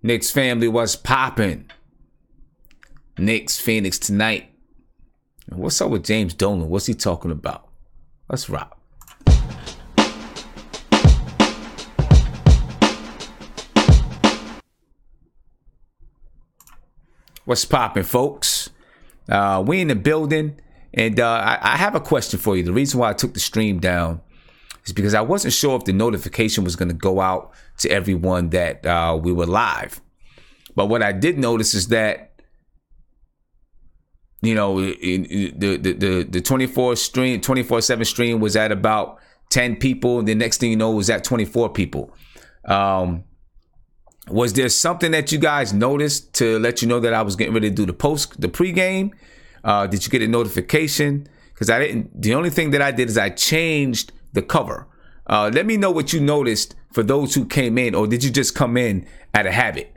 Knicks family, what's poppin'? Knicks, Phoenix tonight. What's up with James Dolan? What's he talking about? Let's rock. What's poppin', folks? We in the building, and I have a question for you. The reason why I took the stream down is because I wasn't sure if the notification was going to go out to everyone that we were live. But what I did notice is that, you know, the 24/7 stream was at about 10 people. The next thing you know, was at 24 people. Was there something that you guys noticed to let you know that I was getting ready to do the pregame? Did you get a notification? Because I didn't. The only thing that I did is I changed the cover. Let me know what you noticed for those who came in, or did you just come in out of habit?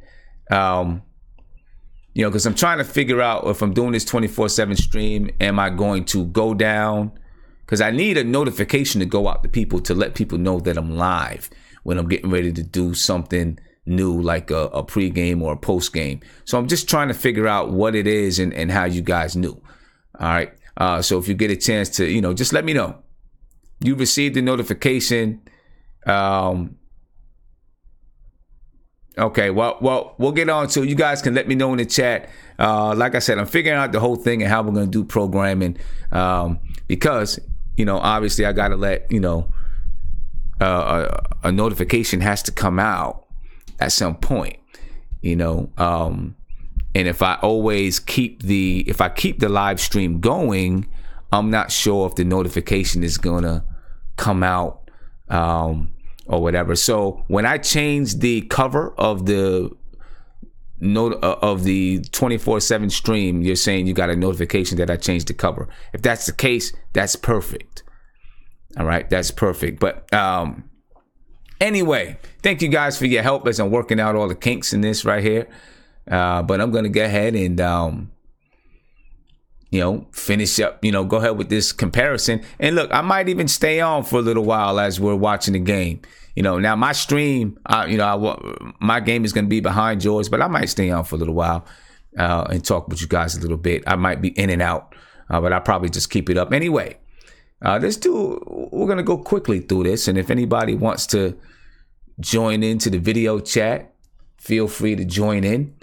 You know, because I'm trying to figure out if I'm doing this 24/7 stream, am I going to go down? Because I need a notification to go out to people to let people know that I'm live when I'm getting ready to do something new, like a pregame or a postgame. So I'm just trying to figure out what it is and how you guys knew. All right. So if you get a chance to, you know, just let me know. You received the notification. Okay, well, we'll get on to it. You guys can let me know in the chat. Like I said, I'm figuring out the whole thing and how we're going to do programming. Because, you know, obviously I got to let, you know, a notification has to come out at some point, you know. And if I keep the live stream going, I'm not sure if the notification is going to come out or whatever. So when I changed the cover of the 24/7 stream, you're saying you got a notification that I changed the cover. If that's the case, that's perfect. All right, that's perfect. But anyway, thank you guys for your help as I'm working out all the kinks in this right here. But I'm gonna go ahead and you know, finish up, you know, go ahead with this comparison. And look, I might even stay on for a little while as we're watching the game. You know, now my stream, you know, my game is going to be behind yours, but I might stay on for a little while and talk with you guys a little bit. I might be in and out, but I'll probably just keep it up. Anyway, we're going to go quickly through this. And if anybody wants to join into the video chat, feel free to join in.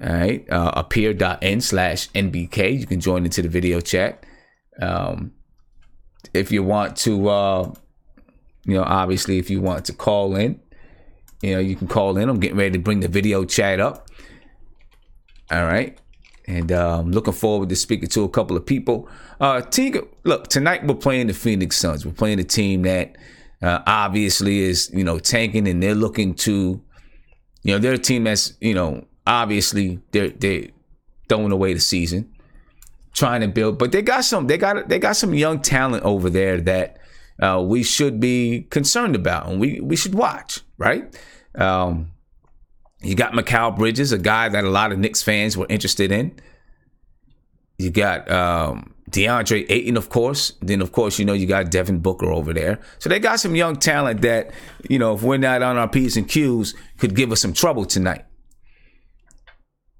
All right, appear.n/NBK. You can join into the video chat. If you want to, you know, obviously, if you want to call in, you know, you can call in. I'm getting ready to bring the video chat up. All right, and I'm looking forward to speaking to a couple of people. Look, tonight we're playing the Phoenix Suns. We're playing a team that obviously is, you know, tanking, and they're looking to, you know, they're a team that's, you know, obviously they're throwing away the season, trying to build, but they got some young talent over there that we should be concerned about, and we should watch, right? You got Mikal Bridges, a guy that a lot of Knicks fans were interested in. You got DeAndre Ayton, of course. Then, of course, you know, you got Devin Booker over there. So they got some young talent that, you know, if we're not on our P's and Q's, could give us some trouble tonight.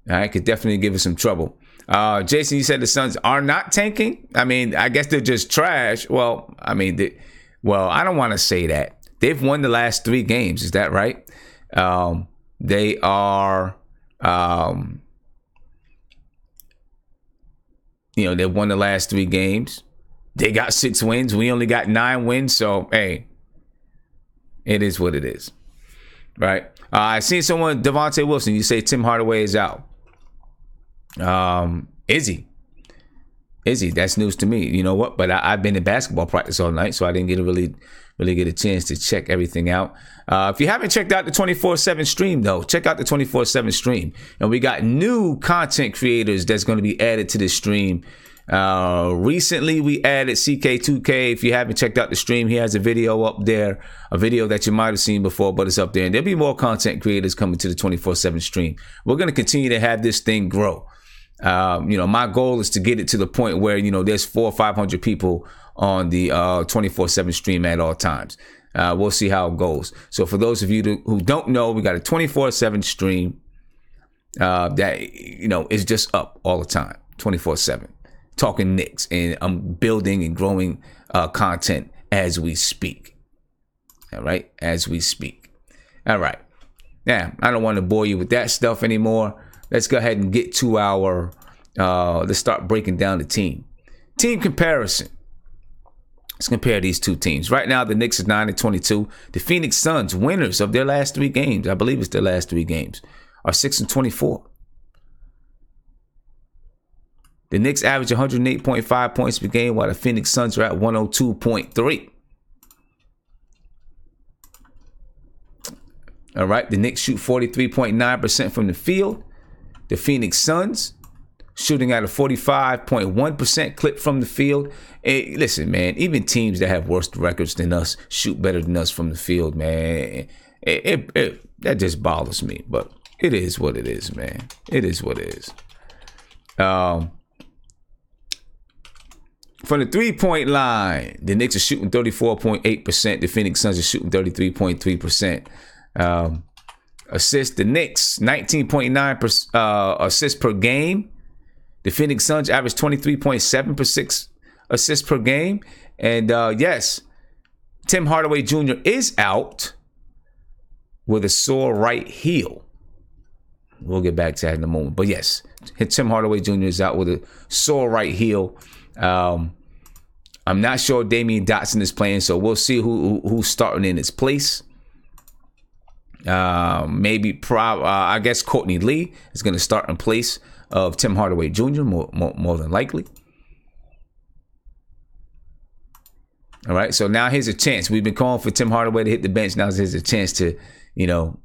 All right, could definitely give us some trouble. Jason, you said the Suns are not tanking. I mean, I guess they're just trash. Well, I mean, I don't want to say that. They've won the last 3 games. Is that right? They are, you know, they've won the last 3 games. They got 6 wins. We only got 9 wins. So, hey, it is what it is. Right. I seen someone, Devontae Wilson, you say Tim Hardaway is out. Is he? That's news to me. You know what? But I've been in basketball practice all night, so I didn't get to really get a chance to check everything out. If you haven't checked out the 24/7 stream, though, check out the 24/7 stream. And we got new content creators that's going to be added to this stream. Recently, we added CK2K. If you haven't checked out the stream, he has a video up there, a video that you might have seen before, but it's up there. And there'll be more content creators coming to the 24/7 stream. We're going to continue to have this thing grow. You know, my goal is to get it to the point where, you know, there's 400 or 500 people on the 24/7 stream at all times. We'll see how it goes. So for those of you who don't know, we got a 24/7 stream. that, you know, is just up all the time, 24/7, talking Knicks, and I'm building and growing content as we speak. All right, as we speak. All right. Now, I don't want to bore you with that stuff anymore. Let's go ahead and get to our, let's start breaking down the team comparison. Let's compare these two teams. Right now, the Knicks is 9-22. The Phoenix Suns, winners of their last 3 games, I believe it's their last 3 games, are 6-24. The Knicks average 108.5 points per game, while the Phoenix Suns are at 102.3. All right, the Knicks shoot 43.9% from the field. The Phoenix Suns shooting at a 45.1% clip from the field. Hey, listen, man, even teams that have worse records than us shoot better than us from the field, man. That just bothers me, but it is what it is, man. It is what it is. From the 3-point line, the Knicks are shooting 34.8%. The Phoenix Suns are shooting 33.3%. Assists, the Knicks 19.9 assists per game. The Phoenix Suns average 23.7 assists per game. And yes, Tim Hardaway Jr. is out with a sore right heel. We'll get back to that in a moment. But yes, Tim Hardaway Jr. is out with a sore right heel. I'm not sure Damian Dotson is playing, so we'll see who's starting in his place. I guess Courtney Lee is going to start in place of Tim Hardaway Jr. more than likely. All right, so now here's a chance. We've been calling for Tim Hardaway to hit the bench. Now here's a chance to, you know,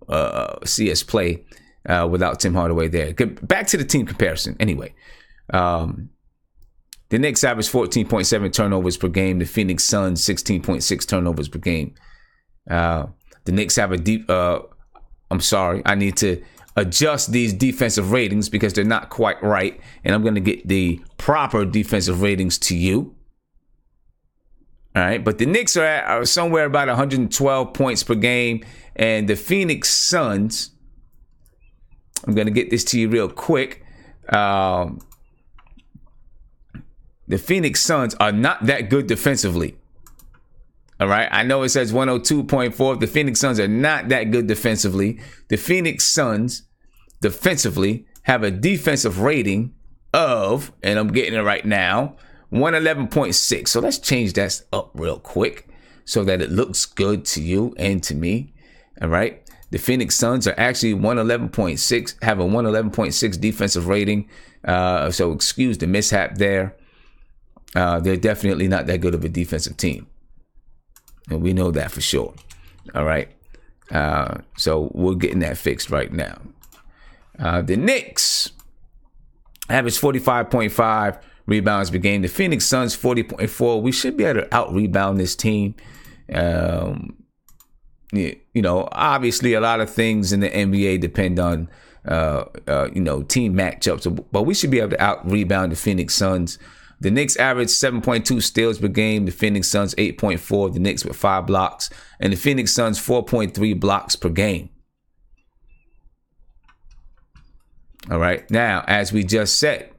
see us play without Tim Hardaway there. Back to the team comparison. Anyway, the Knicks average 14.7 turnovers per game. The Phoenix Suns 16.6 turnovers per game. The Knicks have a deep, I'm sorry, I need to adjust these defensive ratings because they're not quite right. And I'm going to get the proper defensive ratings to you. All right. But the Knicks are somewhere about 112 points per game. And the Phoenix Suns, I'm going to get this to you real quick. The Phoenix Suns are not that good defensively. All right. I know it says 102.4. The Phoenix Suns are not that good defensively. The Phoenix Suns defensively have a defensive rating of, and I'm getting it right now, 111.6. So let's change that up real quick so that it looks good to you and to me. All right. The Phoenix Suns are actually 111.6, have a 111.6 defensive rating. So excuse the mishap there. They're definitely not that good of a defensive team. And we know that for sure. All right. So we're getting that fixed right now. The Knicks average 45.5 rebounds per game. The Phoenix Suns 40.4. We should be able to out-rebound this team. You know, obviously a lot of things in the NBA depend on, you know, team matchups. But we should be able to out-rebound the Phoenix Suns. The Knicks average 7.2 steals per game. The Phoenix Suns 8.4. The Knicks with 5 blocks. And the Phoenix Suns 4.3 blocks per game. All right. Now, as we just said,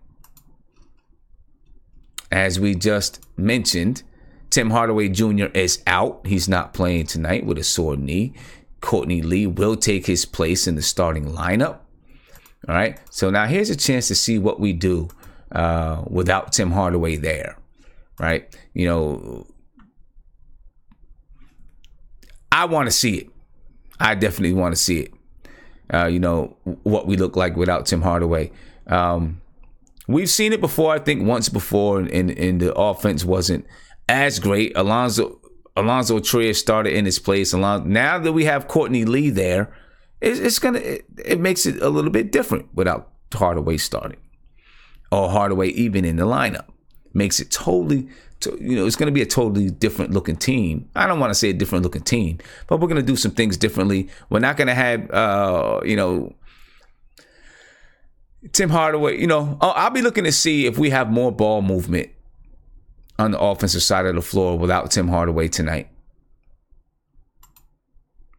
as we just mentioned, Tim Hardaway Jr. is out. He's not playing tonight with a sore knee. Courtney Lee will take his place in the starting lineup. All right. So now here's a chance to see what we do without Tim Hardaway there, right? You know, I want to see it. I definitely want to see it. You know, what we look like without Tim Hardaway. We've seen it before, I think once before, and the offense wasn't as great. Alonzo Trier started in his place. Now that we have Courtney Lee there, it makes it a little bit different without Hardaway starting. Or Hardaway even in the lineup. Makes it totally, you know, it's going to be a totally different looking team. I don't want to say a different looking team, but we're going to do some things differently. We're not going to have, you know, Tim Hardaway, you know, I'll be looking to see if we have more ball movement on the offensive side of the floor without Tim Hardaway tonight.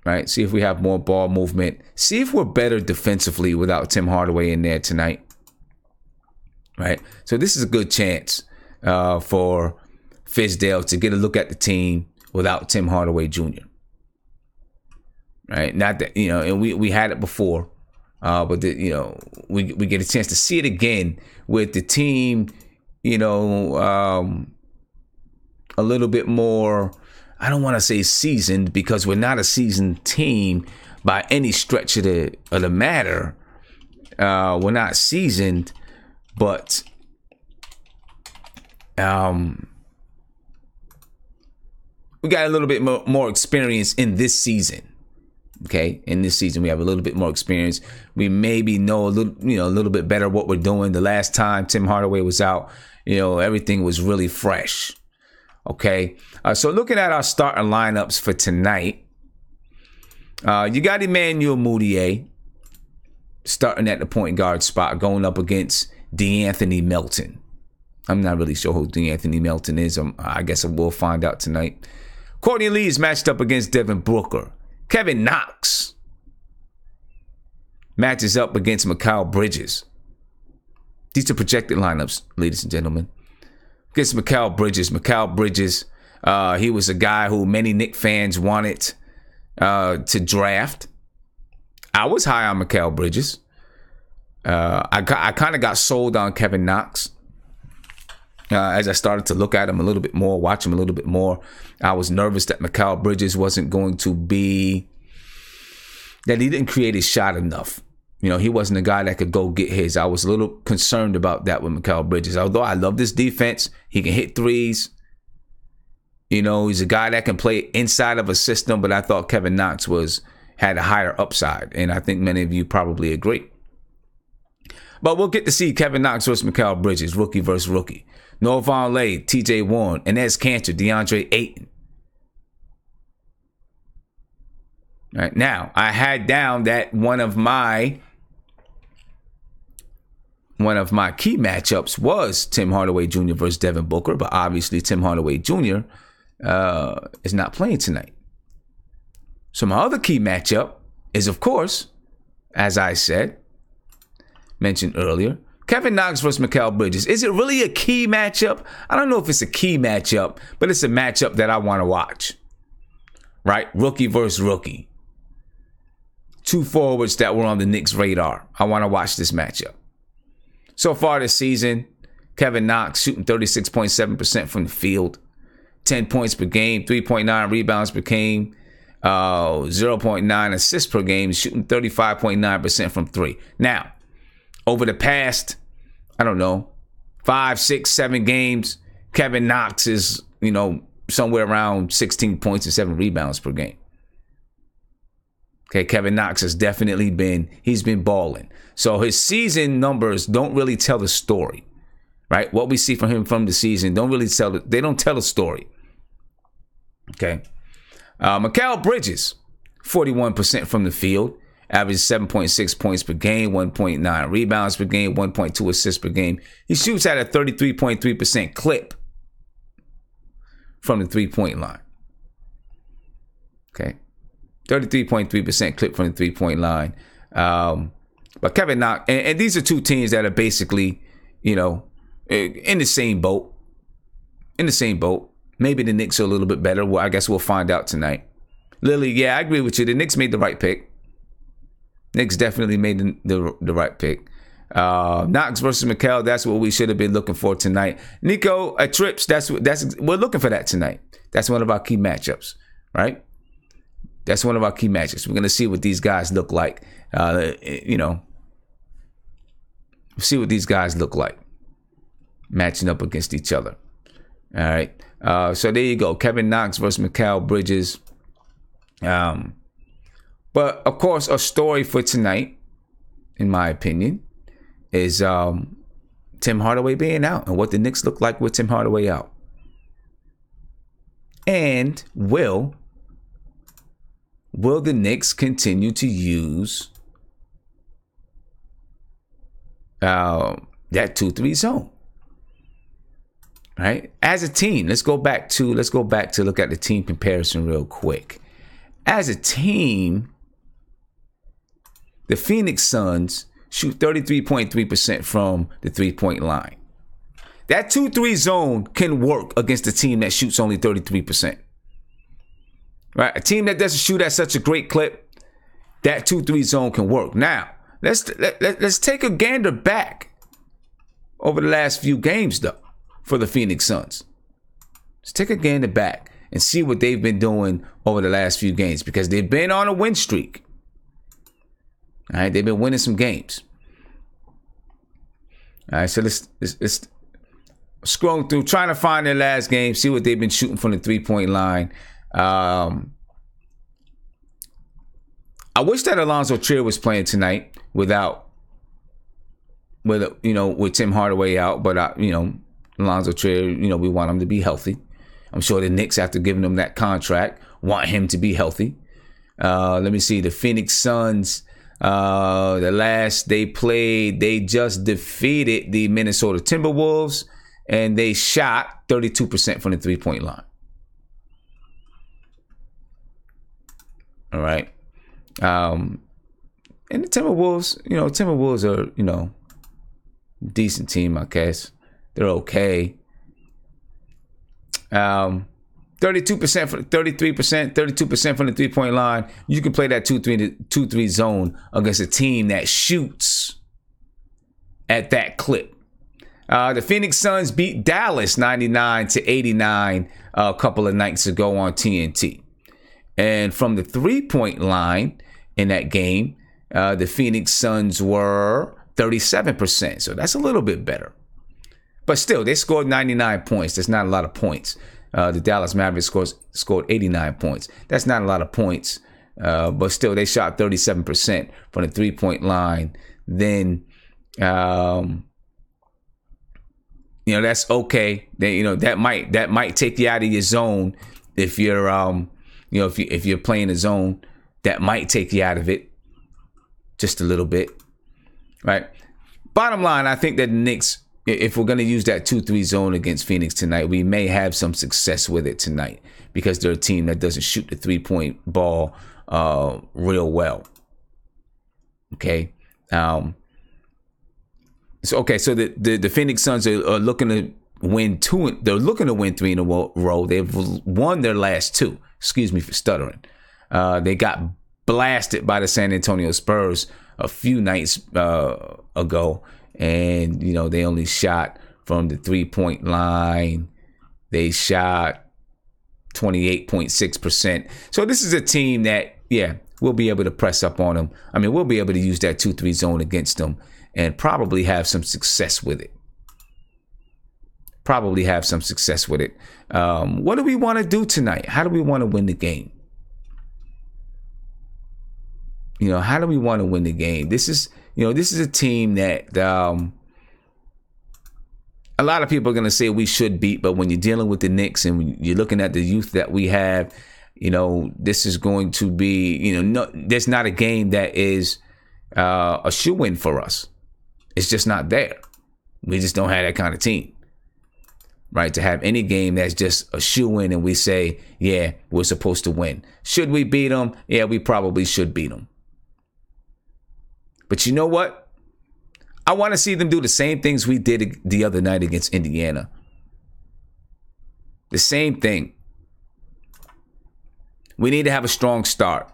right? See if we have more ball movement. See if we're better defensively without Tim Hardaway in there tonight, right? So this is a good chance for Fizdale to get a look at the team without Tim Hardaway Jr., right? Not that, and we had it before, but we get a chance to see it again with the team, a little bit more, I don't want to say seasoned, because we're not a seasoned team by any stretch of the matter. We're not seasoned, but we got a little bit more experience in this season. Okay, in this season we have a little bit more experience. We maybe know a little bit better what we're doing. The last time Tim Hardaway was out, everything was really fresh. Okay, so looking at our starting lineups for tonight, you got Emmanuel Mudiay starting at the point guard spot, going up against DeAnthony Melton. I'm not really sure who DeAnthony Melton is. I guess we'll find out tonight. Courtney Lee is matched up against Devin Booker. Kevin Knox matches up against Mikal Bridges. These are projected lineups, ladies and gentlemen. Against Mikal Bridges. Mikal Bridges, he was a guy who many Knicks fans wanted to draft. I was high on Mikal Bridges. I kind of got sold on Kevin Knox. As I started to look at him a little bit more, watch him a little bit more, I was nervous that Mikal Bridges wasn't going to be, that he didn't create his shot enough. He wasn't a guy that could go get his. I was a little concerned about that with Mikal Bridges. Although I love this defense, he can hit threes. He's a guy that can play inside of a system, but I thought Kevin Knox had a higher upside, and I think many of you probably agree. But we'll get to see Kevin Knox versus Mikal Bridges, rookie versus rookie. Noah Vonleh, TJ Warren, Enes Kanter, DeAndre Ayton. All right, now, I had down that one of my key matchups was Tim Hardaway Jr. versus Devin Booker, but obviously Tim Hardaway Jr. Is not playing tonight. So my other key matchup is, of course, as I mentioned earlier, Kevin Knox versus Mikal Bridges. Is it really a key matchup? I don't know if it's a key matchup, but it's a matchup that I want to watch. Right? Rookie versus rookie. Two forwards that were on the Knicks' radar. I want to watch this matchup. So far this season, Kevin Knox shooting 36.7% from the field, 10 points per game, 3.9 rebounds per game, 0.9 assists per game, shooting 35.9% from three. Now, over the past, 5, 6, 7 games, Kevin Knox is, somewhere around 16 points and 7 rebounds per game. Okay, Kevin Knox has definitely he's been balling. So his season numbers don't really tell the story, right? What we see from him from the season they don't tell the story. Okay. Mikal Bridges, 41% from the field, averages 7.6 points per game, 1.9 rebounds per game, 1.2 assists per game. He shoots at a 33.3% clip from the three-point line. Okay. 33.3% clip from the three-point line. But Kevin Knox, and these are two teams that are basically, in the same boat. Maybe the Knicks are a little bit better. Well, I guess we'll find out tonight. Lily, yeah, I agree with you. The Knicks made the right pick. Knicks definitely made the right pick. Knox versus Mikal, that's what we should have been looking for tonight. Nico Trips, we're looking for that tonight. That's one of our key matchups, right? That's one of our key matchups. We're going to see what these guys look like. See what these guys look like matching up against each other. All right. So there you go. Kevin Knox versus Mikal Bridges. But of course, a story for tonight, in my opinion, is Tim Hardaway being out and what the Knicks look like with Tim Hardaway out. And will the Knicks continue to use that 2-3 zone? Right? As a team, let's go back to look at the team comparison real quick. as a team, the Phoenix Suns shoot 33.3% from the three-point line. That 2-3 zone can work against a team that shoots only 33%. Right? A team that doesn't shoot at such a great clip, that 2-3 zone can work. Now, let's take a gander back over the last few games, though, for the Phoenix Suns. Let's take a gander back and see what they've been doing over the last few games, because they've been on a win streak. All right, they've been winning some games. All right, so let's scroll through, trying to find their last game, see what they've been shooting from the three-point line. I wish that Alonzo Trier was playing tonight with Tim Hardaway out, but Alonzo Trier, we want him to be healthy. I'm sure the Knicks, after giving him that contract, want him to be healthy. Let me see, the Phoenix Suns, the last they played, they just defeated the Minnesota Timberwolves, and they shot 32% from the three-point line. All right. And the Timberwolves, Timberwolves are, decent team, I guess. They're okay. 32% for 33%, 32% from the three-point line. You can play that 2-3 zone against a team that shoots at that clip. The Phoenix Suns beat Dallas 99-89 a couple of nights ago on TNT. And from the three-point line in that game, the Phoenix Suns were 37%. So that's a little bit better. But still, they scored 99 points. That's not a lot of points. The Dallas Mavericks scored 89 points. That's not a lot of points. But still, they shot 37% from the three-point line. Then, that's okay. That might take you out of your zone if you're if you're playing a zone. That might take you out of it just a little bit, right? Bottom line, I think that the Knicks, if we're going to use that 2-3 zone against Phoenix tonight, we may have some success with it tonight, because they're a team that doesn't shoot the three-point ball real well. Okay. So the Phoenix Suns are looking to win two. They're looking to win 3 in a row. They've won their last 2. Excuse me for stuttering. They got blasted by the San Antonio Spurs a few nights ago, and they only shot from the three-point line. They shot 28.6%. So this is a team that, we'll be able to press up on them. I mean, we'll be able to use that 2-3 zone against them and probably have some success with it. What do we want to do tonight? How do we want to win the game? How do we want to win the game? This is a team that a lot of people are going to say we should beat, but when you're dealing with the Knicks and when you're looking at the youth that we have, this is going to be, there's not a game that is a shoe-in for us. It's just not there. We just don't have that kind of team, right? To have any game that's just a shoe-in and we say, we're supposed to win. Should we beat them? Yeah, we probably should beat them. But you know what? I want to see them do the same things we did the other night against Indiana. The same thing. We need to have a strong start.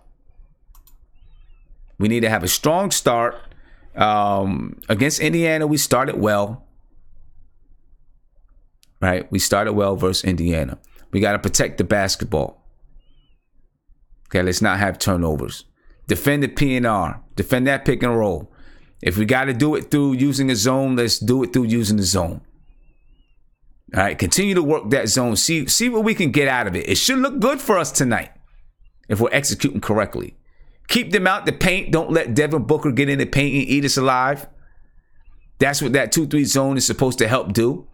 Against Indiana, we started well. Right? We started well versus Indiana. We got to protect the basketball. Okay, let's not have turnovers. Defend the PNR. Defend that pick and roll. If we got to do it through using a zone, let's do it through using the zone. All right, continue to work that zone. See what we can get out of it. It should look good for us tonight if we're executing correctly. Keep them out the paint. Don't let Devin Booker get in the paint and eat us alive. That's what that 2-3 zone is supposed to help do.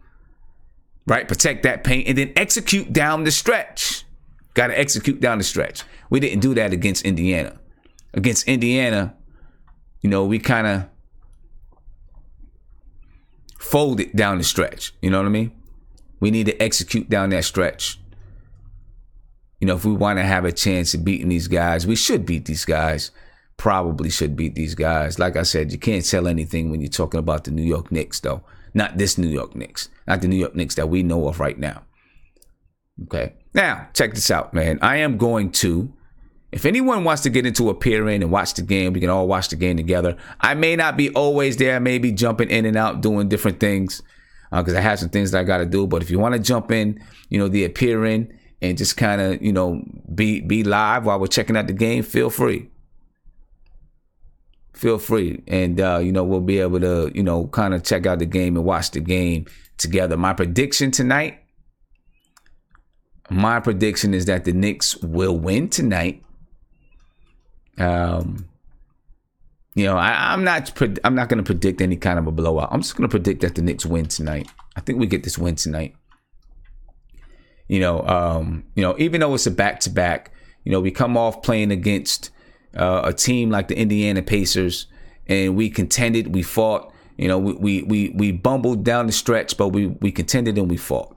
Right? Protect that paint and then execute down the stretch. Got to execute down the stretch. We didn't do that against Indiana. Against Indiana, we kind of folded down the stretch. You know what I mean? We need to execute down that stretch. if we want to have a chance of beating these guys, we should beat these guys. Probably should beat these guys. Like I said, you can't tell anything when you're talking about the New York Knicks, though. Not this New York Knicks. Not the New York Knicks that we know of right now. Okay. Now, check this out, man. I am going to, if anyone wants to get into a peer in and watch the game, we can all watch the game together. I may not be always there. I may be jumping in and out, doing different things, because I have some things that I got to do. But if you want to jump in, the appear in and just kind of, be live while we're checking out the game, feel free. Feel free. And, we'll be able to, kind of check out the game and watch the game together. My prediction tonight, is that the Knicks will win tonight. I'm not going to predict any kind of a blowout. I'm just going to predict that the Knicks win tonight. I think we get this win tonight. Even though it's a back-to-back, we come off playing against a team like the Indiana Pacers, and we contended, we fought. We bumbled down the stretch, but we contended and we fought.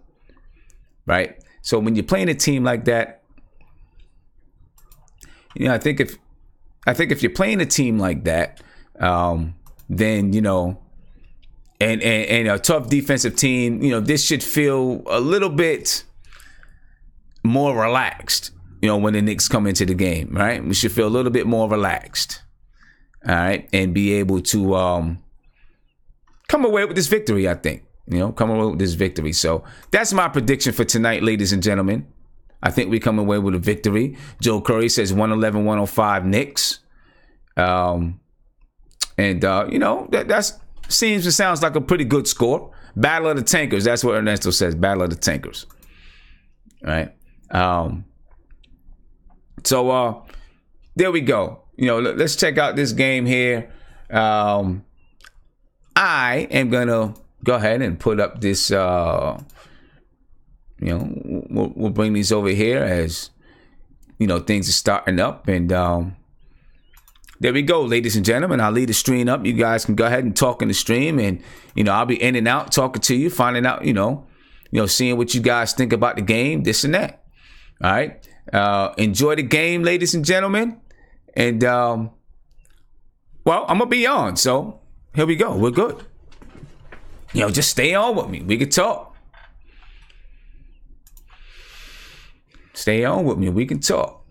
Right? So when you're playing a team like that, I think if you're playing a team like that, then and a tough defensive team, this should feel a little bit more relaxed. When the Knicks come into the game, right? We should feel a little bit more relaxed, all right, and be able to come away with this victory. I think, come away with this victory. So that's my prediction for tonight, ladies and gentlemen. I think we come away with a victory. Joe Curry says 111-105 Knicks, that seems and sounds like a pretty good score. Battle of the Tankers. That's what Ernesto says. Battle of the Tankers. All right. So there we go. Let's check out this game here. I am gonna go ahead and put up this. We'll bring these over here as things are starting up, and there we go, ladies and gentlemen. I'll leave the stream up. You guys can go ahead and talk in the stream, and I'll be in and out talking to you, finding out, seeing what you guys think about the game, this and that. All right. Enjoy the game, ladies and gentlemen. And, I'm going to be on. So here we go. We're good. Just stay on with me. We can talk. Stay on with me. We can talk.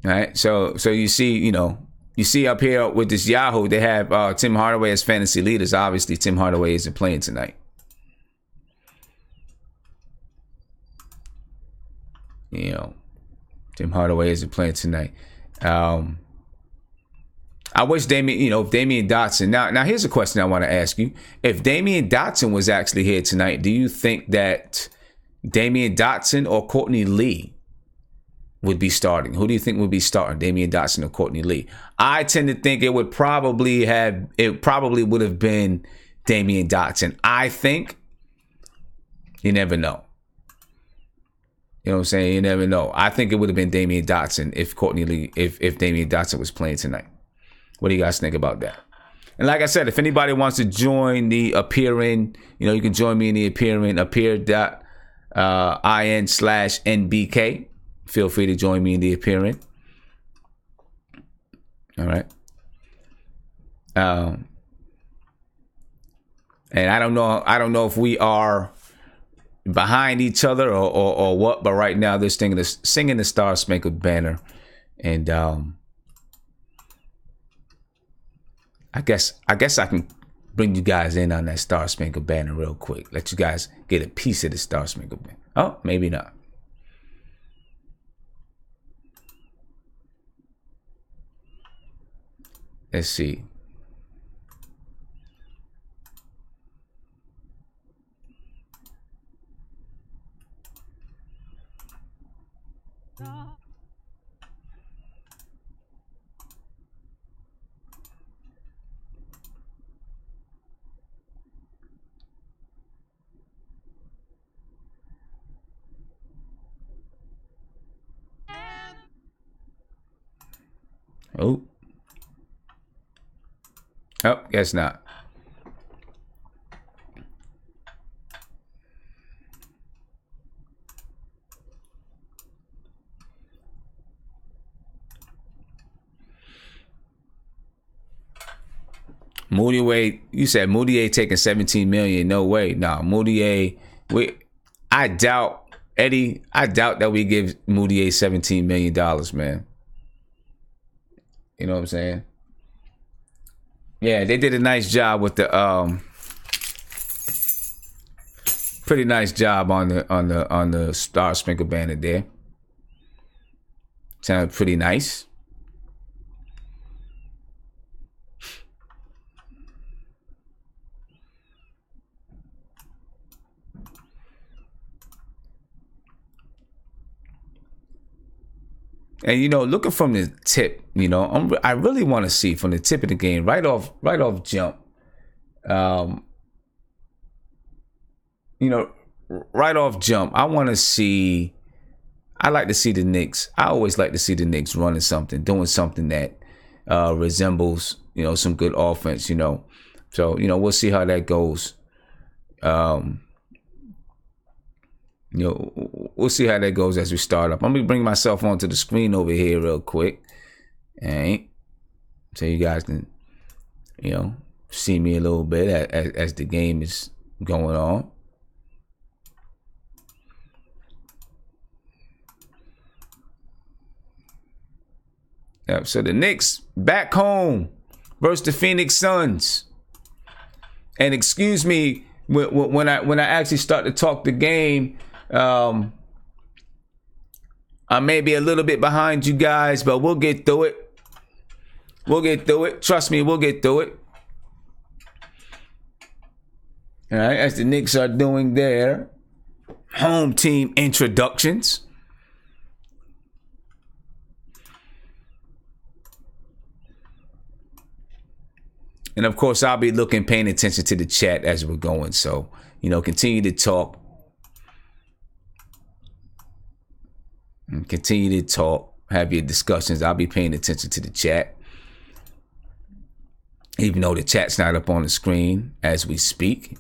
All right. So you see, you see up here with this Yahoo, they have Tim Hardaway as fantasy leaders. Obviously, Tim Hardaway isn't playing tonight. Tim Hardaway isn't playing tonight. I wish Damian, if Damian Dotson. Now here's a question I want to ask you. If Damian Dotson was actually here tonight, do you think that Damian Dotson or Courtney Lee would be starting? Who do you think would be starting, Damian Dotson or Courtney Lee? I tend to think it probably would have been Damian Dotson. I think. You never know. You know what I'm saying? You never know. I think it would have been Damian Dotson if Damian Dotson was playing tonight. What do you guys think about that? And like I said, if anybody wants to join the appearing, you can join me in the appear.in/NBK. Feel free to join me in the appearing. All right. And I don't know if we are behind each other or what, but right now they're singing the Star Spangled Banner, and I guess I can bring you guys in on that Star Spangled Banner real quick. Let you guys get a piece of the Star Spangled Banner. Oh, maybe not. Let's see. Oh, guess not. Moutier, you said Moutier taking 17 million. No way. Nah, Moutier, I doubt, Eddie, I doubt that we give Moutier $17 million, man. You know what I'm saying? Yeah, they did a nice job with the pretty nice job on the Star Sprinkle banner there. Sounded pretty nice. And you know, looking from the tip, you know, I really want to see from the tip of the game, right off jump. You know, right off jump, I want to see. I like to see the Knicks. I always like to see the Knicks running something, doing something that resembles, you know, some good offense. You know, so you know, we'll see how that goes. You know, we'll see how that goes as we start up. I'm gonna bring myself onto the screen over here real quick, and so you guys can, you know, see me a little bit as the game is going on. Yep. So the Knicks back home versus the Phoenix Suns, and excuse me when I actually start to talk the game. I may be a little bit behind you guys, but we'll get through it. We'll get through it. Trust me, we'll get through it. All right, as the Knicks are doing their home team introductions. And of course, I'll be paying attention to the chat as we're going. So, you know, continue to talk. And continue to talk, have your discussions. I'll be paying attention to the chat. Even though the chat's not up on the screen as we speak.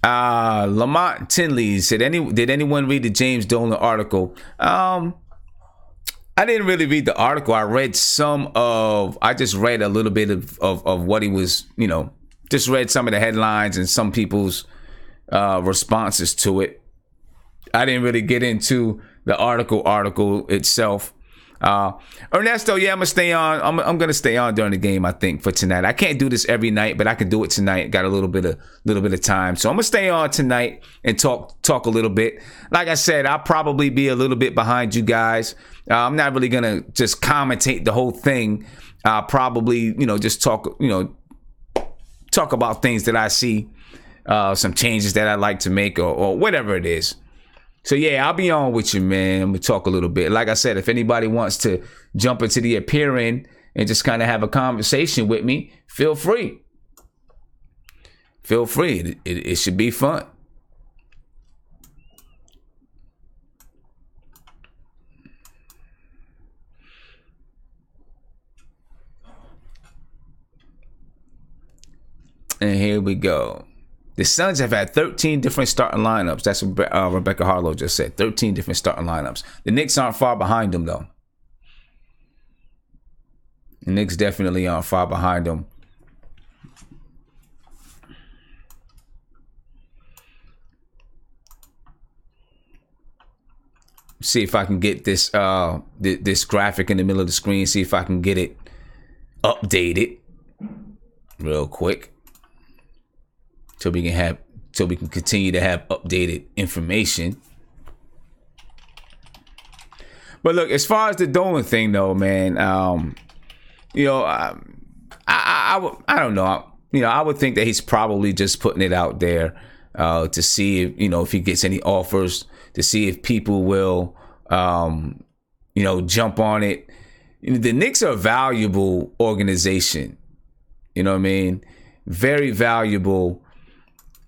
Lamont Tinley said, did anyone read the James Dolan article? I didn't really read the article. I just read a little bit of what he was, you know, just read some of the headlines and some people's responses to it. I didn't really get into the article itself. Ernesto, yeah, I'm gonna stay on. I'm gonna stay on during the game, I think, for tonight. I can't do this every night, but I can do it tonight. Got a little bit of time, so I'm gonna stay on tonight and talk a little bit. Like I said, I'll probably be a little bit behind you guys. I'm not really gonna just commentate the whole thing. I'll probably, you know, just talk about things that I see, some changes that I'd like to make, or whatever it is. So, yeah, I'll be on with you, man. I'm going to talk a little bit. Like I said, if anybody wants to jump into the appearing and just kind of have a conversation with me, feel free. Feel free. It should be fun. And here we go. The Suns have had 13 different starting lineups. That's what Rebecca Harlow just said. 13 different starting lineups. The Knicks aren't far behind them, though. The Knicks definitely aren't far behind them. See if I can get this this graphic in the middle of the screen. See if I can get it updated real quick. So we can continue to have updated information. But look, as far as the Dolan thing, though, man, you know, I don't know. You know, I would think that he's probably just putting it out there to see if, you know, if he gets any offers, to see if people will, you know, jump on it. You know, the Knicks are a valuable organization. You know what I mean? Very valuable.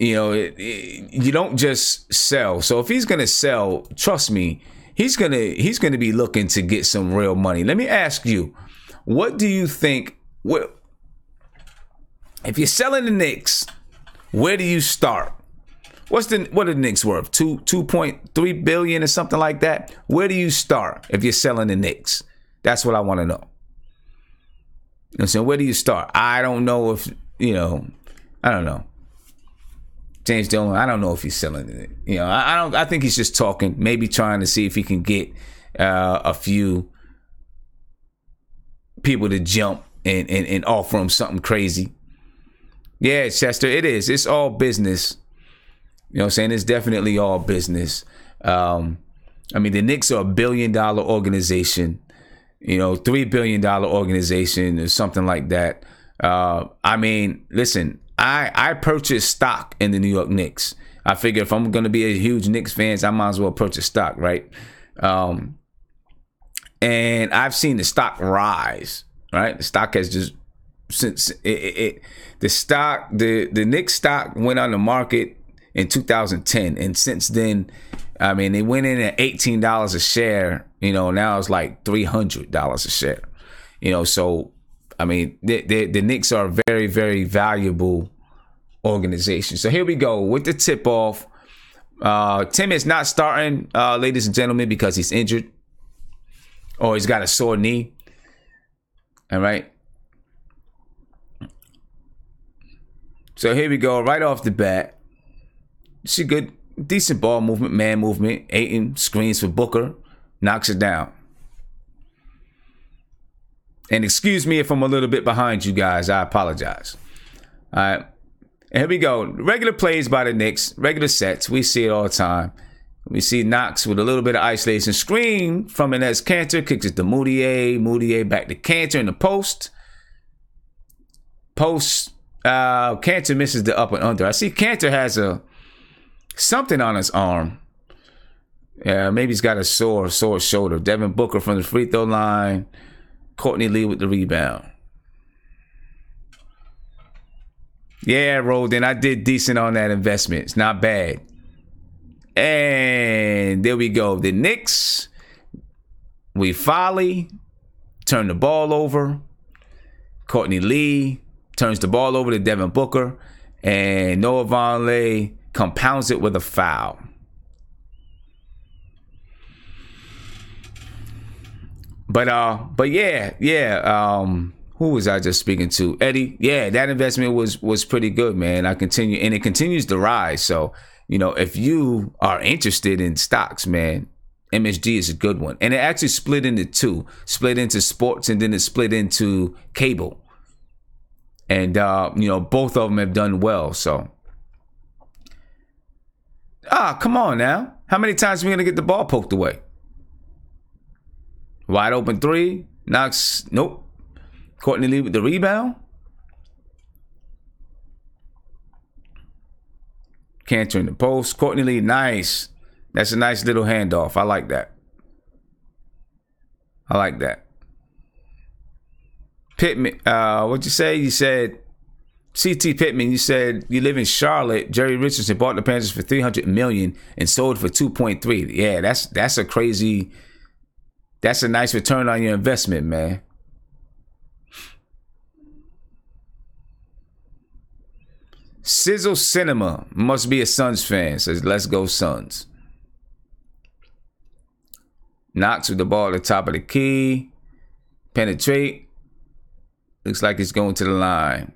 You know, you don't just sell. So if he's going to sell, trust me, he's going to be looking to get some real money. Let me ask you, what do you think? If you're selling the Knicks, where do you start? what are the Knicks worth? 2.3 billion or something like that. Where do you start if you're selling the Knicks? That's what I want to know. You know what I'm saying? Where do you start? I don't know if, I don't know. James Dolan, I don't know if he's selling it. I think he's just talking, maybe trying to see if he can get a few people to jump and offer him something crazy. Yeah, Chester, it is. It's all business. You know what I'm saying? It's definitely all business. The Knicks are $1 billion organization, $3 billion organization or something like that. Listen, I purchased stock in the New York Knicks. I figure if I'm going to be a huge Knicks fan, I might as well purchase stock, right? And I've seen the stock rise, right? The stock has just, since the Knicks stock went on the market in 2010. And since then, they went in at $18 a share, now it's like $300 a share, so, the Knicks are a very, very valuable organization. So here we go with the tip off. Tim is not starting, ladies and gentlemen, because he's injured or he's got a sore knee. All right. So here we go right off the bat. See good, decent ball movement, man movement. Ayton screens for Booker, knocks it down. And excuse me if I'm a little bit behind you guys. I apologize. All right. And here we go. Regular plays by the Knicks. Regular sets. We see it all the time. We see Knox with a little bit of isolation. Screen from Enes Kanter. Kicks it to Moutier. Moutier back to Kanter in the post. Kanter misses the up and under. I see Kanter has something on his arm. Yeah, maybe he's got a sore shoulder. Devin Booker from the free throw line. Courtney Lee with the rebound. Yeah, Roldan, I did decent on that investment. It's not bad. And there we go. The Knicks, we folly, turn the ball over. Courtney Lee turns the ball over to Devin Booker. And Noah Vonleh compounds it with a foul. But yeah. Who was I just speaking to? Eddie. Yeah, that investment was pretty good, man. It continues to rise. So, if you are interested in stocks, man, MSG is a good one. And it actually split into two. Split into sports and then it split into cable. And both of them have done well. So come on now. How many times are we gonna get the ball poked away? Wide open three. Knox. Nope. Courtney Lee with the rebound. Kanter in the post. Courtney Lee, nice. That's a nice little handoff. I like that. Pittman, what'd you say? You said CT Pittman. You said you live in Charlotte. Jerry Richardson bought the Panthers for $300 million and sold for 2.3. Yeah, that's a crazy. That's a nice return on your investment, man. Sizzle Cinema must be a Suns fan. Says, let's go Suns. Knox with the ball at the top of the key. Penetrate. Looks like it's going to the line.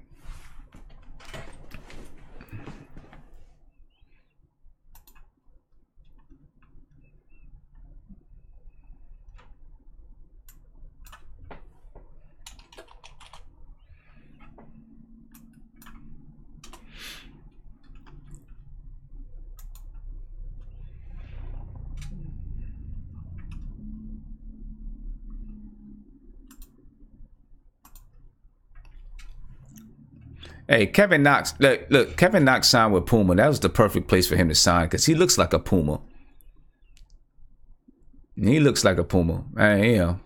Hey, Kevin Knox. Look, Kevin Knox signed with PUMA. That was the perfect place for him to sign because he looks like a PUMA.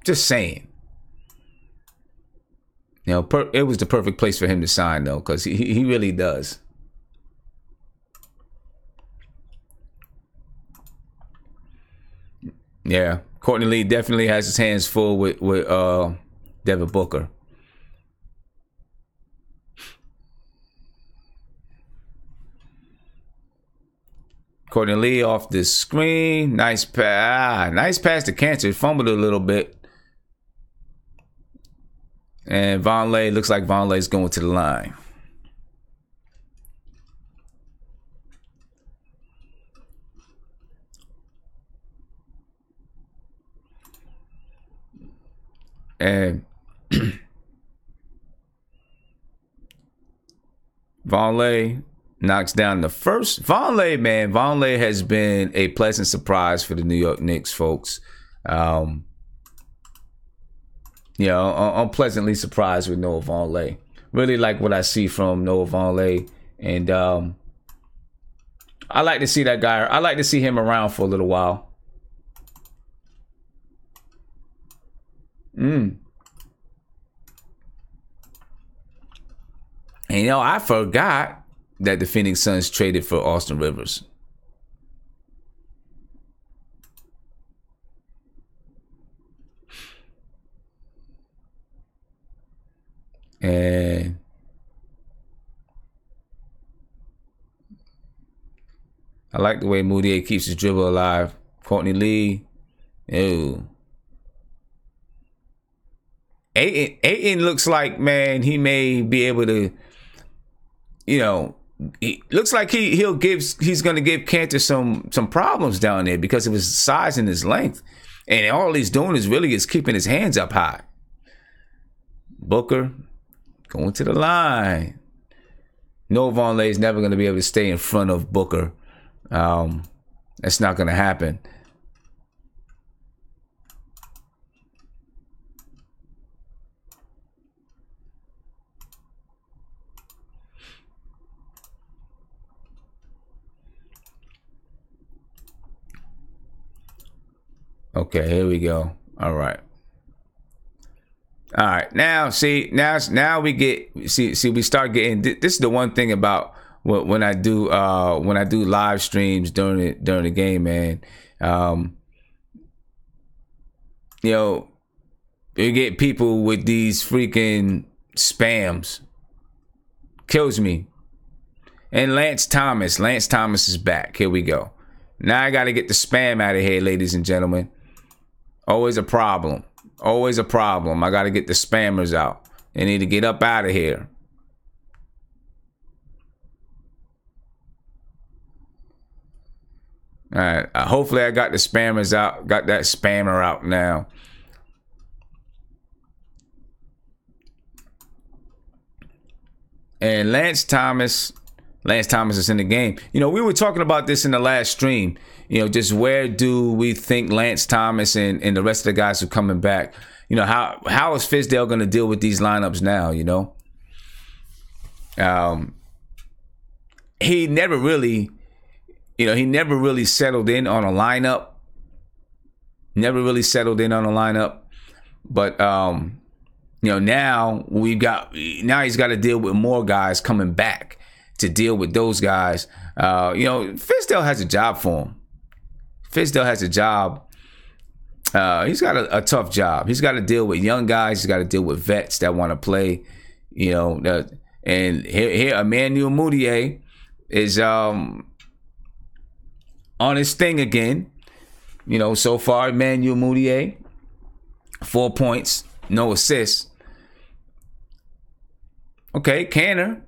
Just saying. It was the perfect place for him to sign, though, because he really does. Yeah, Courtney Lee definitely has his hands full with Devin Booker. Courtney Lee off the screen. Nice pass. Nice pass to Cantor. Fumbled a little bit. And Vonleh, looks like Vonleh's going to the line. And Vonleh knocks down the first. Vonleh, man, Vonleh has been a pleasant surprise for the New York Knicks, folks. I'm pleasantly surprised with Noah Vonleh. Really like what I see from Noah Vonleh, and I like to see that guy. I like to see him around for a little while. And I forgot that the Phoenix Suns traded for Austin Rivers. And I like the way Moutier keeps his dribble alive. Courtney Lee. Ew. Ayton looks like, man, he may be able to, he looks like he's going to give Cantor some problems down there because of his size and his length. And all he's doing is keeping his hands up high. Booker going to the line. Noah Vonleh is never going to be able to stay in front of Booker. That's not going to happen. Okay, here we go. All right. Now, we start getting. This is the one thing about when I do live streams during the game, man. You get people with these freaking spams. Kills me. And Lance Thomas is back. Here we go. Now I got to get the spam out of here, ladies and gentlemen. Always a problem. Always a problem. I got to get the spammers out. They need to get up out of here. All right. Hopefully I got the spammers out. Got that spammer out now. And Lance Thomas is in the game. We were talking about this in the last stream. Just where do we think Lance Thomas and the rest of the guys are coming back? How is Fizdale going to deal with these lineups now? He never really settled in on a lineup. But now he's got to deal with more guys coming back to deal with those guys. Fizdale has a job for him. Fizdale has a job. He's got a tough job. He's got to deal with young guys. He's got to deal with vets that want to play. And here Emmanuel Moutier is on his thing again. So far, Emmanuel Moutier, 4 points, no assists. Okay, Cantor.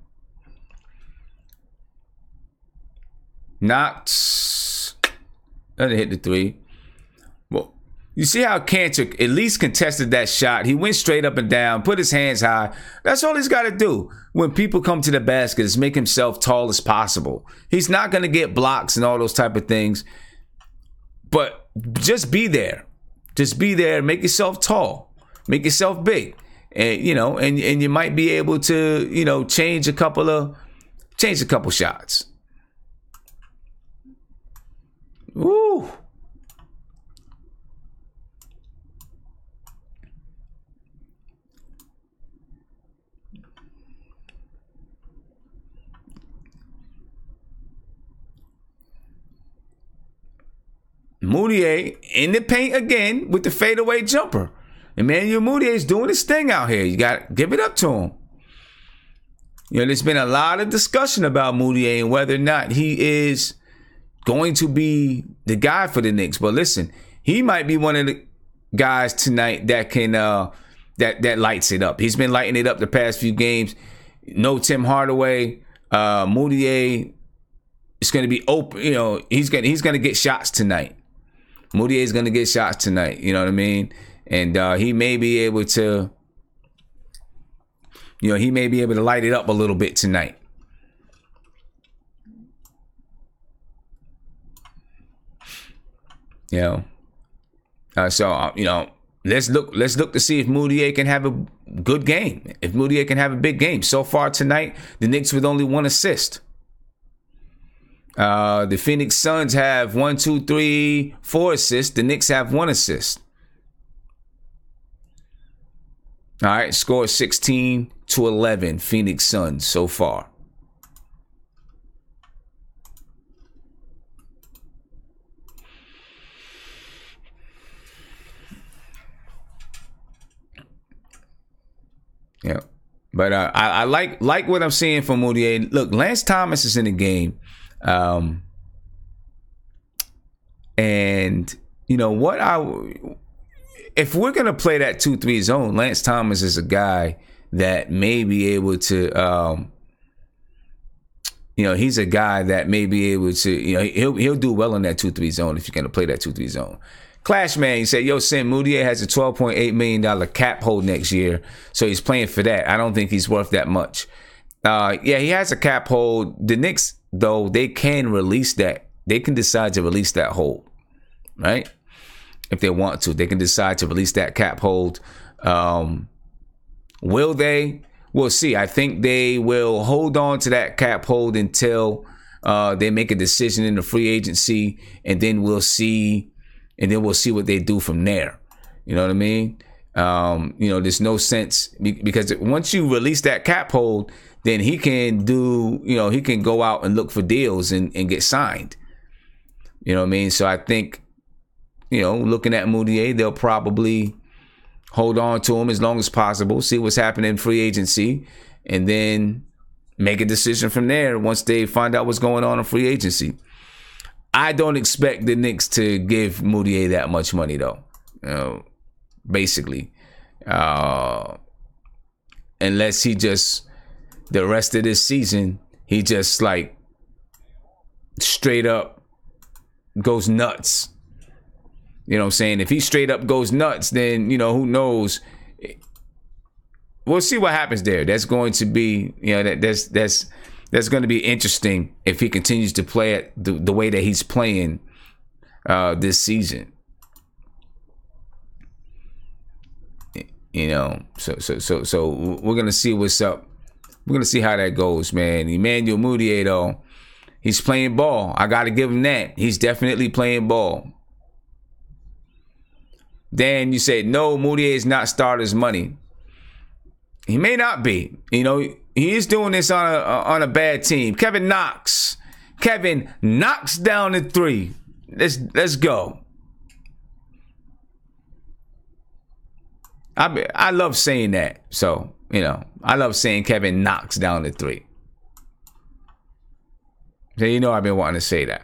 Doesn't hit the three. Well, you see how Cantor at least contested that shot. He went straight up and down, put his hands high. That's all he's got to do. When people come to the basket, is make himself tall as possible. He's not going to get blocks and all those type of things. But just be there. Just be there. Make yourself tall. Make yourself big. And and you might be able to, change a couple shots. Woo. Moutier in the paint again with the fadeaway jumper. Emmanuel Moutier is doing his thing out here. You got to give it up to him. There's been a lot of discussion about Moutier and whether or not he is, going to be the guy for the Knicks. But listen, he might be one of the guys tonight that can that lights it up. He's been lighting it up the past few games. No Tim Hardaway, Moutier is going to be open. You know, he's going to get shots tonight. Moutier is going to get shots tonight. You know what I mean? And he may be able to, light it up a little bit tonight. Let's look to see if Moutier can have a good game. If Moutier can have a big game. So far tonight, the Knicks with only 1 assist. The Phoenix Suns have 4 assists. The Knicks have 1 assist. All right, score 16-11. Phoenix Suns so far. Yeah, but I like what I'm seeing from Moutier. Look, Lance Thomas is in the game, and you know what? If we're gonna play that 2-3 zone, Lance Thomas is a guy that may be able to. He's a guy that may be able to. He'll do well in that 2-3 zone if you're gonna play that 2-3 zone. Clash Man, he said, Sin, Moutier has a $12.8 million cap hold next year, so he's playing for that. I don't think he's worth that much. He has a cap hold. The Knicks, though, they can release that. They can decide to release that hold, right? If they want to. They can decide to release that cap hold. Will they? We'll see. I think they will hold on to that cap hold until they make a decision in the free agency, and then we'll see. And then we'll see what they do from there. You know what I mean? There's no sense because once you release that cap hold, then he can he can go out and look for deals and get signed. You know what I mean? So I think, looking at Moutier, they'll probably hold on to him as long as possible, see what's happening in free agency, and then make a decision from there once they find out what's going on in free agency. I don't expect the Knicks to give Moutier that much money, though. Basically, unless he just the rest of this season he just like straight up goes nuts. You know what I'm saying? If he straight up goes nuts, then who knows? We'll see what happens there. That's going to be that's going to be interesting if he continues to play it the way that he's playing this season. So we're going to see what's up. We're going to see how that goes, man. Emmanuel Moutier, though, he's playing ball. I got to give him that. He's definitely playing ball. Dan, you said, no, Moutier is not starter's money. He may not be. He is doing this on a bad team. Kevin Knox down to 3. Let's go. I love saying that. So, I love saying Kevin Knox down to 3. So I've been wanting to say that.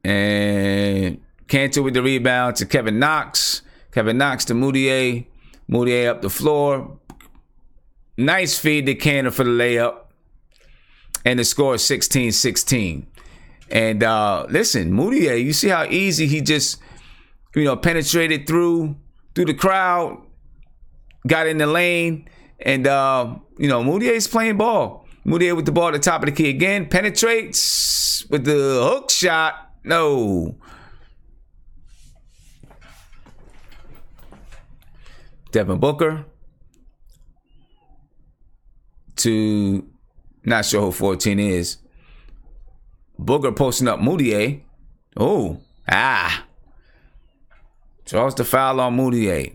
And Cantor with the rebound to Kevin Knox. Kevin Knox to Moutier. Moutier up the floor. Nice feed to Cantor for the layup. And the score is 16-16. And listen, Moutier, you see how easy he just, penetrated through the crowd, got in the lane, and Moutier's playing ball. Moutier with the ball at the top of the key again, penetrates with the hook shot. No. Devin Booker to, not sure who 14 is. Booker posting up Moutier. Draws the foul on Moutier.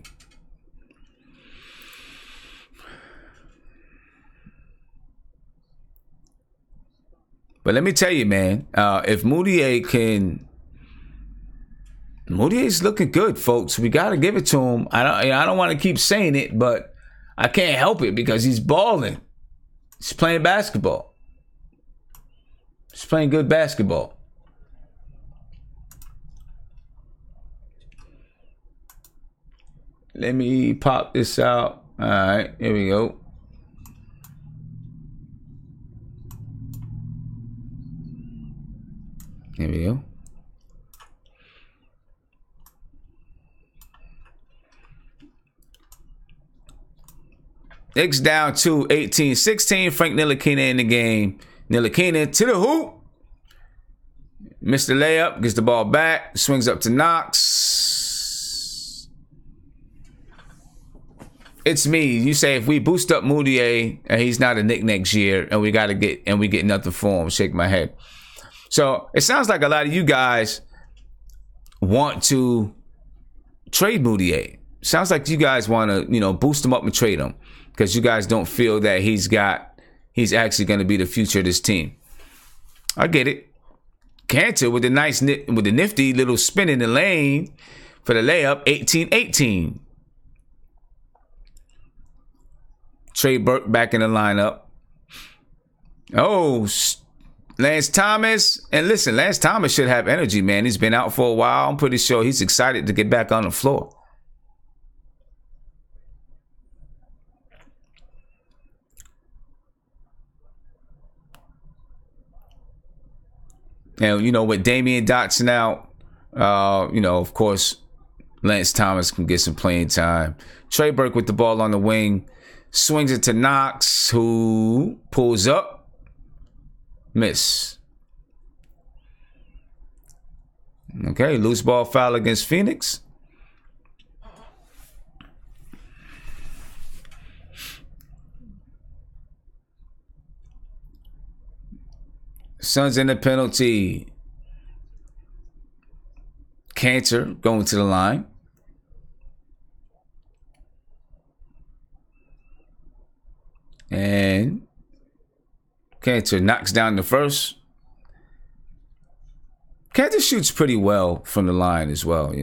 But let me tell you, man, if Moutier's looking good, folks. We got to give it to him. I don't want to keep saying it, but I can't help it because he's balling. He's playing basketball. He's playing good basketball. Let me pop this out. All right, here we go. Here we go. Knicks down to 18-16. Frank Ntilikina in the game. Ntilikina to the hoop. Missed the layup. Gets the ball back. Swings up to Knox. It's me. You say if we boost up Moutier and he's not a Knick next year and we get nothing for him, shake my head. So it sounds like a lot of you guys want to trade Moutier. Sounds like you guys want to, boost him up and trade him because you guys don't feel that he's actually going to be the future of this team. I get it. Cantor with the nifty little spin in the lane for the layup, 18-18. Trey Burke back in the lineup. Oh, Lance Thomas. And listen, Lance Thomas should have energy, man. He's been out for a while. I'm pretty sure he's excited to get back on the floor. And, with Damian Dotson out, of course, Lance Thomas can get some playing time. Trey Burke with the ball on the wing. Swings it to Knox, who pulls up. Miss. Okay, loose ball foul against Phoenix. Suns in the penalty. Cantor going to the line. And Cantor knocks down the first. Cantor shoots pretty well from the line as well,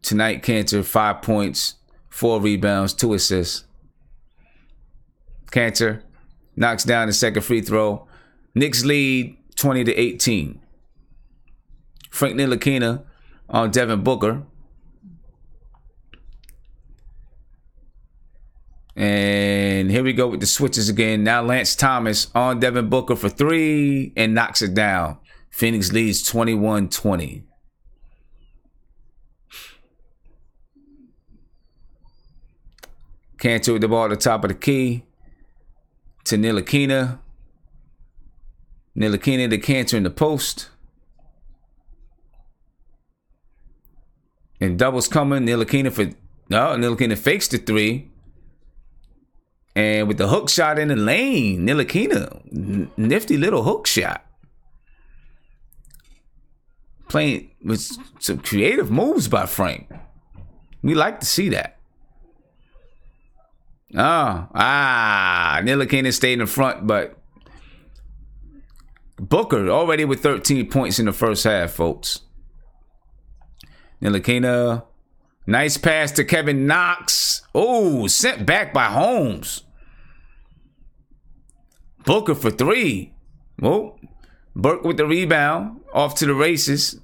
Tonight, Cantor, 5 points, 4 rebounds, 2 assists. Cantor knocks down the second free throw. Knicks lead 20-18. Frank Ntilikina on Devin Booker. And here we go with the switches again. Now Lance Thomas on Devin Booker for 3 and knocks it down. Phoenix leads 21-20. Cantor with the ball at the top of the key to Ntilikina. Ntilikina to Cantor in the post. And doubles coming. Ntilikina fakes the 3. And with the hook shot in the lane, Ntilikina, nifty little hook shot. Playing with some creative moves by Frank. We like to see that. Ntilikina stayed in front, but Booker already with 13 points in the first half, folks. Ntilikina, nice pass to Kevin Knox. Oh, sent back by Holmes. Booker for 3. Whoa. Burke with the rebound. Off to the races.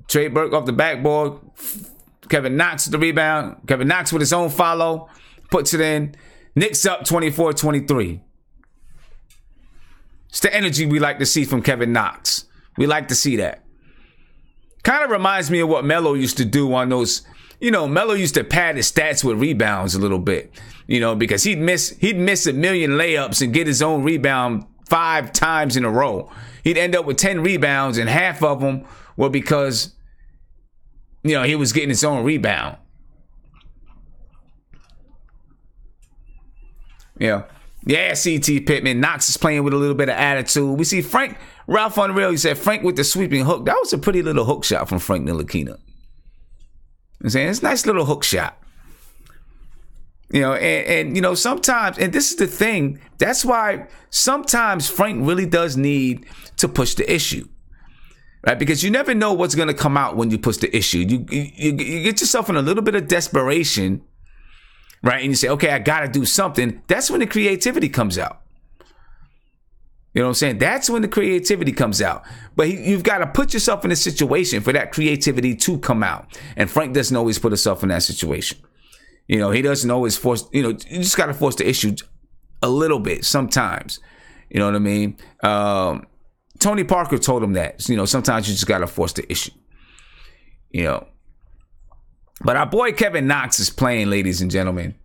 Trey Burke off the backboard. Kevin Knox with the rebound. Kevin Knox with his own follow. Puts it in. Knicks up 24-23. It's the energy we like to see from Kevin Knox. We like to see that. Kind of reminds me of what Melo used to do on those. Melo used to pad his stats with rebounds a little bit. Because he'd miss a million layups and get his own rebound 5 times in a row. He'd end up with 10 rebounds and half of them were because, he was getting his own rebound. Yeah, C.T. Pittman. Knox is playing with a little bit of attitude. We see Ralph on the rail, he said Frank with the sweeping hook. That was a pretty little hook shot from Frank Ntilikina. I'm saying it's a nice little hook shot. Sometimes, and this is the thing, that's why sometimes Frank really does need to push the issue. Right? Because you never know what's going to come out when you push the issue. You get yourself in a little bit of desperation right? And you say, okay, I got to do something. That's when the creativity comes out. You know what I'm saying? That's when the creativity comes out. But you've got to put yourself in a situation for that creativity to come out. And Frank doesn't always put himself in that situation. You know, he doesn't always force, you know, you just got to force the issue a little bit sometimes. You know what I mean? Tony Parker told him that, you know, sometimes you just got to force the issue, you know. But our boy Kevin Knox is playing, ladies and gentlemen.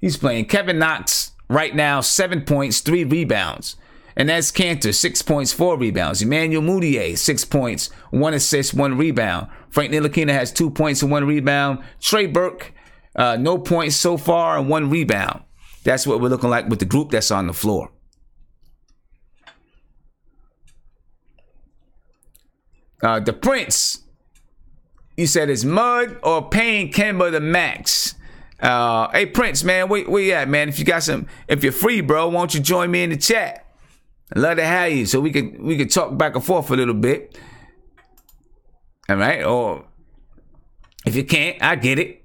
He's playing. Kevin Knox right now, 7 points, 3 rebounds. And that's Cantor, 6 points, 4 rebounds. Emmanuel Mudiay, 6 points, 1 assist, 1 rebound. Frank Ntilikina has 2 points and 1 rebound. Trey Burke, no points so far and 1 rebound. That's what we're looking like with the group that's on the floor. The Prince, you said is Mud or paying Kemba the max. Hey Prince, man, where you at, man? If you're free, bro, won't you join me in the chat? I'd love to have you so we could talk back and forth a little bit. All right? Or if you can't, I get it.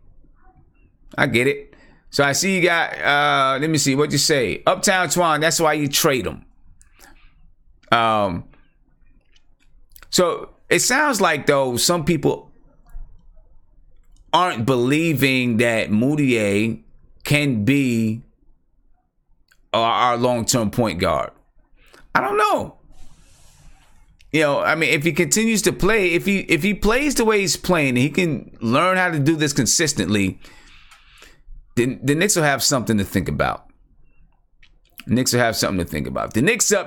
So I see you got, let me see, what'd you say? Uptown Twan, that's why you trade him. So it sounds like, though, some people aren't believing that Mudiay can be our long-term point guard. I don't know. You know, I mean, if he continues to play, if he plays the way he's playing, he can learn how to do this consistently, then the Knicks will have something to think about. The Knicks up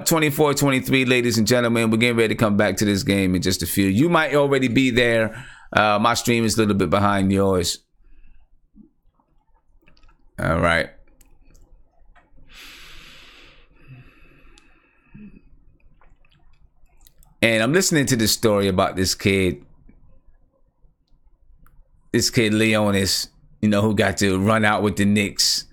24-23, ladies and gentlemen. We're getting ready to come back to this game in just a few. You might already be there. My stream is a little bit behind yours. All right. And I'm listening to this story about this kid Leonis, you know, who got to run out with the Knicks.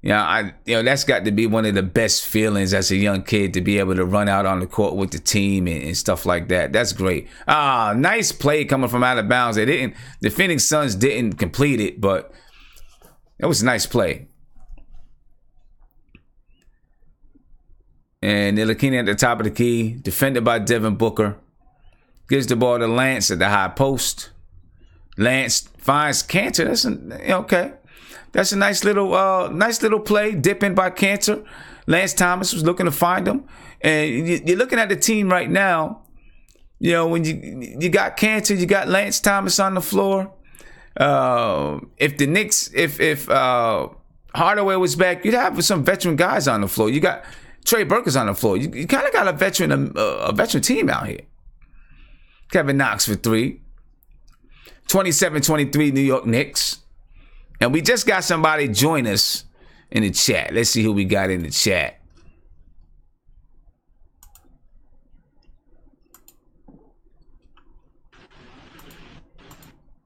You know, that's got to be one of the best feelings as a young kid, to be able to run out on the court with the team and stuff like that. That's great. Nice play coming from out of bounds. The Phoenix Suns didn't complete it, but it was a nice play. And Ntilikina at the top of the key, defended by Devin Booker. Gives the ball to Lance at the high post. Lance finds Cantor. That's a nice little play, dipping by Cantor. Lance Thomas was looking to find him. And you're looking at the team right now. You know, when you got Cantor, you got Lance Thomas on the floor. If the Knicks, if Hardaway was back, you'd have some veteran guys on the floor. You got Trey Burke is on the floor. You kind of got a veteran team out here. Kevin Knox for 3. 27-23 New York Knicks. And we just got somebody join us in the chat. Let's see who we got in the chat.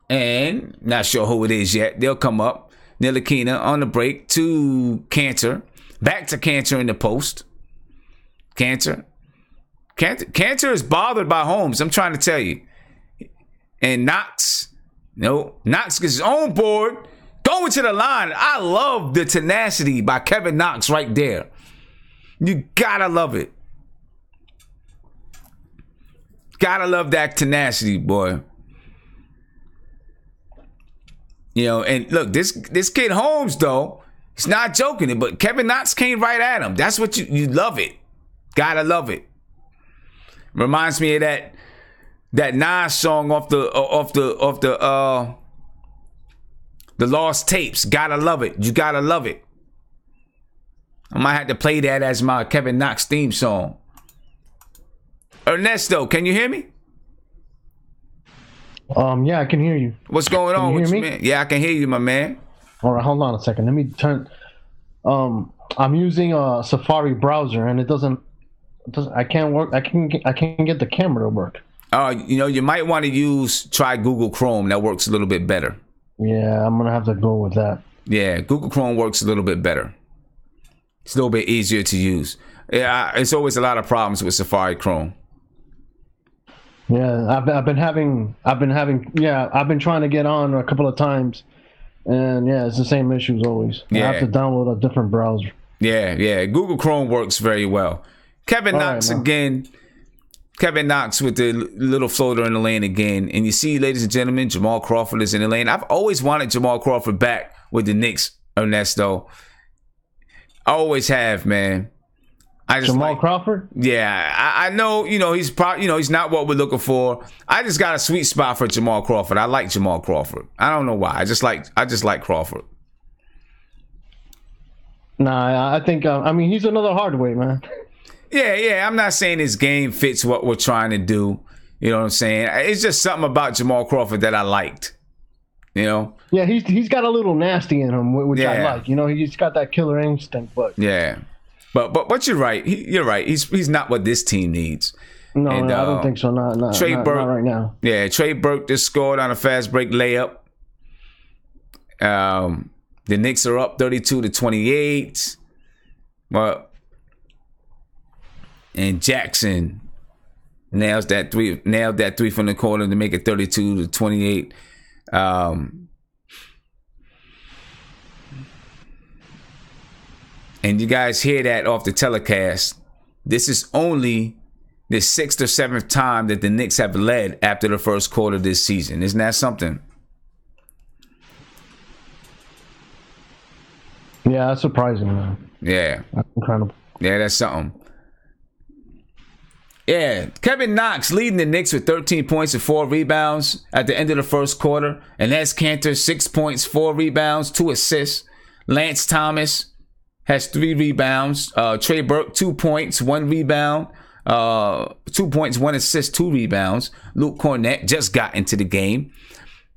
And not sure who it is yet. They'll come up. Ntilikina on the break to Cantor. Back to Cantor in the post. Cantor is bothered by Holmes. I'm trying to tell you. And Knox gets his own board. Going to the line. I love the tenacity by Kevin Knox right there. You gotta love it. Gotta love that tenacity, boy. You know, and look, this kid Holmes, though, he's not joking it, but Kevin Knox came right at him. That's what you love it. Gotta love it. Reminds me of that Nas song off the Lost Tapes. Gotta love it. You gotta love it. I might have to play that as my Kevin Knox theme song. Ernesto, can you hear me? Yeah, I can hear you. What's going on with you, man? Yeah, I can hear you, my man. All right, hold on a second. Let me turn. I'm using a Safari browser, and it doesn't. I can't work. I can't get the camera to work. You know, you might want to try Google Chrome. That works a little bit better. Yeah, I'm gonna have to go with that. Yeah, Google Chrome works a little bit better. It's a little bit easier to use. Yeah, it's always a lot of problems with Safari Chrome. Yeah, I've been trying to get on a couple of times, And yeah, it's the same issue as always. I have to download a different browser. Yeah. Google Chrome works very well. Kevin Knox again. Kevin Knox with the little floater in the lane again. And you see, ladies and gentlemen, Jamal Crawford is in the lane. I've always wanted Jamal Crawford back with the Knicks, Ernesto. I always have, man. Jamal Crawford? Yeah, I know, he's probably, he's not what we're looking for. I just got a sweet spot for Jamal Crawford. I like Jamal Crawford. I don't know why. I just like Crawford. Nah, I think, he's another Hardaway, man. Yeah. I'm not saying his game fits what we're trying to do. You know what I'm saying? It's just something about Jamal Crawford that I liked. Yeah, he's got a little nasty in him, which I like. He's got that killer instinct, but yeah. But you're right. You're right. He's not what this team needs. No, I don't think so. Not right now. Yeah, Trey Burke just scored on a fast break layup. The Knicks are up 32-28. Well, and Jackson nailed that three from the corner to make it 32-28. And you guys hear that off the telecast. This is only the 6th or 7th time that the Knicks have led after the first quarter this season. Isn't that something? Yeah, that's surprising, man. Yeah. That's incredible. Yeah, that's something. Yeah, Kevin Knox leading the Knicks with 13 points and 4 rebounds at the end of the first quarter. And that's Cantor, 6 points, 4 rebounds, 2 assists. Lance Thomas has 3 rebounds. Trey Burke, 2 points, 1 rebound. 2 points, 1 assist, 2 rebounds. Luke Cornett just got into the game.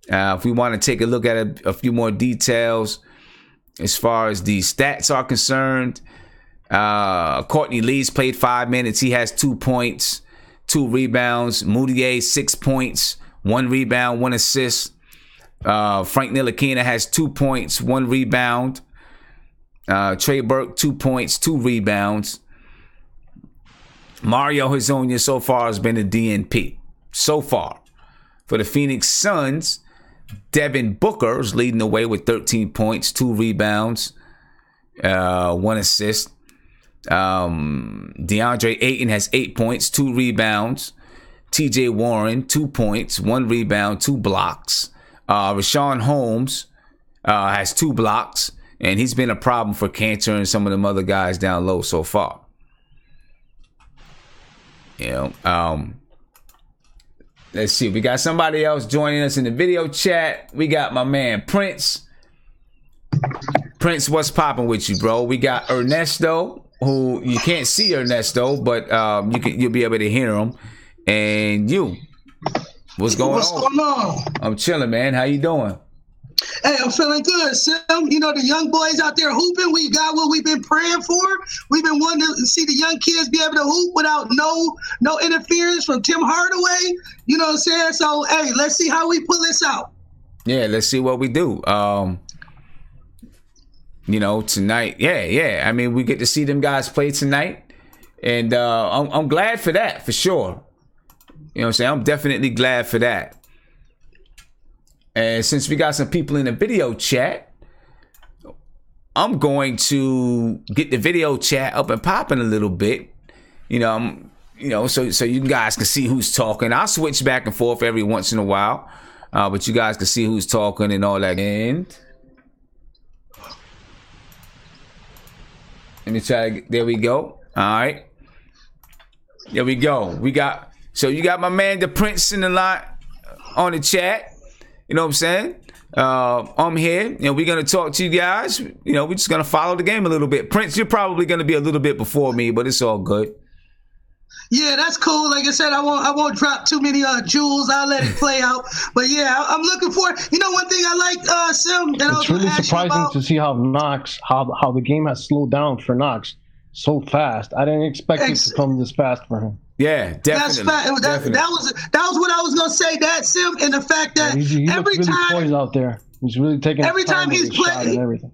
If we want to take a look at a few more details as far as the stats are concerned, Courtney Lee's played 5 minutes. He has 2 points, 2 rebounds. Moutier, 6 points, 1 rebound, 1 assist. Frank Ntilikina has 2 points, 1 rebound. Trey Burke, 2 points, 2 rebounds. Mario Hezonja so far has been a DNP. So far. For the Phoenix Suns, Devin Booker is leading the way with 13 points, 2 rebounds, 1 assist. DeAndre Ayton has 8 points, 2 rebounds. TJ Warren, 2 points, 1 rebound, 2 blocks. Rashawn Holmes has 2 blocks, and he's been a problem for Cantor and some of them other guys down low so far. Let's see. We got somebody else joining us in the video chat. We got my man Prince. Prince, what's popping with you, bro? We got Ernesto, who you can't see Ernesto, but you'll be able to hear him. And you, what's going on? I'm chilling, man. How you doing? Hey, I'm feeling good, Sim. The young boys out there hooping. We got what we've been praying for. We've been wanting to see the young kids be able to hoop without no interference from Tim Hardaway. You know what I'm saying? So, hey, let's see how we pull this out. Yeah, let's see what we do. Tonight. Yeah. I mean, we get to see them guys play tonight. And I'm glad for that, for sure. You know what I'm saying? I'm definitely glad for that. And since we got some people in the video chat, I'm going to get the video chat up and popping a little bit. So you guys can see who's talking. I'll switch back and forth every once in a while, but you guys can see who's talking and all that. And let me try. There we go. All right. There we go. You got my man, the Prince, in the line on the chat. You know what I'm saying? I'm here. We're going to talk to you guys. We're just going to follow the game a little bit. Prince, you're probably going to be a little bit before me, but it's all good. Yeah, that's cool. Like I said, I won't drop too many jewels. I'll let it play out. But yeah, I'm looking for. One thing I like, Sim. It's really surprising to see how the game has slowed down for Knox so fast. I didn't expect it to come this fast for him. Yeah, definitely. That was what I was gonna say. That Sim, and the fact that he every really time poised out there, he's really taking every time he's playing and everything.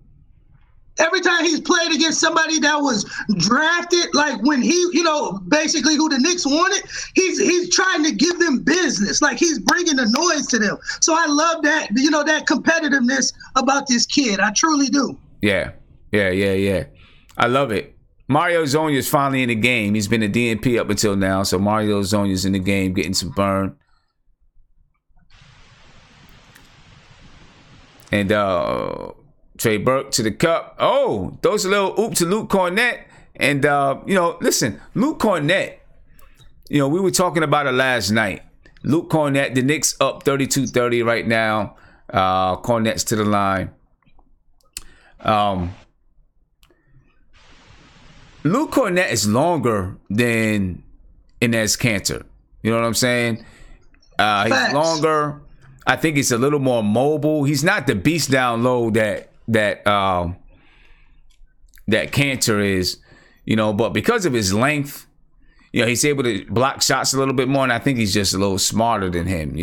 every time he's played against somebody that was drafted, like when he, basically who the Knicks wanted, he's trying to give them business. Like he's bringing the noise to them. So I love that, that competitiveness about this kid. I truly do. Yeah. I love it. Mario Zonia is finally in the game. He's been a DNP up until now. So Mario Zonia's in the game, getting some burn. And Trey Burke to the cup. Oh, those a little oop to Luke Cornett. And, listen, Luke Cornett, we were talking about it last night. Luke Cornett, the Knicks up 32-30 right now. Cornett's to the line. Luke Cornett is longer than Enes Kanter. You know what I'm saying? He's longer. I think he's a little more mobile. He's not the beast down low that Kanter is, but because of his length, he's able to block shots a little bit more, and I think he's just a little smarter than him,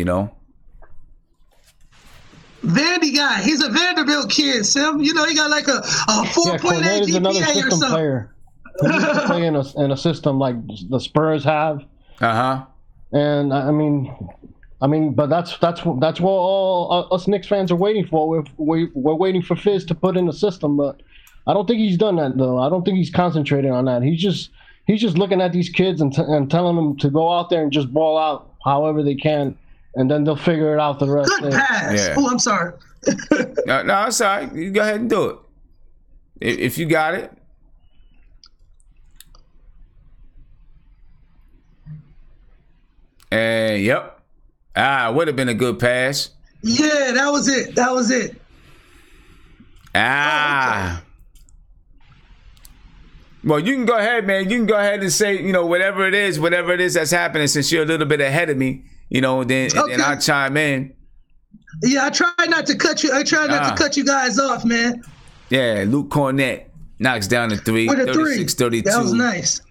Vandy guy. He's a Vanderbilt kid, Sim. He got like a 4.8 GPA or something. Player. He used to play in a system like the Spurs have. And I mean, but that's what all us Knicks fans are waiting for. We're waiting for Fizz to put in the system, but I don't think he's done that though. I don't think he's concentrating on that. He's just looking at these kids and telling them to go out there and just ball out however they can, and then they'll figure it out the rest. Good pass. Yeah. Oh, I'm sorry. No, it's all right. You go ahead and do it if you got it. And yep. Would have been a good pass. Yeah, that was it. Well, you can go ahead, man. You can go ahead and say, whatever it is that's happening, since you're a little bit ahead of me, then I'll chime in. Yeah, I try not to cut you. I try not to cut you guys off, man. Yeah, Luke Cornett knocks down the three, with a 36-32. That was nice.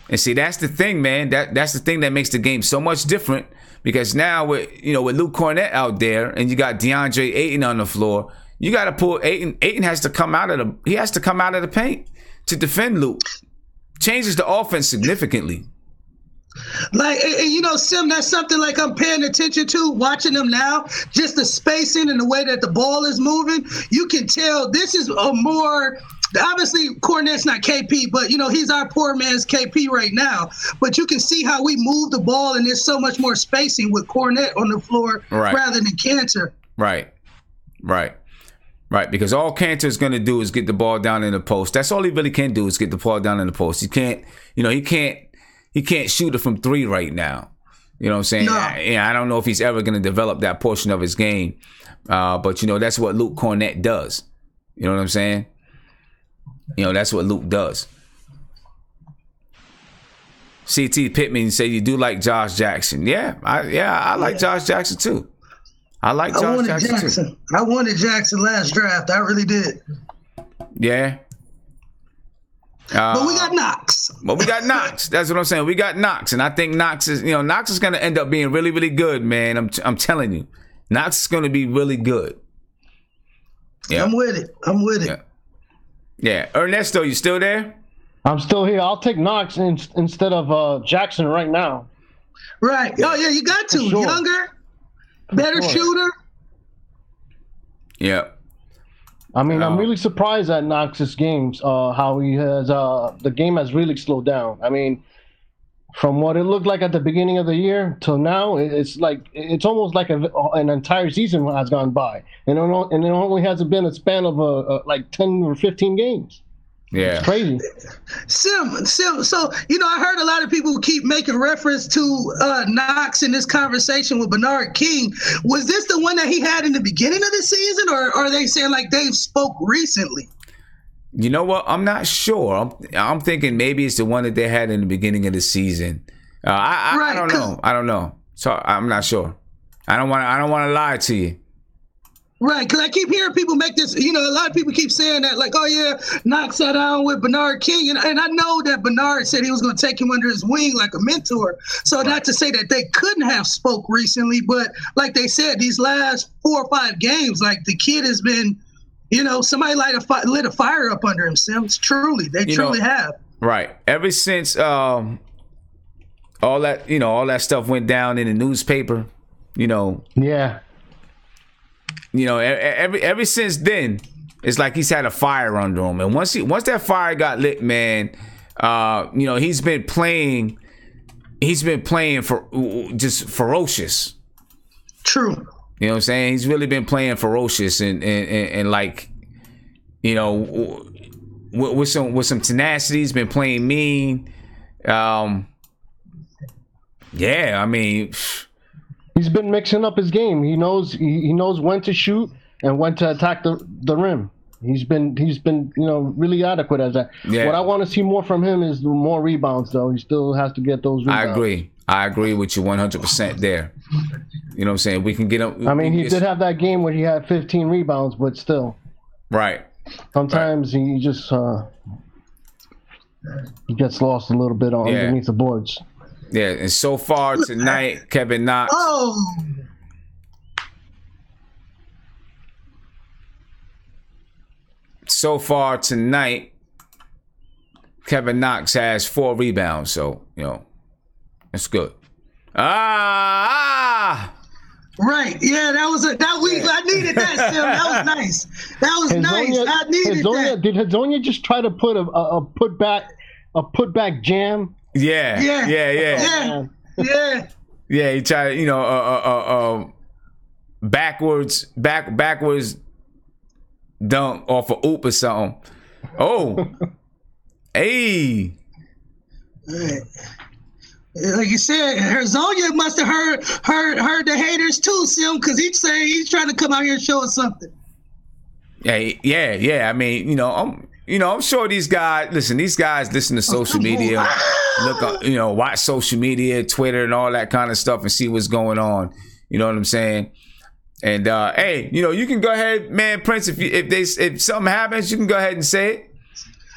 And see, that's the thing, man. That's the thing that makes the game so much different, because now with Luke Cornett out there and you got DeAndre Ayton on the floor, you got to pull Ayton. Ayton has to come out of the paint to defend Luke. Changes the offense significantly. Like, Sim, that's something like I'm paying attention to, watching them now, just the spacing and the way that the ball is moving. You can tell this is a more, obviously Cornett's not KP, but he's our poor man's KP right now. But you can see how we move the ball, and there's so much more spacing with Cornett on the floor rather than Kanter. Right. Because all Kanter is going to do is get the ball down in the post. That's all he really can do, is get the ball down in the post. He can't shoot it from three right now. You know what I'm saying? No. I don't know if he's ever going to develop that portion of his game. But that's what Luke Cornett does. You know what I'm saying? That's what Luke does. CT Pittman said you do like Josh Jackson. Yeah, I like Josh Jackson too. I wanted Jackson. I wanted Jackson last draft. I really did. Yeah. But we got Knox. That's what I'm saying. We got Knox, and I think Knox is going to end up being really, really good, man. I'm telling you, Knox is going to be really good. Yeah. I'm with it. Yeah. Ernesto, you still there? I'm still here. I'll take Knox instead of Jackson right now. Right. Oh yeah, you got to. Sure. Younger, better shooter. Yeah. I mean, I'm really surprised at Knox's games, how he has, the game has really slowed down. I mean, from what it looked like at the beginning of the year till now, it's almost like an entire season has gone by. And it only hasn't been a span of like 10 or 15 games. Yeah. It's crazy. Sim. So, I heard a lot of people keep making reference to Knox in this conversation with Bernard King. Was this the one that he had in the beginning of the season, or are they saying like Dave spoke recently? You know what? I'm not sure. I'm thinking maybe it's the one that they had in the beginning of the season. I don't know. I don't know. So I'm not sure. I don't want to lie to you. Right, because I keep hearing people make this, a lot of people keep saying that, like, oh, yeah, Knox sat down with Bernard King. And I know that Bernard said he was going to take him under his wing like a mentor. So not to say that they couldn't have spoke recently, but like they said, these last 4 or 5 games, like the kid has been You know, somebody lit a fire up under him, Sims. Truly, they truly have. Right. Ever since all that stuff went down in the newspaper, Yeah. Ever since then, it's like he's had a fire under him. And once that fire got lit, man, he's been playing for just ferocious. True. You know what I'm saying? He's really been playing ferocious and like, with some tenacity. He's been playing mean. Yeah, I mean, he's been mixing up his game. He knows when to shoot and when to attack the rim. He's been really adequate as that. Yeah. What I want to see more from him is more rebounds, though. He still has to get those rebounds. I agree with you 100% there. You know what I'm saying? We can get him. I mean, he did have that game where he had 15 rebounds, but still. Right. Sometimes he just he gets lost a little bit underneath the boards. Yeah, and so far tonight, Kevin Knox. Oh. So far tonight, Kevin Knox has 4 rebounds. So, it's good. Right. Yeah, I needed that, Sim. That was nice. That was nice. I needed that. Did Hezonja just try to put a putback jam? Yeah. Yeah. Yeah, he tried, backwards dunk off a oop or something. Oh. Hey. Right. Like you said, Hezonja must have heard the haters too, Sim, because he's saying he's trying to come out here and show us something. Yeah. I mean, I'm sure these guys listen to social media, watch social media, Twitter, and all that kind of stuff, and see what's going on. You know what I'm saying? And hey, you can go ahead, man, Prince. If something happens, you can go ahead and say it.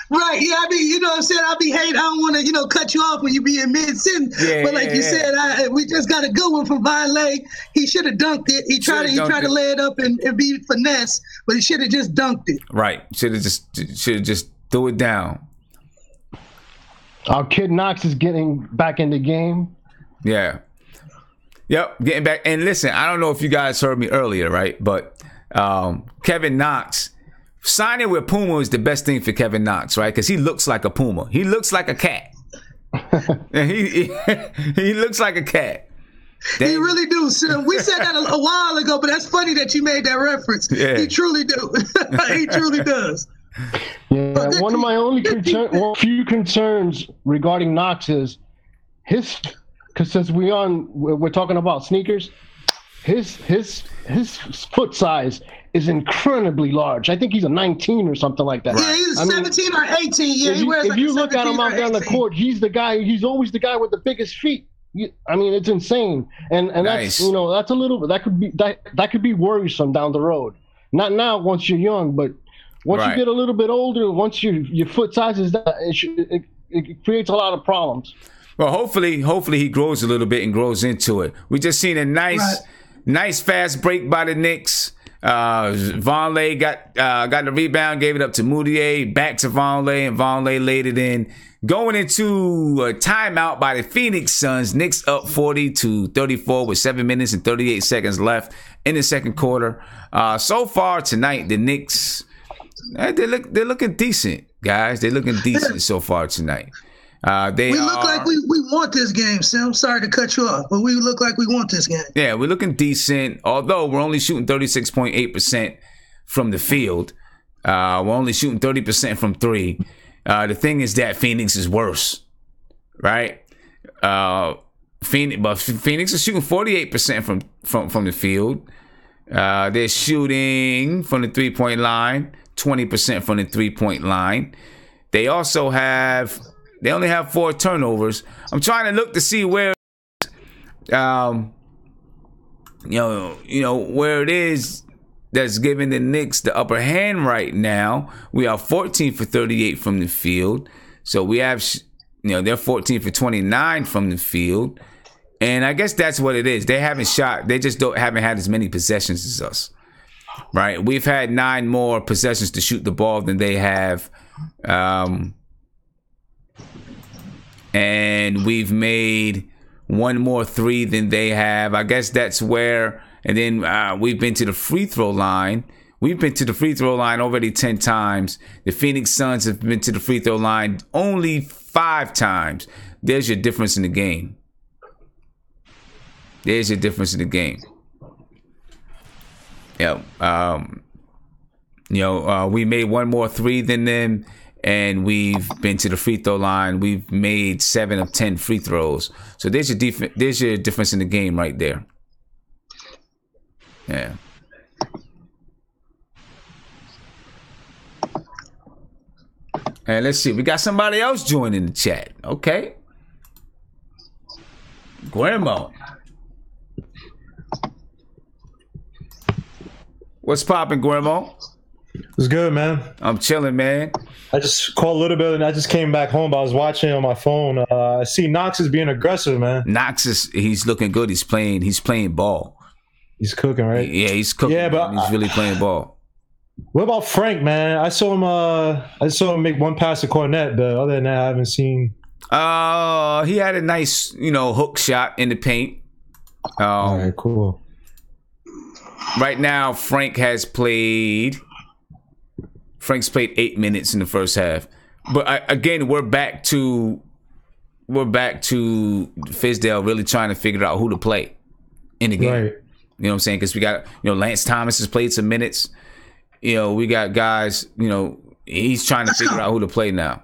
Right, yeah, I mean, you know what I'm saying? I don't want to, cut you off when you be in mid-sentence. But like you said, we just got a good one from Violet. He should have dunked it. He tried to lay it up and be finesse, but he should have just dunked it. Right, should have just threw it down. Our kid Knox is getting back in the game. Yeah. Yep, getting back. And listen, I don't know if you guys heard me earlier, right? But Kevin Knox, signing with PUMA is the best thing for Kevin Knox, right? Because he looks like a puma. He looks like a cat. And he looks like a cat. He really do. So we said that a while ago, but that's funny that you made that reference. Yeah. He truly do. He truly does. Yeah, one of my few concerns regarding Knox is because since we're talking about sneakers, his foot size is incredibly large. I think he's a 19 or something like that. Yeah, he's 17 or 18. Yeah, if you look at him out there on the court, he's the guy. He's always the guy with the biggest feet. I mean, it's insane, and nice. That's a little bit that could be worrisome down the road. Not now, once you're young, but once you get a little bit older, once your foot size is that, it creates a lot of problems. Well, hopefully he grows a little bit and grows into it. We just seen a nice fast break by the Knicks. Vonleh got the rebound, gave it up to Moutier, back to Vonleh, and Vonleh laid it in. Going into a timeout by the Phoenix Suns. Knicks up 40-34 with 7 minutes and 38 seconds left in the second quarter. So far tonight, the Knicks, they're looking decent, guys. They're looking decent so far tonight. We look like we want this game, Sam. I'm sorry to cut you off, but we look like we want this game. Yeah, we're looking decent, although we're only shooting 36.8% from the field. We're only shooting 30% from 3. The thing is that Phoenix is worse, right? Phoenix is shooting 48% from the field. They're shooting from the 3-point line, 20% from the 3-point line. They only have 4 turnovers. I'm trying to look to see where, where it is that's giving the Knicks the upper hand right now. We are 14 for 38 from the field. So we have, they're 14 for 29 from the field. And I guess that's what it is. They haven't shot. They just haven't had as many possessions as us. right? We've had 9 more possessions to shoot the ball than they have. And we've made 1 more 3 than they have. I guess that's where. And then we've been to the free throw line. We've been to the free throw line already 10 times. The Phoenix Suns have been to the free throw line only 5 times. There's your difference in the game. There's your difference in the game. Yeah. We made 1 more 3 than them, and we've been to the free throw line. We've made 7 of 10 free throws. So there's your difference in the game right there. Yeah. And let's see, we got somebody else joining the chat. Okay. Guillermo. What's poppin', Guillermo? It's good, man. I'm chilling, man. I just called a little bit and I just came back home, but I was watching on my phone. I see Knox is being aggressive, man. Knox he's looking good. He's playing ball. He's cooking, right? Yeah, he's cooking. Yeah, but he's really playing ball. What about Frank, man? I saw him make 1 pass to Cornette, but other than that, I haven't seen. He had a nice, hook shot in the paint. All right, cool. Right now, Frank's played 8 minutes in the first half. But again, we're back to Fizdale really trying to figure out who to play in the game. Right. You know what I'm saying? Because we got, Lance Thomas has played some minutes. We got guys, he's trying to figure out who to play now.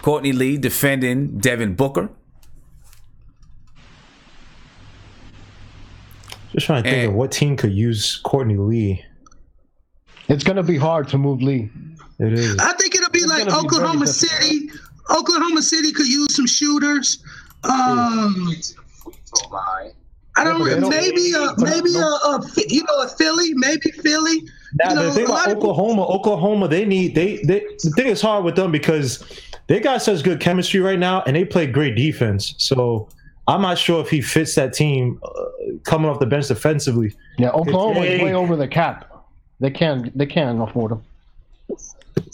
Courtney Lee defending Devin Booker. Just trying to think of what team could use Courtney Lee. It's going to be hard to move Lee. It is. I think it'll be like Oklahoma City. Oklahoma City could use some shooters. I don't know. Maybe a Philly. Maybe Philly. Now the thing about Oklahoma, the thing is hard with them because they got such good chemistry right now, and they play great defense. So I'm not sure if he fits that team coming off the bench defensively. Yeah, Oklahoma is way over the cap. They can't afford him.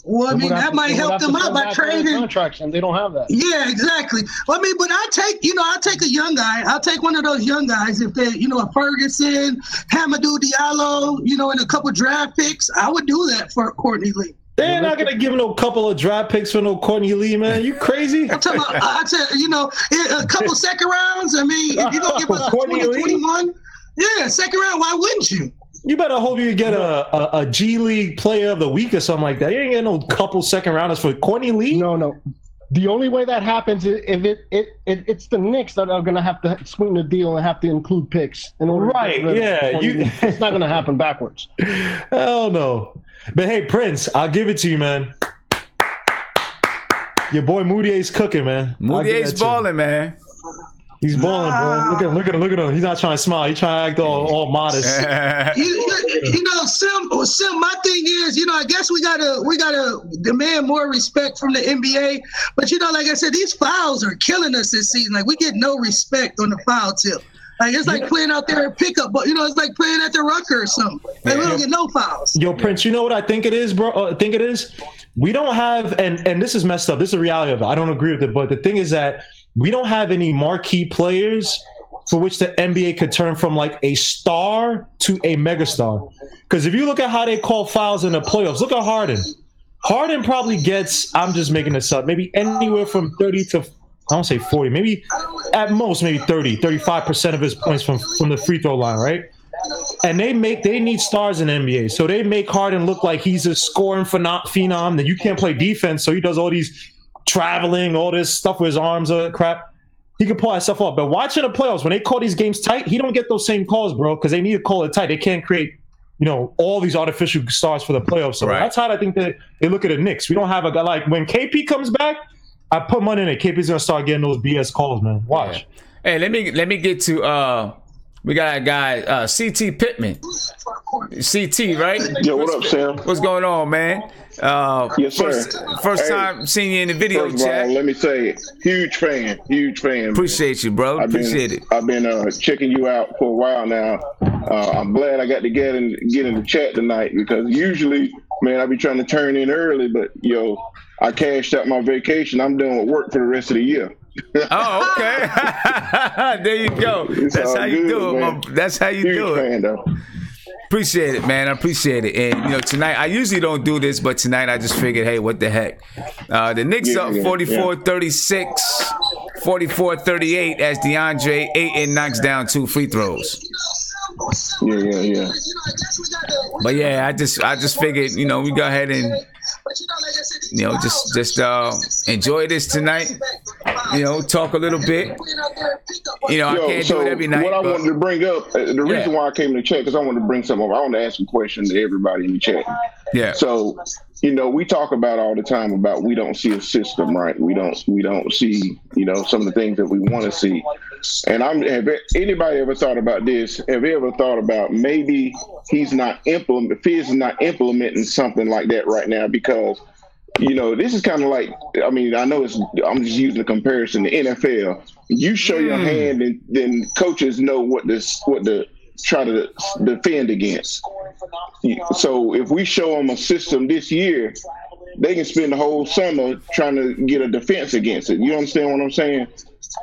Well, I mean, that might help them out by trading contracts, and they don't have that. Yeah, exactly. Well, I mean, but I'll take a young guy. I'll take one of those young guys if they, a Ferguson, Hamidou Diallo, and a couple draft picks. I would do that for Courtney Lee. They're not gonna give no couple of draft picks for no Courtney Lee, man. You crazy? I'm talking about, a couple second rounds. I mean, if you're gonna give us 2021, yeah, second round. Why wouldn't you? You better hope you get a G League Player of the Week or something like that. You ain't getting no couple second rounders for Courtney Lee. No. The only way that happens is if it's the Knicks that are going to have to swing the deal and have to include picks in order. Right? Yeah. It's not going to happen backwards. Hell no. But hey, Prince, I'll give it to you, man. Your boy Moutier's cooking, man. Moutier's balling, man. He's balling, bro. Look at him. He's not trying to smile. He's trying to act all modest. Sim, my thing is, I guess we gotta demand more respect from the NBA. But like I said, these fouls are killing us this season. Like we get no respect on the foul tip. Like it's like playing out there at pickup, but it's like playing at the Rucker or something. Like we don't get no fouls. Yo, Prince, you know what I think it is, bro? I think it is. We don't have, and this is messed up. This is the reality of it. I don't agree with it, but the thing is that we don't have any marquee players for which the NBA could turn from like a star to a megastar. Because if you look at how they call fouls in the playoffs, look at Harden. Harden probably gets, I'm just making this up, maybe anywhere from 30 to, I don't say 40, maybe at most maybe 35% of his points from the free throw line, right? And they need stars in the NBA. So they make Harden look like he's a scoring phenom, that you can't play defense, so he does all these traveling, all this stuff with his arms, crap. He can pull that stuff off. But watching the playoffs, when they call these games tight, he don't get those same calls, bro, because they need to call it tight. They can't create, all these artificial stars for the playoffs. So That's how I think that they look at the Knicks. We don't have a guy like when KP comes back. I put money in it. KP's gonna start getting those BS calls, man. Watch. Yeah. Hey, let me get to. We got a guy, CT Pittman. CT, right? Yo, what up, Sam? What's going on, man? Yes, sir. First time seeing you in the video chat. Let me say, huge fan. Appreciate you, bro. Appreciate it. I've been checking you out for a while now. I'm glad I got to get in the chat tonight, because usually, man, I be trying to turn in early, but I cashed out my vacation. I'm done with work for the rest of the year. Oh, okay. There you go. That's how you do it. That's how you do it. Fan, though. Appreciate it, man. I appreciate it. And, tonight, I usually don't do this, but tonight I just figured, hey, what the heck? The Knicks up 44-36, 44-38 as DeAndre Ayton knocks down 2 free throws. Yeah. But, yeah, I just figured, we go ahead and, just enjoy this tonight. Talk a little bit. I can't do it every night. What I wanted to bring up, the reason why I came to chat, because I wanted to bring something up. I want to ask a question to everybody in the chat. Yeah. So, we talk about all the time about we don't see a system, right? We don't see, some of the things that we want to see. And have anybody ever thought about this? Have you ever thought about maybe Fizz is not implementing something like that right now? Because this is kind of like, I know I'm just using a comparison to NFL. You show your hand, and then coaches know what to try to defend against. So if we show them a system this year, they can spend the whole summer trying to get a defense against it. You understand what I'm saying?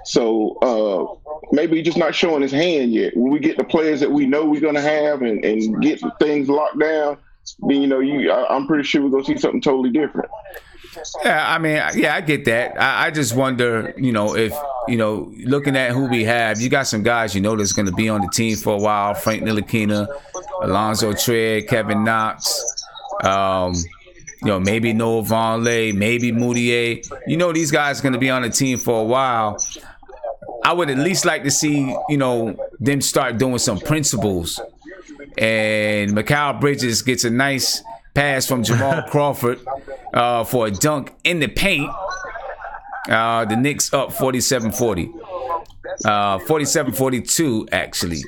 So maybe he's just not showing his hand yet. When we get the players that we know we're going to have and get things locked down, then I'm pretty sure we're going to see something totally different. Yeah, I get that. I just wonder, if, looking at who we have, you got some guys, that's going to be on the team for a while. Frank Ntilikina, Alonzo Trier, Kevin Knox, maybe Noah Vonleh, maybe Moutier. These guys are going to be on the team for a while. I would at least like to see, them start doing some principles. And Mikal Bridges gets a nice pass from Jamal Crawford for a dunk in the paint. The Knicks up 47-40. 47-42, actually.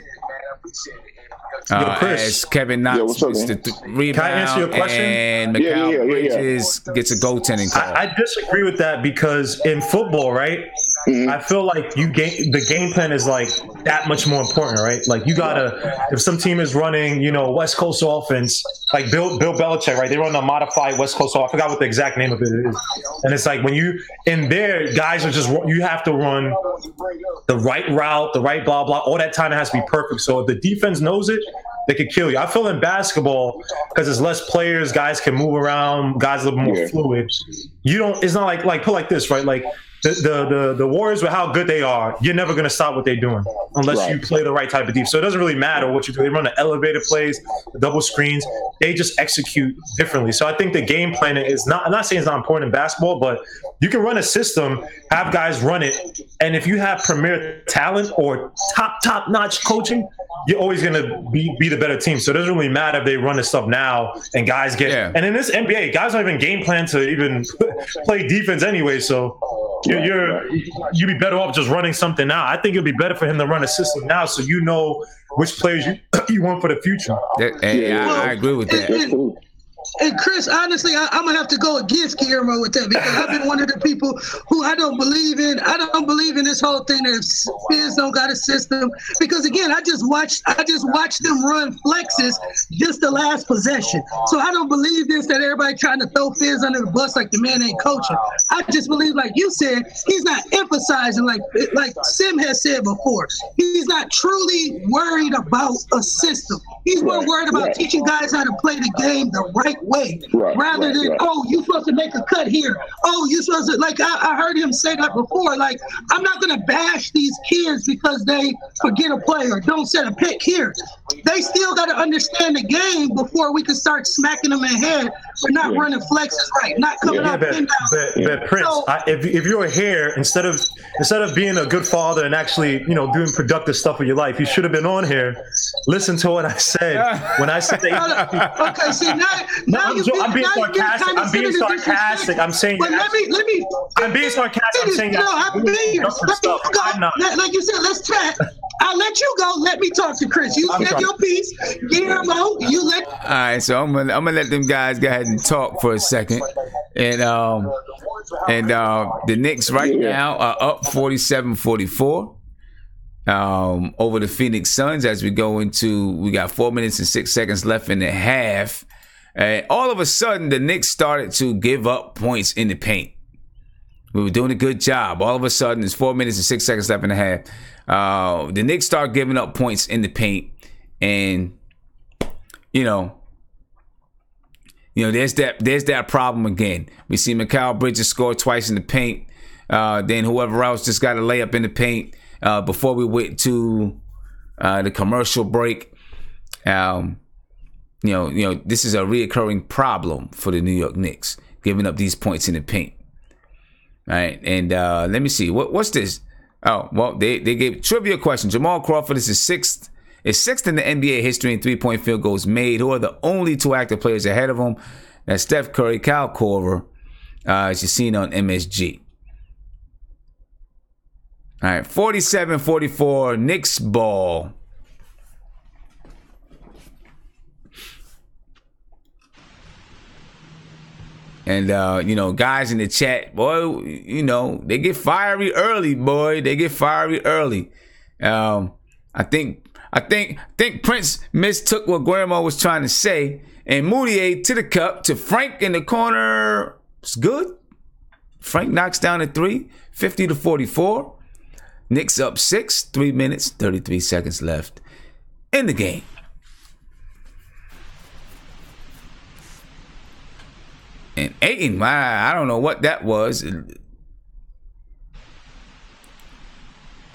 As Kevin Knox gets the rebound. Can I answer your question? And Mikal Bridges gets a goaltending call. I disagree with that, because in football, right, I feel like the game plan is like that much more important, right? Like you gotta, if some team is running, West Coast offense, like Bill Belichick, right? They run a modified West Coast offense. I forgot what the exact name of it is. And it's like when you in there, guys are you have to run the right route, the right blah blah. All that time it has to be perfect. So if the defense knows it, they could kill you. I feel in basketball, because there's less players, guys can move around, guys are a little more fluid. It's not like put like this, right? Like the Warriors, with how good they are, you're never going to stop what they're doing unless you play the right type of defense. So it doesn't really matter what you do. They run the elevated plays, the double screens. They just execute differently. So I think the game planning is not – I'm not saying it's not important in basketball, but you can run a system, have guys run it, and if you have premier talent or top-notch coaching, you're always going to be the better team. So it doesn't really matter if they run this stuff now and guys get – and in this NBA, guys don't even game plan to even play defense anyway, so – you'd be better off just running something now. I think it'd be better for him to run a system now, so you know which players you want for the future. I agree with that. And Chris, honestly, I'm gonna have to go against Guillermo with that, because I've been one of the people who I don't believe in this whole thing that Fizz don't got a system. Because again, I just watched them run flexes just the last possession. So I don't believe this, that everybody trying to throw Fizz under the bus like the man ain't coaching. I just believe, like you said, he's not emphasizing like Sim has said before. He's not truly worried about a system. He's more worried about teaching guys how to play the game the right way, rather than you're supposed to make a cut here. You're supposed to, like I heard him say that before. Like, I'm not gonna bash these kids because they forget a play or don't set a pick here. They still got to understand the game before we can start smacking them in the head for not running flexes right, not coming up and down. But Prince, if you were here, instead of being a good father and actually doing productive stuff with your life, you should have been on here. Listen to what I said when I said that. Okay, see now I'm being sarcastic. I'm being sarcastic. I'm saying. But let me. I'm being sarcastic. I'm saying. No, I'm being. Like you said, let's chat. I'll let you go. Let me talk to Chris. You said your piece. Guillermo, you let. All right, so I'm gonna let them guys go ahead and talk for a second, and the Knicks right now are up 47-44 over the Phoenix Suns as we got 4 minutes and 6 seconds left in the half. All of a sudden, the Knicks started to give up points in the paint. We were doing a good job. All of a sudden, there's 4 minutes and 6 seconds left in the half. The Knicks start giving up points in the paint, and there's that problem again. We see Mikal Bridges score twice in the paint. Then whoever else just got a layup in the paint before we went to the commercial break. This is a reoccurring problem for the New York Knicks, giving up these points in the paint. All right, and let me see. What's this? Oh, well, they gave trivia question. Jamal Crawford is sixth in the NBA history in three-point field goals made. Who are the only two active players ahead of him? That's Steph Curry, Kyle Korver, as you've seen on MSG. All right, 47-44, Knicks ball. And, guys in the chat, boy, they get fiery early, boy. They get fiery early. I think Prince mistook what Guillermo was trying to say. And Moutier to the cup to Frank in the corner. It's good. Frank knocks down a three, 50-44. Knicks up 6, 3 minutes, 33 seconds left in the game. And Ayton, I don't know what that was.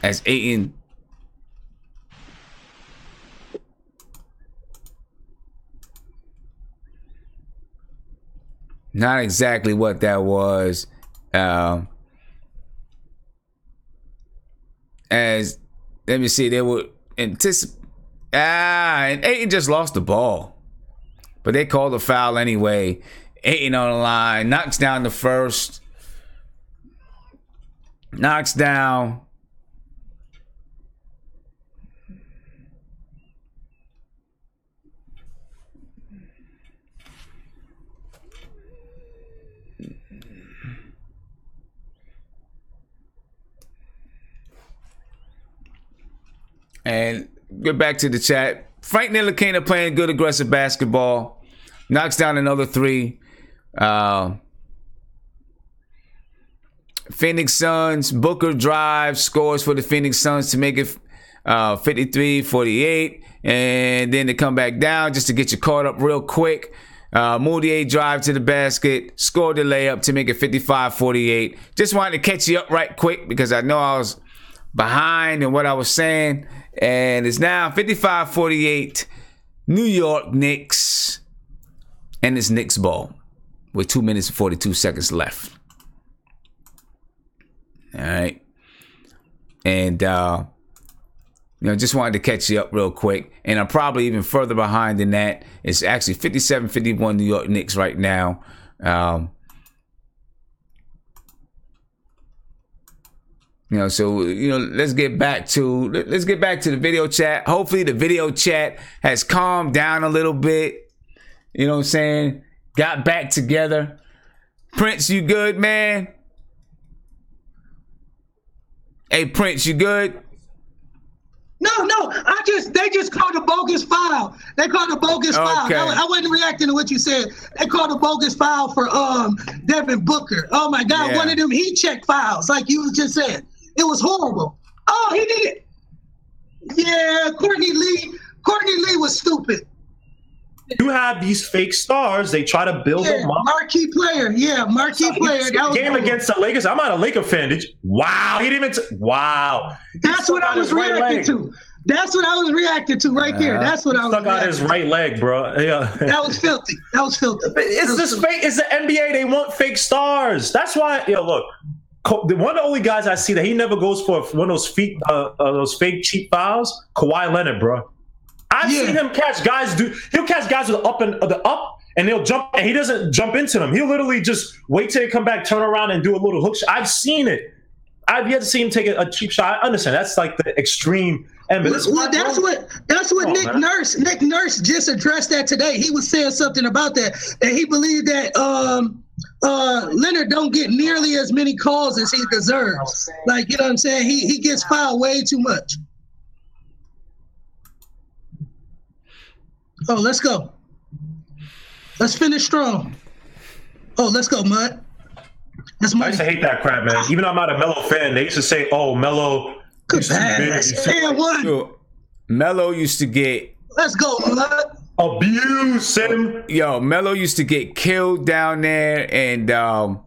As Ayton not exactly what that was. As let me see, they were and Ayton just lost the ball, but they called a foul anyway. Ayton on the line, knocks down the first, knocks down. And get back to the chat. Frank Ntilikina playing good aggressive basketball. Knocks down another three. Phoenix Suns, Booker drives, scores for the Phoenix Suns to make it 53-48. And then they come back down just to get you caught up real quick. Moutier drive to the basket, scored the layup to make it 55-48. Just wanted to catch you up right quick because I know I was behind in what I was saying. And it's now 55-48, New York Knicks. And it's Knicks ball with 2 minutes and 42 seconds left. All right. And, just wanted to catch you up real quick. And I'm probably even further behind than that. It's actually 57-51 New York Knicks right now. Let's get back to the video chat. Hopefully the video chat has calmed down a little bit. You know what I'm saying? Got back together. Prince, you good, man? Hey, Prince, you good? No. They just called a bogus foul. They called a bogus foul. I wasn't reacting to what you said. They called a bogus foul for Devin Booker. Oh my God, yeah. One of them heat check fouls, like you just said. It was horrible. Oh, he did it. Yeah, Courtney Lee was stupid. You have these fake stars. They try to build them up. Marquee player. Yeah, marquee player. That was game cool. Against the Lakers. I'm not a Laker fan. Wow. He didn't even. Wow. That's what I was reacting to. That's what I was reacting to right there. That's what I was stuck out his right leg, bro. Yeah. That was filthy. It's this fake. It's the NBA. They want fake stars. That's why. Look. One of the only guys I see that he never goes for one of those fake cheap fouls. Kawhi Leonard, bro. I've seen him catch guys. He'll catch guys with the up, and they'll jump, and he doesn't jump into them. He'll literally just wait till they come back, turn around, and do a little hook shot. I've seen it. I've yet to see him take a cheap shot. I understand that's like the extreme And that's what Nick Nurse just addressed that today. He was saying something about that, and he believed that Leonard don't get nearly as many calls as he deserves. Like, you know what I'm saying? He gets fouled way too much. Oh, let's go. Let's finish strong. Oh, let's go, Mud. I used to hate that crap, man. Even though I'm not a Melo fan, they used to say, "Oh, Melo." Good pass. And one. Melo used to get. Let's go, Mud. Abuse him. Yo, Melo used to get killed down there, and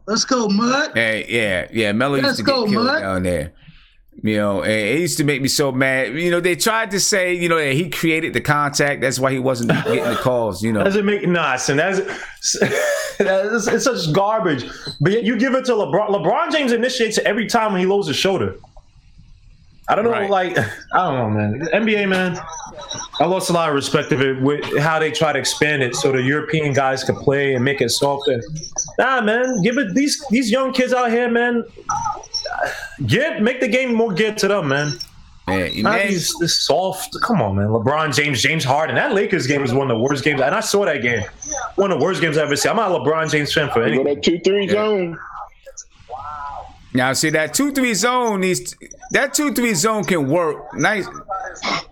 let's go, Mud. Yeah. Melo used to get killed down there. You know, and it used to make me so mad. You know, they tried to say, you know, that he created the contact. That's why he wasn't getting the calls. You know, doesn't make sense. It's such garbage. But yet you give it to LeBron. LeBron James initiates it every time when he lowers his shoulder. I don't know, I don't know, man. The NBA, man, I lost a lot of respect of it with how they try to expand it so the European guys could play and make it softer. Nah, man, give it these young kids out here, man. Make the game more geared to them, man. This soft. Come on, man. LeBron James, James Harden. That Lakers game is one of the worst games, and I saw that game. One of the worst games I've ever seen. I'm not a LeBron James fan for anything. That 2-3 zone. Now, see, that 2-3 zone can work. Nice,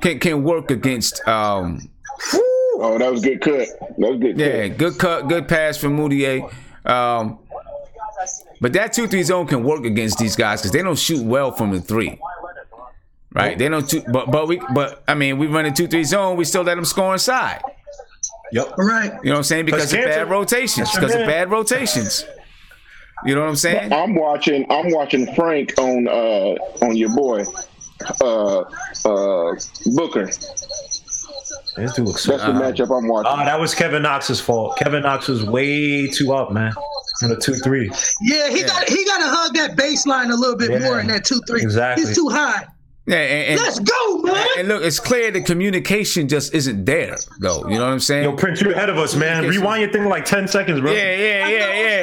can work against. Oh, that was good cut. Yeah, good cut, good pass from Moutier. But that 2-3 zone can work against these guys because they don't shoot well from the three. Right? They don't. But I mean, we run a 2-3 zone. We still let them score inside. Yep. Right. You know what I'm saying? Because of bad rotations. You know what I'm saying? I'm watching Frank on your boy Booker. That's the matchup I'm watching. Oh, that was Kevin Knox's fault. Kevin Knox was way too up, man. In the 2-3. Yeah, he got to hug that baseline a little bit more in that 2-3. Exactly. He's too high. Yeah, and let's go, man. And look, it's clear the communication just isn't there, though. You know what I'm saying? Yo, Prince, you're ahead of us, man. Rewind your thing like 10 seconds, bro. Yeah.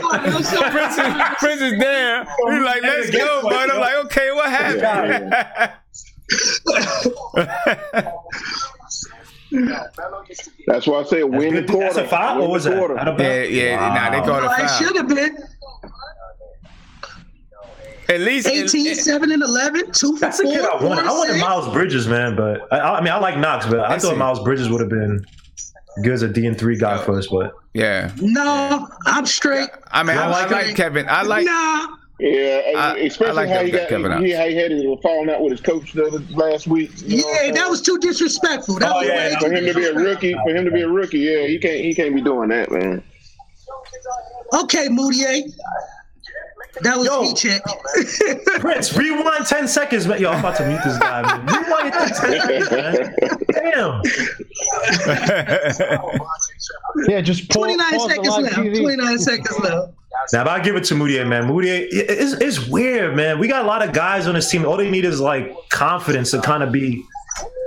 Prince is there. He's like, let's go, bud. I'm like, okay, what happened? That's why I say win the quarter. That's a foul, or was that? Yeah. Nah, they called a foul. It should have been. At least 18, 7 and 11, 2 for 4. That's the kid I wanted. I wanted Miles Bridges, man, but I mean, I like Knox, but I thought Miles Bridges would have been good as a D&3 guy for us, but no, I'm straight. I mean, I like Kevin. Yeah, especially how he had it falling out with his coach last week. That was too disrespectful. For him to be a rookie, he can't be doing that, man. Okay, Moutier. That was heat check. Prince, rewind 10 seconds, man. Yo, I'm about to mute this guy, man. Rewind 10 seconds, man. Damn. Yeah, just 29 seconds left. 29 seconds left. Now, if I give it to Moutier, man, Moutier, it's weird, man. We got a lot of guys on this team. All they need is, like, confidence to kind of be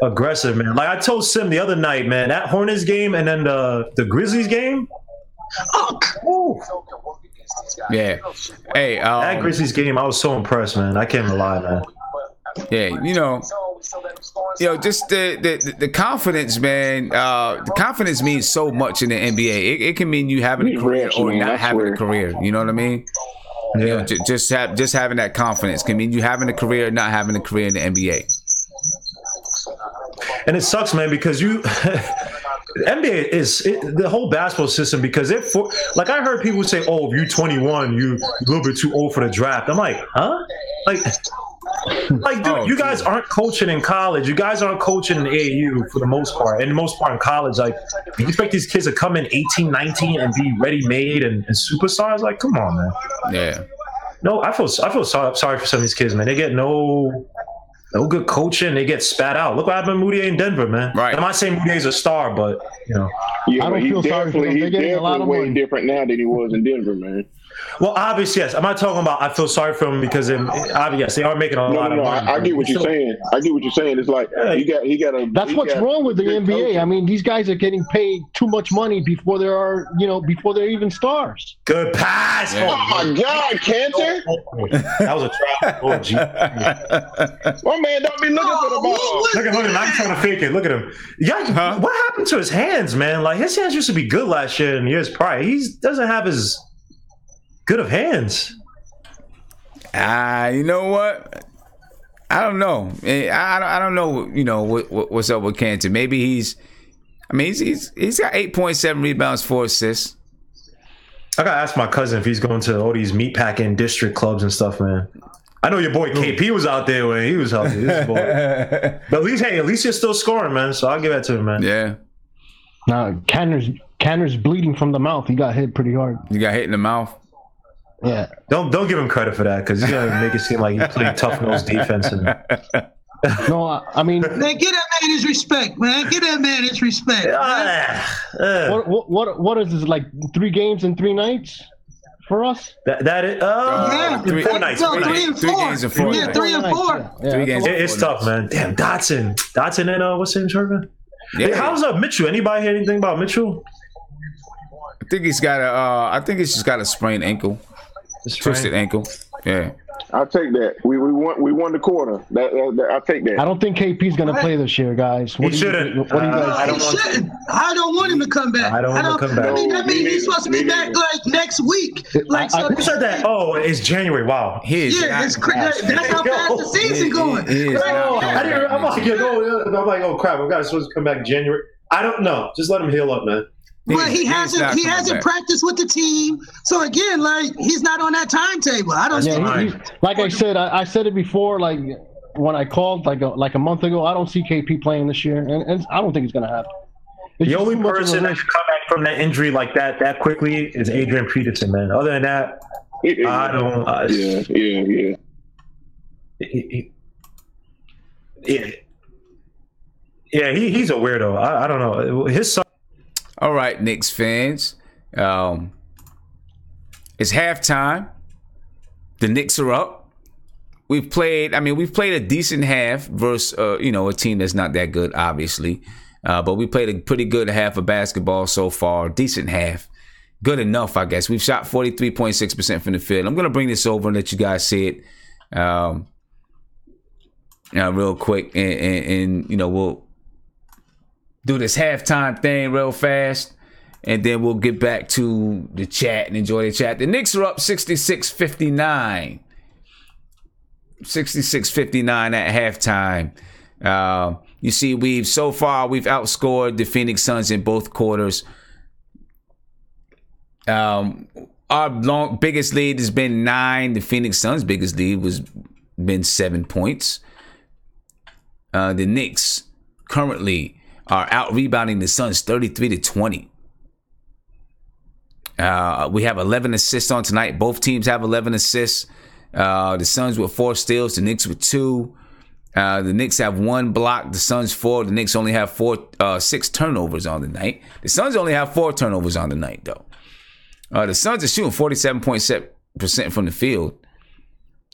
aggressive, man. Like I told Sim the other night, man, that Hornets game and then the Grizzlies game. Oh, yeah. Hey, that Grizzlies game, I was so impressed, man. I can't lie, man. Yeah, just the confidence, man. The confidence means so much in the NBA. It can mean you having a career or not having a career. You know what I mean? Yeah. Just having that confidence can mean you having a career or not having a career in the NBA. And it sucks, man, because the NBA is the whole basketball system, because like I heard people say, oh, if you're 21, you're a little bit too old for the draft. I'm like, huh? Like, dude, you guys aren't coaching in college. You guys aren't coaching in AAU for the most part. And the most part in college, like, you expect these kids to come in 18, 19 and be ready-made and superstars? Like, come on, man. Yeah. No, I feel sorry for some of these kids, man. They get no good coaching. They get spat out. Look what happened to Moutier in Denver, man. Right. I'm not saying Moutier's a star, but, Yeah, I don't feel sorry for them. They're getting a lot of money. Way different now than he was in Denver, man. Well, obviously, yes. I'm not talking about I feel sorry for him because yes, they are making a lot of money. I get what you're saying. I get what you're saying. It's like he got a. That's what's wrong with the NBA. I mean, these guys are getting paid too much money before they're even stars. Good pass. Yeah. Oh my God, Cantor! That was a trap. Oh, gee. My man don't be looking for the ball. Look at him. I'm trying to fake it. Look at him. Yeah, what happened to his hands, man? Like his hands used to be good last year and years prior. He doesn't have as good of hands. You know what? I don't know. I don't know. You know what's up with Cantor? Maybe he's got 8.7 rebounds, 4 assists. I gotta ask my cousin if he's going to all these meatpacking district clubs and stuff, man. I know your boy KP was out there when he was healthy. This boy. But at least you're still scoring, man. So I'll give that to him, man. Yeah. Now Cantor's bleeding from the mouth. He got hit pretty hard. You got hit in the mouth. Yeah. Don't give him credit for that because he's gonna make it seem like he played tough nose defense. No, I mean, man, get that man his respect, man. Get that man his respect. What is this, like 3 games in 3 nights for us? That is 4 nights. No, 3 and 4. 3 games and 4. Yeah, 3 and 4. Yeah, 3 games. It's tough, man. Damn, Dotson and what's his name, Sherman? Yeah. Hey, how's Mitchell? Anybody hear anything about Mitchell? I think he's got he's just got a sprained ankle, twisted ankle. Yeah. I'll take that. We won the quarter. I'll take that. I don't think KP's going to play this year, guys. He shouldn't. I don't want him to come back. I don't want him to come back. I mean, that means he's supposed to be back like next week. Like who said that? Oh, it's January. Wow. That's how fast the season going. I'm like, oh crap! I'm supposed to come back in January. I don't know. Just let him heal up, man. But he hasn't practiced with the team, so again, like he's not on that timetable. I don't. Like I said, I said it before. Like when I called, like a month ago, I don't see KP playing this year, and I don't think it's going to happen. The only person that can come back from that injury like that quickly is Adrian Peterson, man. Other than that, I don't. Yeah. He's a weirdo. I don't know. His son. All right, Knicks fans. It's halftime. The Knicks are up. We've played a decent half versus a team that's not that good, obviously. But we played a pretty good half of basketball so far. Decent half. Good enough, I guess. We've shot 43.6% from the field. I'm going to bring this over and let you guys see it real quick. And we'll do this halftime thing real fast, and then we'll get back to the chat and enjoy the chat. The Knicks are up 66-59. 66-59 at halftime. You see, we've outscored the Phoenix Suns in both quarters. Our biggest lead has been 9. The Phoenix Suns' biggest lead been 7 points. The Knicks currently are out rebounding the Suns 33-20. We have 11 assists on tonight. Both teams have 11 assists. The Suns with 4 steals, the Knicks with 2. The Knicks have 1 block, the Suns 4. The Knicks only have 6 turnovers on the night. The Suns only have 4 turnovers on the night, though. The Suns are shooting 47.7% from the field.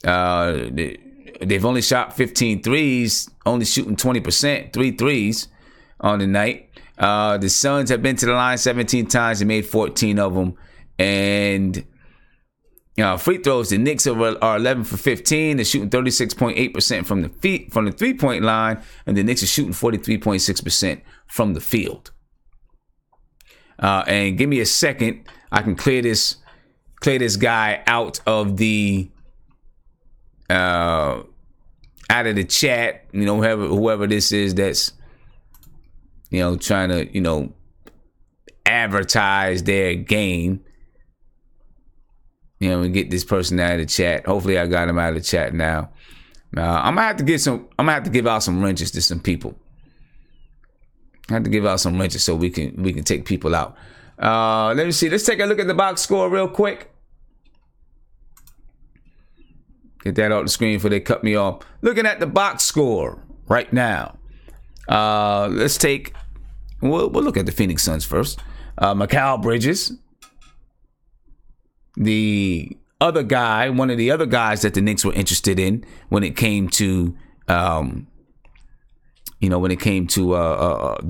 They've only shot 15 threes, only shooting 20%, 3 threes on the night. The Suns have been to the line 17 times and made 14 of them. And free throws, the Knicks are 11 for 15. They're shooting 36.8% from the 3-point line, and the Knicks are shooting 43.6% from the field. And give me a second, I can clear this guy out of the chat. Whoever this is that's trying to advertise their game. And get this person out of the chat. Hopefully I got him out of the chat now. I'm gonna have to give out some wrenches to some people. I have to give out some wrenches so we can take people out. Let me see. Let's take a look at the box score real quick. Get that off the screen before they cut me off. Looking at the box score right now. We'll look at the Phoenix Suns first. Mikal Bridges the other guy, one of the other guys that the Knicks were interested in when it came to, the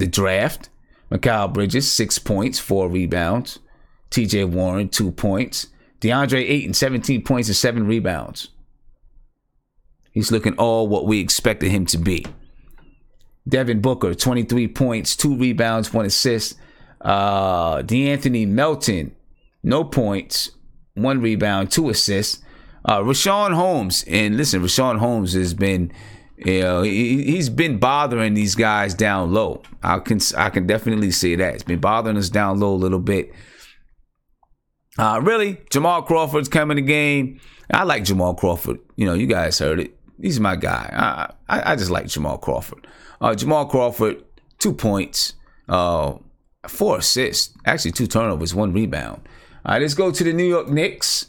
draft, Mikal Bridges, 6 points, 4 rebounds. TJ Warren, 2 points. DeAndre Ayton, 17 points and 7 rebounds. He's looking all what we expected him to be. Devin Booker, 23 points, 2 rebounds, 1 assist. DeAnthony Melton, no points, 1 rebound, 2 assists. Rashawn Holmes, and listen, Rashawn Holmes has been, he's been bothering these guys down low. I can definitely say that. It's been bothering us down low a little bit. Really, Jamal Crawford's coming in the game. I like Jamal Crawford. You guys heard it. He's my guy. I just like Jamal Crawford. Jamal Crawford, 2 points, 4 assists, actually 2 turnovers, 1 rebound. All right, let's go to the New York Knicks.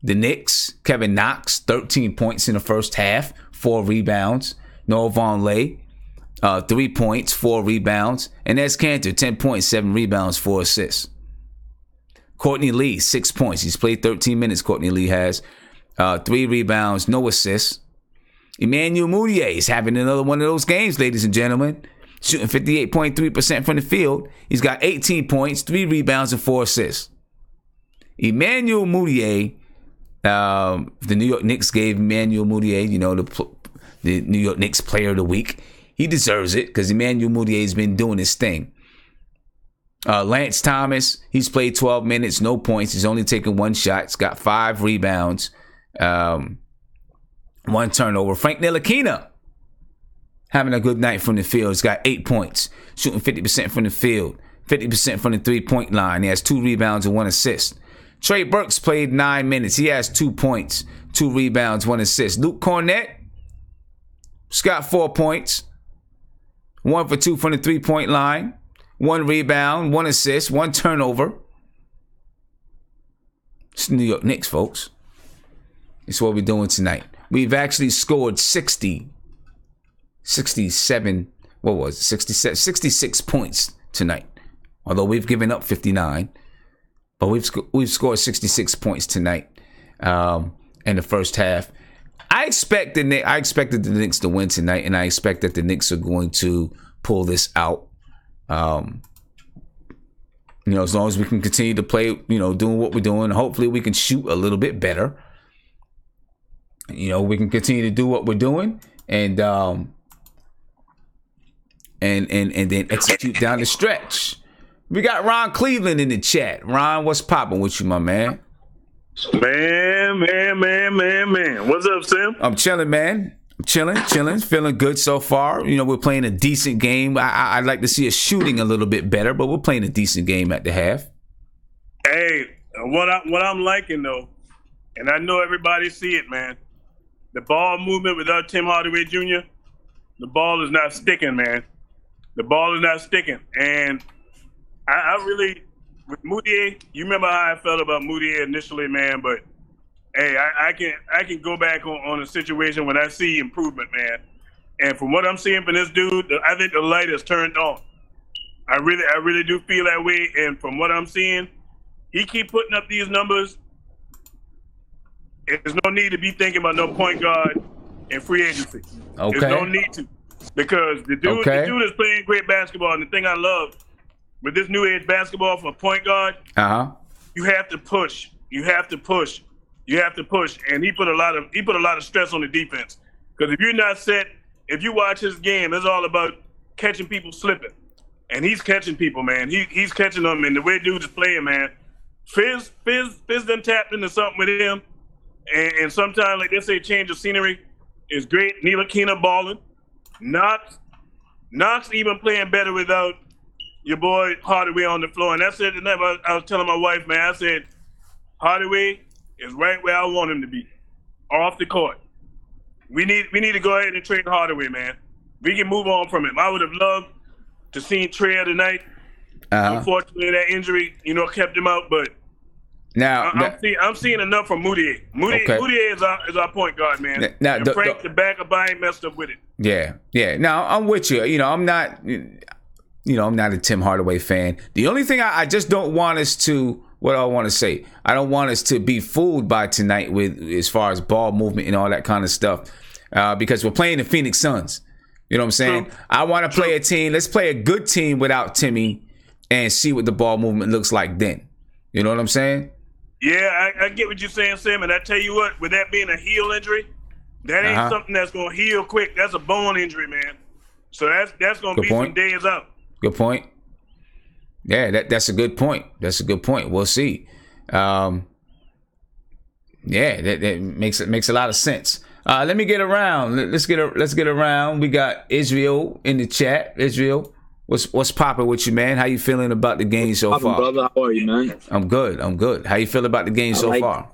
The Knicks, Kevin Knox, 13 points in the first half, 4 rebounds. Noah Vonleh, 3 points, 4 rebounds. And Enes Kanter, 10 points, 7 rebounds, 4 assists. Courtney Lee, 6 points. He's played 13 minutes, Courtney Lee has. 3 rebounds, no assists. Emmanuel Mudiay is having another one of those games, ladies and gentlemen. Shooting 58.3% from the field. He's got 18 points, 3 rebounds, and 4 assists. Emmanuel Mudiay, the New York Knicks gave Emmanuel Mudiay, the New York Knicks Player of the Week. He deserves it because Emmanuel Mudiay has been doing his thing. Lance Thomas, he's played 12 minutes, no points. He's only taken 1 shot. He's got 5 rebounds, 1 turnover. Frank Ntilikina having a good night from the field. He's got 8 points, shooting 50% from the field, 50% from the 3-point line. He has 2 rebounds and 1 assist. Trey Burks played 9 minutes. He has 2 points, 2 rebounds, 1 assist. Luke Cornett, he's got 4 points, 1 for 2 from the 3-point line, 1 rebound, 1 assist, 1 turnover. It's the New York Knicks, folks. It's what we're doing tonight. We've actually scored 67, 66 points tonight. Although we've given up 59, but we've scored 66 points tonight in the first half. I expected the Knicks to win tonight, and I expect that the Knicks are going to pull this out. As long as we can continue to play, doing what we're doing, hopefully we can shoot a little bit better. We can continue to do what we're doing and then execute down the stretch. We got Ron Cleveland in the chat. Ron, what's popping with you, my man? Man. What's up, Sam? I'm chilling, man. I'm chilling, feeling good so far. We're playing a decent game. I'd like to see us shooting a little bit better, but we're playing a decent game at the half. Hey, what I'm liking though, and I know everybody see it, man. The ball movement without Tim Hardaway Jr., the ball is not sticking, man. The ball is not sticking, and I really, with Mudiay, you remember how I felt about Mudiay initially, man, but hey, I can go back on a situation when I see improvement, man. And from what I'm seeing from this dude, I think the light is turned on. I really do feel that way. And from what I'm seeing, he keep putting up these numbers. There's no need to be thinking about no point guard in free agency. Okay. There's no need to, because the dude is playing great basketball. And the thing I love with this new age basketball for point guard, you have to push. You have to push. And he put a lot of stress on the defense. Because if you're not set, if you watch his game, it's all about catching people slipping. And he's catching people, man. He's catching them, and the way dude is playing, man. Fizz done tapped into something with him. And sometimes, like they say, change of scenery is great. Ntilikina balling. Knox even playing better without your boy Hardaway on the floor. And that's it. And I was telling my wife, man, I said, Hardaway is right where I want him to be, off the court. We need to go ahead and trade Hardaway, man. We can move on from him. I would have loved to see Trey tonight. Unfortunately, that injury, kept him out. But now I'm seeing enough from Mudiay. Mudiay is our point guard, man. Now, Frank, the backup, I ain't messed up with it. Yeah. Now I'm with you. I'm not a Tim Hardaway fan. The only thing I just don't want us to what do I want to say? I don't want us to be fooled by tonight with as far as ball movement and all that kind of stuff, because we're playing the Phoenix Suns. You know what I'm saying? True. I want to play a team. Let's play a good team without Timmy and see what the ball movement looks like then. You know what I'm saying? Yeah, I get what you're saying, Sam. And I tell you what, with that being a heel injury, that ain't something that's going to heal quick. That's a bone injury, man. So that's going to be some days out. Good point. Yeah, that's a good point. That's a good point. We'll see. Yeah, that makes a lot of sense. Let me get around. Let's get around. We got Israel in the chat. Israel, what's popping with you, man? How you feeling about the game so far? Brother, how are you, man? I'm good. How you feel about the game so far?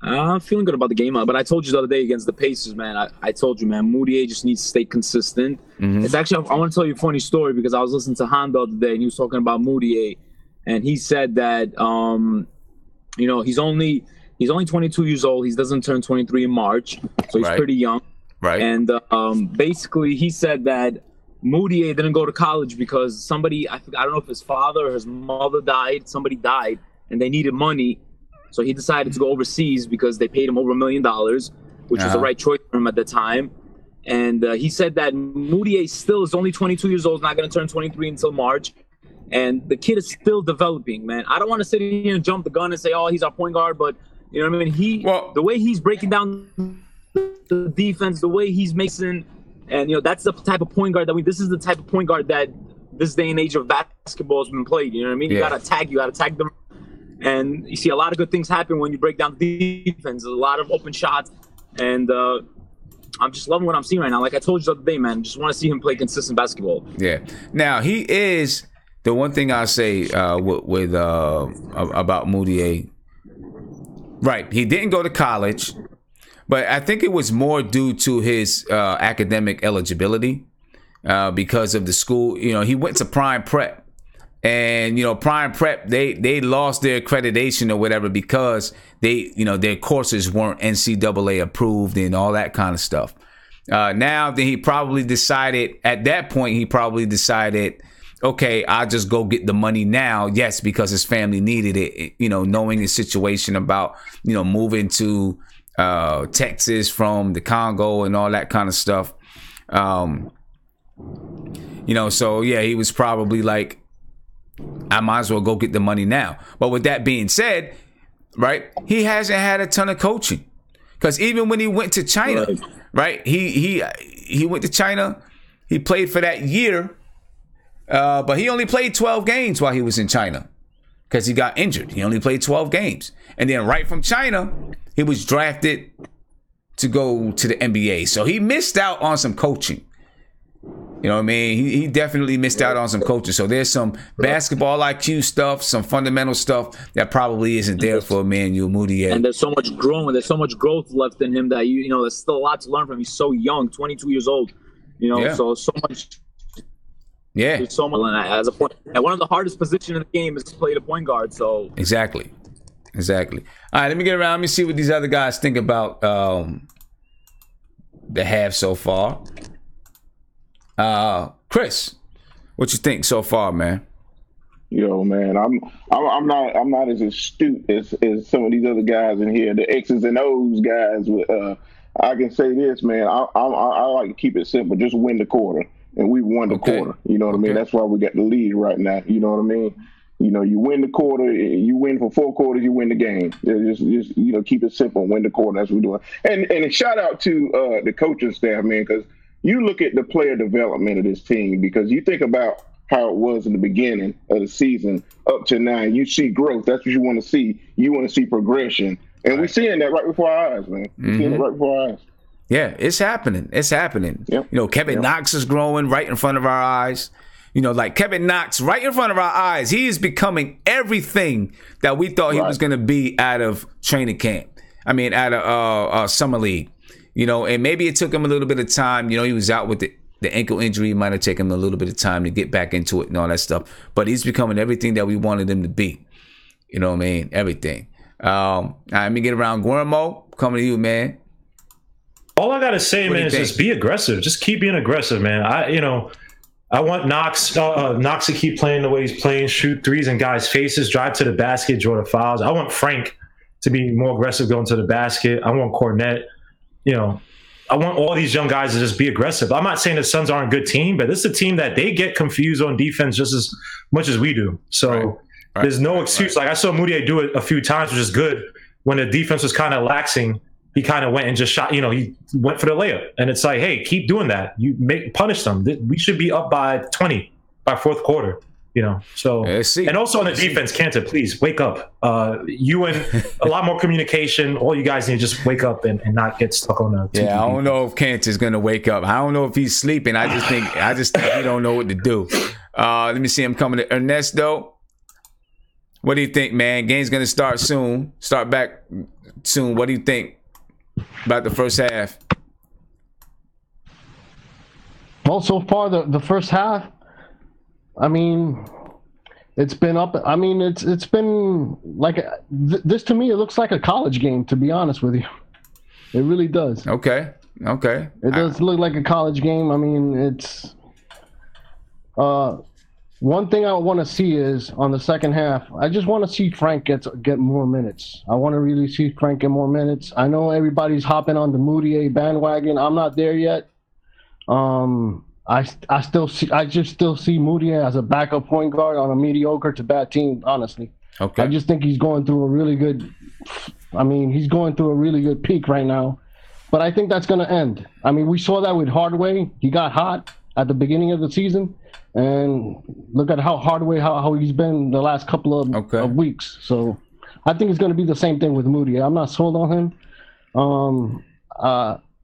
I'm feeling good about the game, but I told you the other day against the Pacers, man. I told you, man, Moutier just needs to stay consistent. Mm-hmm. It's actually, I want to tell you a funny story because I was listening to Han the other day and he was talking about Moutier, and he said that he's only 22 years old. He doesn't turn 23 in March, so he's pretty young. Right. And basically, he said that Moutier didn't go to college because somebody, I don't know if his father or his mother died. Somebody died, and they needed money. So he decided to go overseas because they paid him over $1 million, which was the right choice for him at the time. And he said that Moutier still is only 22 years old, not going to turn 23 until March. And the kid is still developing, man. I don't want to sit here and jump the gun and say, oh, he's our point guard. But, you know what I mean? The way he's breaking down the defense, the way he's making, and, that's the type of point guard this is the type of point guard that this day and age of basketball has been played. You know what I mean? You got to tag them. And you see a lot of good things happen when you break down the defense. There's a lot of open shots. And I'm just loving what I'm seeing right now. Like I told you the other day, man, just want to see him play consistent basketball. Yeah. Now, he is the one thing I'll say with about Moutier. Right. He didn't go to college, but I think it was more due to his academic eligibility because of the school. He went to Prime Prep. And, Prime Prep, they lost their accreditation or whatever because their courses weren't NCAA approved and all that kind of stuff. Now, then he probably decided, okay, I'll just go get the money now. Yes, because his family needed it, knowing his situation about, moving to Texas from the Congo and all that kind of stuff. So, yeah, he was probably like, I might as well go get the money now. But with that being said, right, he hasn't had a ton of coaching. Because even when he went to China, right, he went to China, he played for that year, but he only played 12 games while he was in China because he got injured. He only played 12 games. And then right from China, he was drafted to go to the NBA. So he missed out on some coaching. You know what I mean? He definitely missed out on some coaching. So there's some basketball IQ stuff, some fundamental stuff that probably isn't there for Emmanuel Moutier. And there's so much growth left in him that there's still a lot to learn from. He's so young, 22 years old. So much. Yeah. There's so much as a point. And one of the hardest positions in the game is to play the point guard. So exactly. All right, let me get around. Let me see what these other guys think about the half so far. Chris, what you think so far, man? Yo, man, I'm not as astute as some of these other guys in here, the X's and O's guys. I can say this, man. I like to keep it simple. Just win the quarter, and we won the quarter. You know what I mean? That's why we got the lead right now. You know what I mean? You win the quarter, you win for 4 quarters, you win the game. Just keep it simple, win the quarter. That's what we're doing. And a shout out to the coaching staff, man, because you look at the player development of this team, because you think about how it was in the beginning of the season up to now. You see growth. That's what you want to see. You want to see progression. And we're seeing that right before our eyes, man. We're seeing it right before our eyes. Yeah, it's happening. Yep. Kevin Knox is growing right in front of our eyes. Like Kevin Knox right in front of our eyes. He is becoming everything that we thought he was going to be out of training camp. Out of summer league. And maybe it took him a little bit of time. He was out with the ankle injury. It might have taken him a little bit of time to get back into it and all that stuff. But he's becoming everything that we wanted him to be. You know what I mean? Everything. All right, let me get around. Guillermo, coming to you, man. All I got to say, man, is just be aggressive. Just keep being aggressive, man. I want Knox to keep playing the way he's playing, shoot threes in guys' faces, drive to the basket, draw the fouls. I want Frank to be more aggressive going to the basket. I want Cornette. I want all these young guys to just be aggressive. I'm not saying the Suns aren't a good team, but this is a team that they get confused on defense just as much as we do. So there's no excuse. Like I saw Moutier do it a few times, which is good. When the defense was kind of laxing, he kind of went and just shot, he went for the layup. And it's like, hey, keep doing that. Punish them. We should be up by 20 by fourth quarter, So, and also on the defense, Kanter, please wake up. You and a lot more communication. All you guys need to just wake up and not get stuck on the Yeah, I don't know if Kanter's going to wake up. I don't know if he's sleeping. I just think he don't know what to do. Let me see him coming to Ernesto. What do you think, man? Game's going to start soon. Start back soon. What do you think about the first half? Well, so far the first half, it's been up. It's been like this to me. It looks like a college game, to be honest with you. It really does. Okay. It does look like a college game. It's one thing I want to see is on the second half. I just want to see Frank get more minutes. I want to really see Frank get more minutes. I know everybody's hopping on the Moutier bandwagon. I'm not there yet. I just still see Moutier as a backup point guard on a mediocre to bad team, honestly. Okay. I just think he's going through a really good peak right now. But I think that's going to end. We saw that with Hardaway. He got hot at the beginning of the season. And look at how Hardaway, how he's been the last couple of weeks. So I think it's going to be the same thing with Moutier. I'm not sold on him.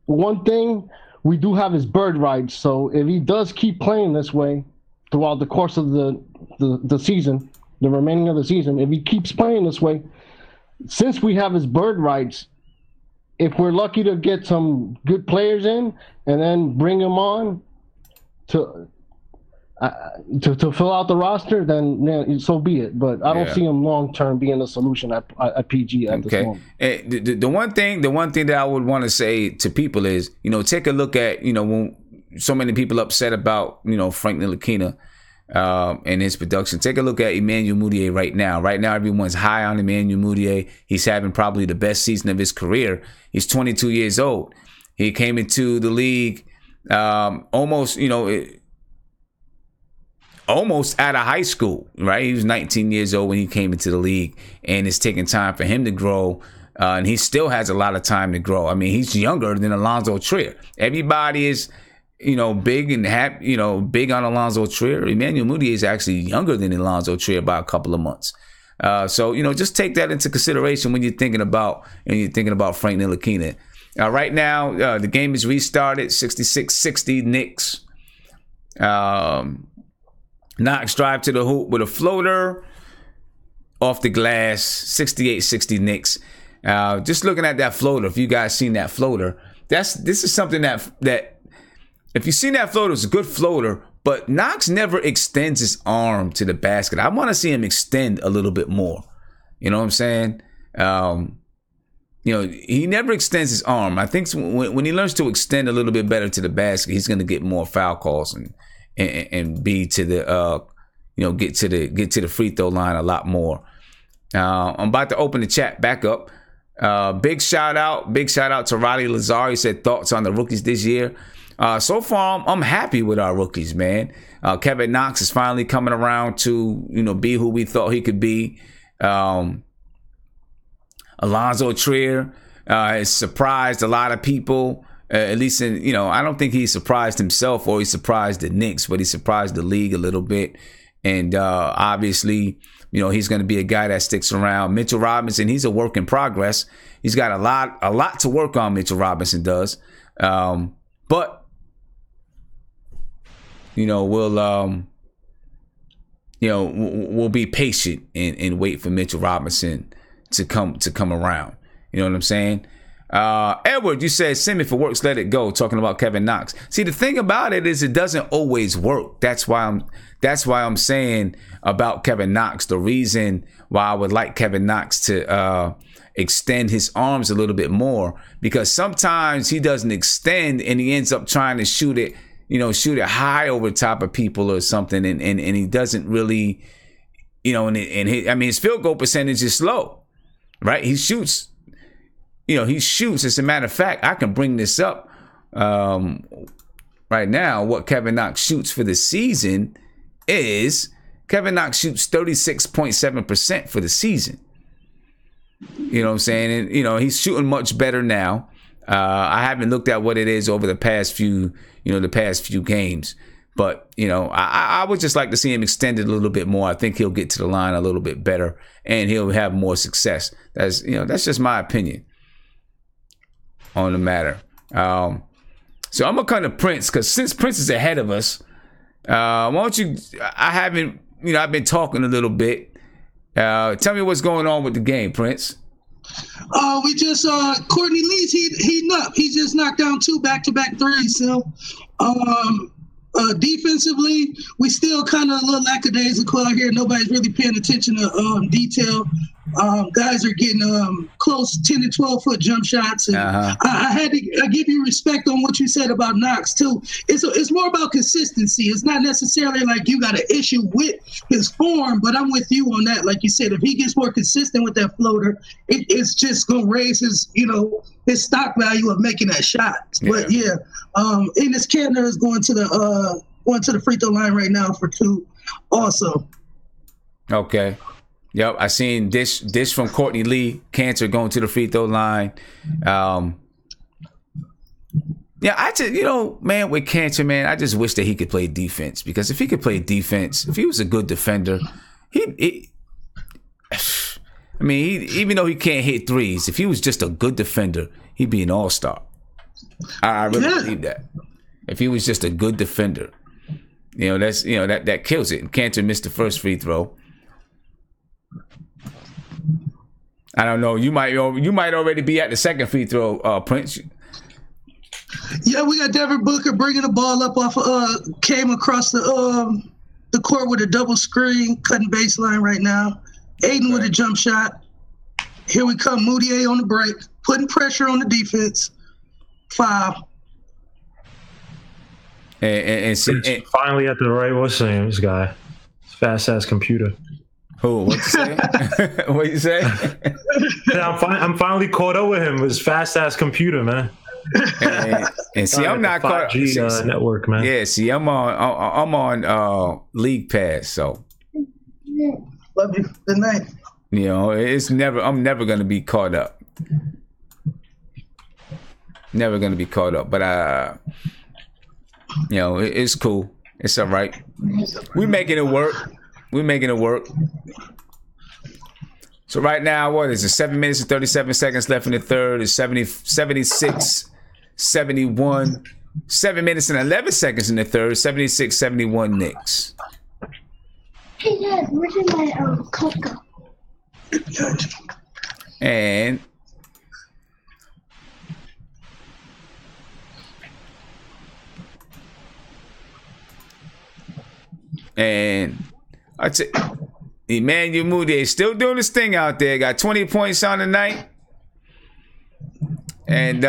One thing, we do have his bird rights. So if he does keep playing this way throughout the course of the season, the remaining of the season, if he keeps playing this way, since we have his bird rights, if we're lucky to get some good players in and then bring them on to fill out the roster, then so be it. But I don't see him long term being a solution at PG at this moment. The one thing that I would want to say to people is, take a look at, when so many people upset about, Frank Ntilikina and his production. Take a look at Emmanuel Moutier right now. Right now, everyone's high on Emmanuel Moutier. He's having probably the best season of his career. He's 22 years old. He came into the league almost out of high school, right? He was 19 years old when he came into the league, and it's taking time for him to grow. And he still has a lot of time to grow. He's younger than Alonzo Trier. Everybody is, big and happy, big on Alonzo Trier. Emmanuel Moutier is actually younger than Alonzo Trier by a couple of months. So just take that into consideration when you're thinking about Frank Ntilikina. Right now, the game is restarted, 66-60 Knicks. Knox drive to the hoop with a floater off the glass, 68-60 Knicks. Just looking at that floater, if you guys seen that floater, this is something that if you've seen that floater, it's a good floater, but Knox never extends his arm to the basket. I want to see him extend a little bit more. You know what I'm saying? He never extends his arm. I think when he learns to extend a little bit better to the basket, he's going to get more foul calls and be to the get to the free throw line a lot more. I'm about to open the chat back up. Big shout out to Riley Lazar. He said thoughts on the rookies this year. So far I'm happy with our rookies, man. Kevin Knox is finally coming around to be who we thought he could be. Alonzo Trier has surprised a lot of people. At least I don't think he surprised himself or he surprised the Knicks, but he surprised the league a little bit. And obviously, he's going to be a guy that sticks around. Mitchell Robinson, he's a work in progress. He's got a lot to work on. Mitchell Robinson does, but we'll be patient and wait for Mitchell Robinson to come around. You know what I'm saying? Edward, you said send me for works, let it go. Talking about Kevin Knox. See, the thing about it is it doesn't always work. That's why I'm saying about Kevin Knox. The reason why I would like Kevin Knox to extend his arms a little bit more, because sometimes he doesn't extend and he ends up trying to shoot it, shoot it high over top of people or something, and he doesn't really, his field goal percentage is low, right? He shoots. As a matter of fact, I can bring this up right now. What Kevin Knox shoots for the season is Kevin Knox shoots 36.7% for the season. You know what I'm saying? And, he's shooting much better now. I haven't looked at what it is over the past few games. But, I would just like to see him extended a little bit more. I think he'll get to the line a little bit better and he'll have more success. That's just my opinion on the matter. So I'm going to come to Prince, because since Prince is ahead of us, why don't you, I've been talking a little bit. Tell me what's going on with the game, Prince. We just Courtney Lee's heating up. He just knocked down 2 back-to-back threes. So defensively, we still kind of a little lackadaisical out here. Nobody's really paying attention to detail. Guys are getting close 10 to 12-foot jump shots. And I had to give you respect on what you said about Knox, too. It's more about consistency. It's not necessarily like you got an issue with his form, but I'm with you on that. Like you said, if he gets more consistent with that floater, it's just going to raise his, his stock value of making that shot. Yeah. But, yeah, Enes Kanter is going to the free throw line right now for 2 also. Okay. Yep, I seen this from Courtney Lee. Kanter going to the free throw line. I just, man, with Kanter, man, I just wish that he could play defense, because if he could play defense, if he was a good defender, even though he can't hit threes, if he was just a good defender, he'd be an all-star. I really believe that. If he was just a good defender, that kills it. Kanter missed the first free throw. I don't know. You might already be at the second free throw, Prince. Yeah, we got Devin Booker bringing the ball up off. Came across the court with a double screen, cutting baseline right now. Aiden with a jump shot. Here we come. Moutier on the break, putting pressure on the defense. Foul. And finally at the right. What's his name? This guy, fast ass computer. Who? What you say? What you say? Yeah, I'm finally caught up with him. His fast ass computer, man. And see, I'm not caught. 5G network, man. Yeah, see, I'm on League Pass, so. Love you. Good night. I'm never gonna be caught up. Never gonna be caught up, but it's cool. It's all right. We're making it work. So right now, what is it? 7 minutes and 37 seconds left in the third. It's 76, 71. 7 minutes and 11 seconds in the third. 76, 71 Knicks. Hey, Dad, where's my cup go? And I'd say Emmanuel Moutier still doing his thing out there. Got 20 points on the night. And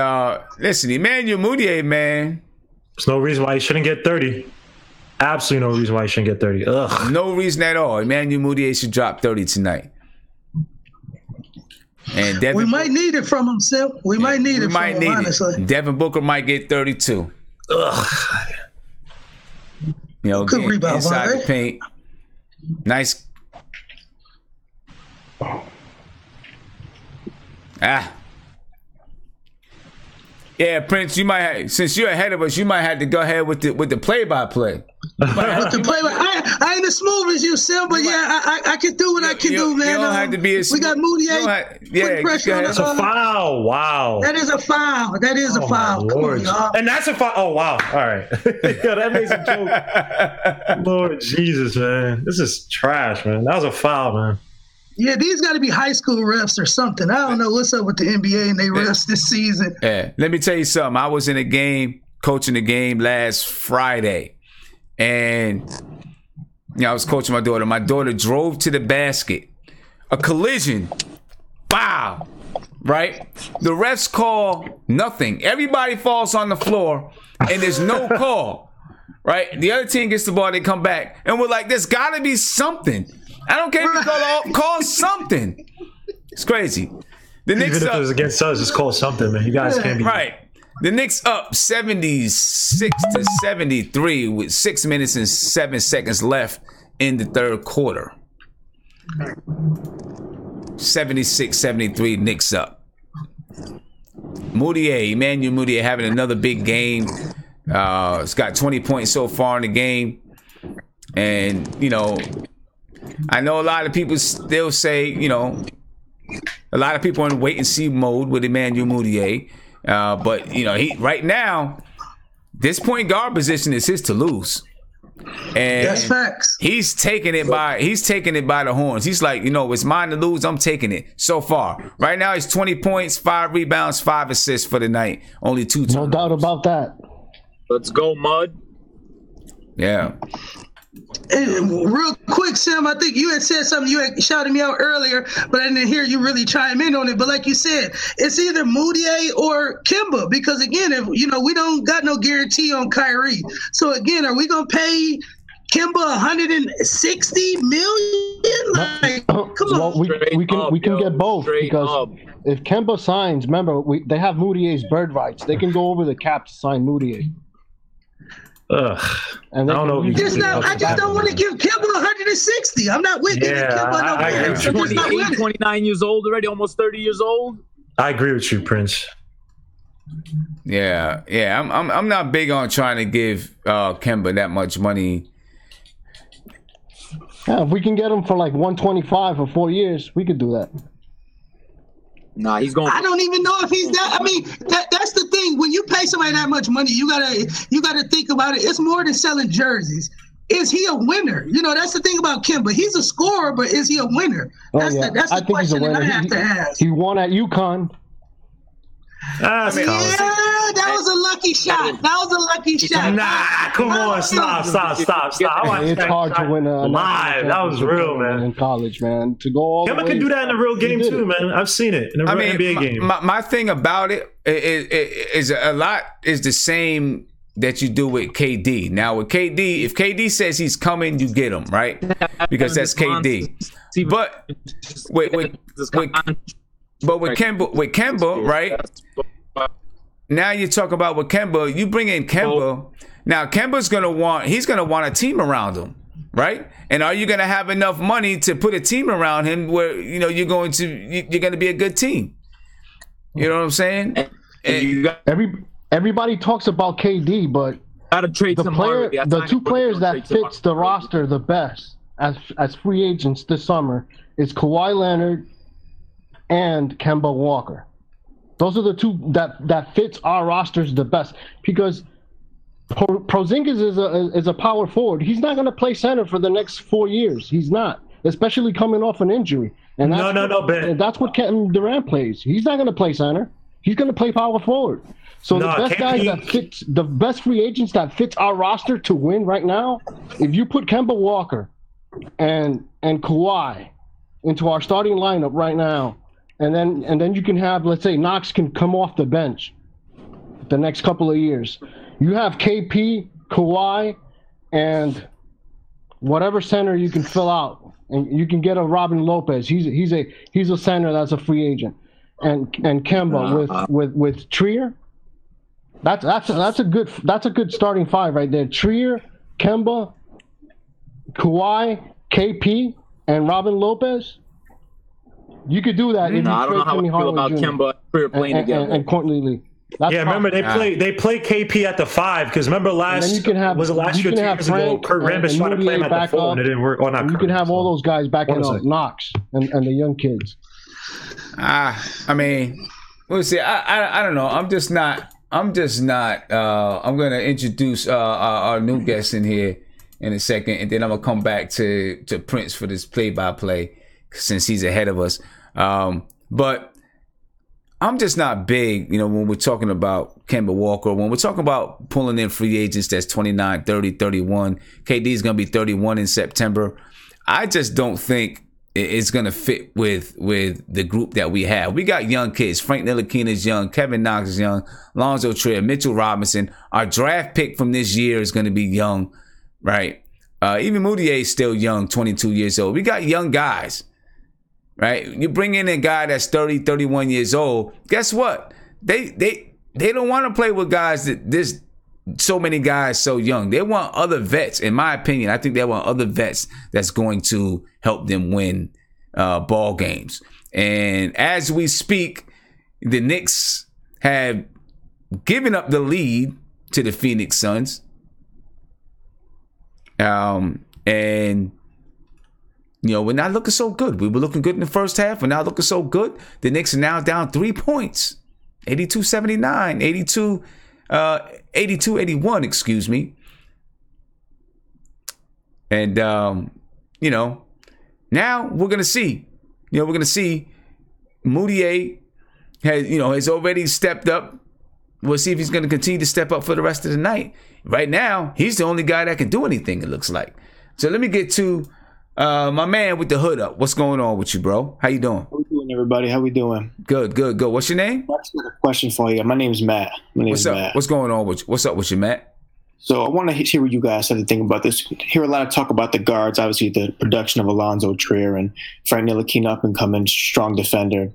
listen, Emmanuel Moutier, man. There's no reason why he shouldn't get 30. Absolutely no reason why he shouldn't get 30. Ugh. No reason at all. Emmanuel Moutier should drop 30 tonight. And we might need it from him, Sil. We might need it from him, honestly. Devin Booker might get 32. Ugh. Good rebound, inside the paint. Nice. Yeah, Prince, you might have, since you're ahead of us, you might have to go ahead with the play-by-play. I ain't as smooth as you, Sil, but I can do what I can do, man. You don't have to be as smooth. We got Moutier putting pressure on That's a foul. Wow. That is a foul. That is a foul. Come on, y'all. And that's a foul. Oh, wow. All right. Yo, that makes a joke. Lord Jesus, man. This is trash, man. That was a foul, man. Yeah, these got to be high school refs or something. I don't know what's up with the NBA and they refs this season. Yeah, let me tell you something. I was in a game, coaching the game last Friday. And I was coaching my daughter. My daughter drove to the basket. A collision. Wow. Right? The refs call nothing. Everybody falls on the floor, and there's no call. right? The other team gets the ball, they come back, and we're like, there's got to be something. I don't care if you call something. It's crazy. The Knicks even if it was against us, just call something, man. You guys can't be right. The Knicks up 76-73 with 6 minutes and 7 seconds left in the third quarter. 76-73, Knicks up. Emmanuel Mudiay having another big game. It's got 20 points so far in the game. And, you know, I know a lot of people still say, you know, a lot of people are in wait and see mode with Emmanuel Mudiay. But, you know, right now, this point guard position is his to lose. And that's facts. He's taking it by the horns. He's like, you know, it's mine to lose. I'm taking it so far. Right now, he's 20 points, 5 rebounds, 5 assists for the night. Only 2 turnovers. No doubt about that. Let's go, Mud. Yeah. And real quick, Sam, I think you had said something. You had shouted me out earlier, but I didn't hear you really chime in on it. But like you said, it's either Mudiay or Kemba, because again, if you know, we don't got no guarantee on Kyrie. So again, are we gonna pay Kemba $160 million? Like, come on. We can get both, because if Kemba signs, remember they have Moudier's bird rights. They can go over the cap to sign Mudiay. Ugh. And I don't know. I just don't want to give Kemba 160. I'm not with giving Kemba 28, 29 years old already, almost 30 years old. I agree with you, Prince. Yeah. I'm not big on trying to give Kemba that much money. Yeah, if we can get him for like 125 for 4 years, we could do that. Nah, he's going. I don't even know if he's that. I mean, that's the thing. When you pay somebody that much money, you gotta think about it. It's more than selling jerseys. Is he a winner? You know, that's the thing about Kemba. He's a scorer, but is he a winner? That's the question that I have to ask. He won at UConn. That was a lucky shot. Nah, come on, stop. It's hard to win live. That was real, man. In college, man. To go all Kemba can do that in a real game too, man. I've seen it in a real NBA game. My thing about it is a lot is the same that you do with KD. Now with KD, if KD says he's coming, you get him, right? Because that's KD. But with Kemba, right? Now you talk about with Kemba, you bring in Kemba. Now Kemba's gonna want a team around him, right? And are you gonna have enough money to put a team around him where you know you're gonna be a good team? You know what I'm saying? Everybody talks about KD, but the two players that fits the roster the best as free agents this summer is Kawhi Leonard and Kemba Walker. Those are the two that fits our rosters the best, because Porzingis is a power forward. He's not going to play center for the next 4 years. He's not, especially coming off an injury. And that's what Kevin Durant plays. He's not going to play center. He's going to play power forward. So the best free agents that fits our roster to win right now, if you put Kemba Walker and Kawhi into our starting lineup right now, and then you can have, let's say, Knox can come off the bench the next couple of years. You have KP, Kawhi, and whatever center you can fill out, and you can get a Robin Lopez. He's a center that's a free agent, and Kemba with Trier. That's a good starting five right there. Trier, Kemba, Kawhi, KP, and Robin Lopez. You could do that. I don't know how I feel about Kemba playing together and Courtney Lee. Remember they play KP at the 5 because remember last year 2 years ago Kurt Rambis tried to play him at the 4 and it didn't work. You can have all those guys backing up Knox and the young kids. I mean, we'll see. I don't know. I'm just not. I'm going to introduce our new guest in here in a second, and then I'm gonna come back to Prince for this play-by-play since he's ahead of us. But I'm just not big, when we're talking about Kemba Walker, when we're talking about pulling in free agents that's 29, 30, 31. KD is going to be 31 in September. I just don't think it's gonna fit with the group that we have. We got young kids. Frank Ntilikina is young. Kevin Knox is young. Lonzo Trier, Mitchell Robinson. Our draft pick from this year is gonna be young, right? Even Moutier is still young, 22 years old. We got young guys, right? You bring in a guy that's 30, 31 years old. Guess what? They don't want to play with guys that this so many guys so young. They want other vets. In my opinion, I think they want other vets that's going to help them win ball games. And as we speak, the Knicks have given up the lead to the Phoenix Suns. And we're not looking so good. We were looking good in the first half. We're not looking so good. The Knicks are now down 3 points. 82-79, 82-81, excuse me. And, now we're going to see. We're going to see Moutier has already stepped up. We'll see if he's going to continue to step up for the rest of the night. Right now, he's the only guy that can do anything, it looks like. So let me get to my man with the hood up. What's going on with you, bro? How you doing? How we doing, everybody? How we doing? Good. What's your name? I got a question for you. My name's Matt. What's up? Matt. What's going on with you? What's up with you, Matt? So I want to hear what you guys have to think about this. Hear a lot of talk about the guards. Obviously, the production of Alonzo Trier and Frank Ntilikina, up and coming, strong defender.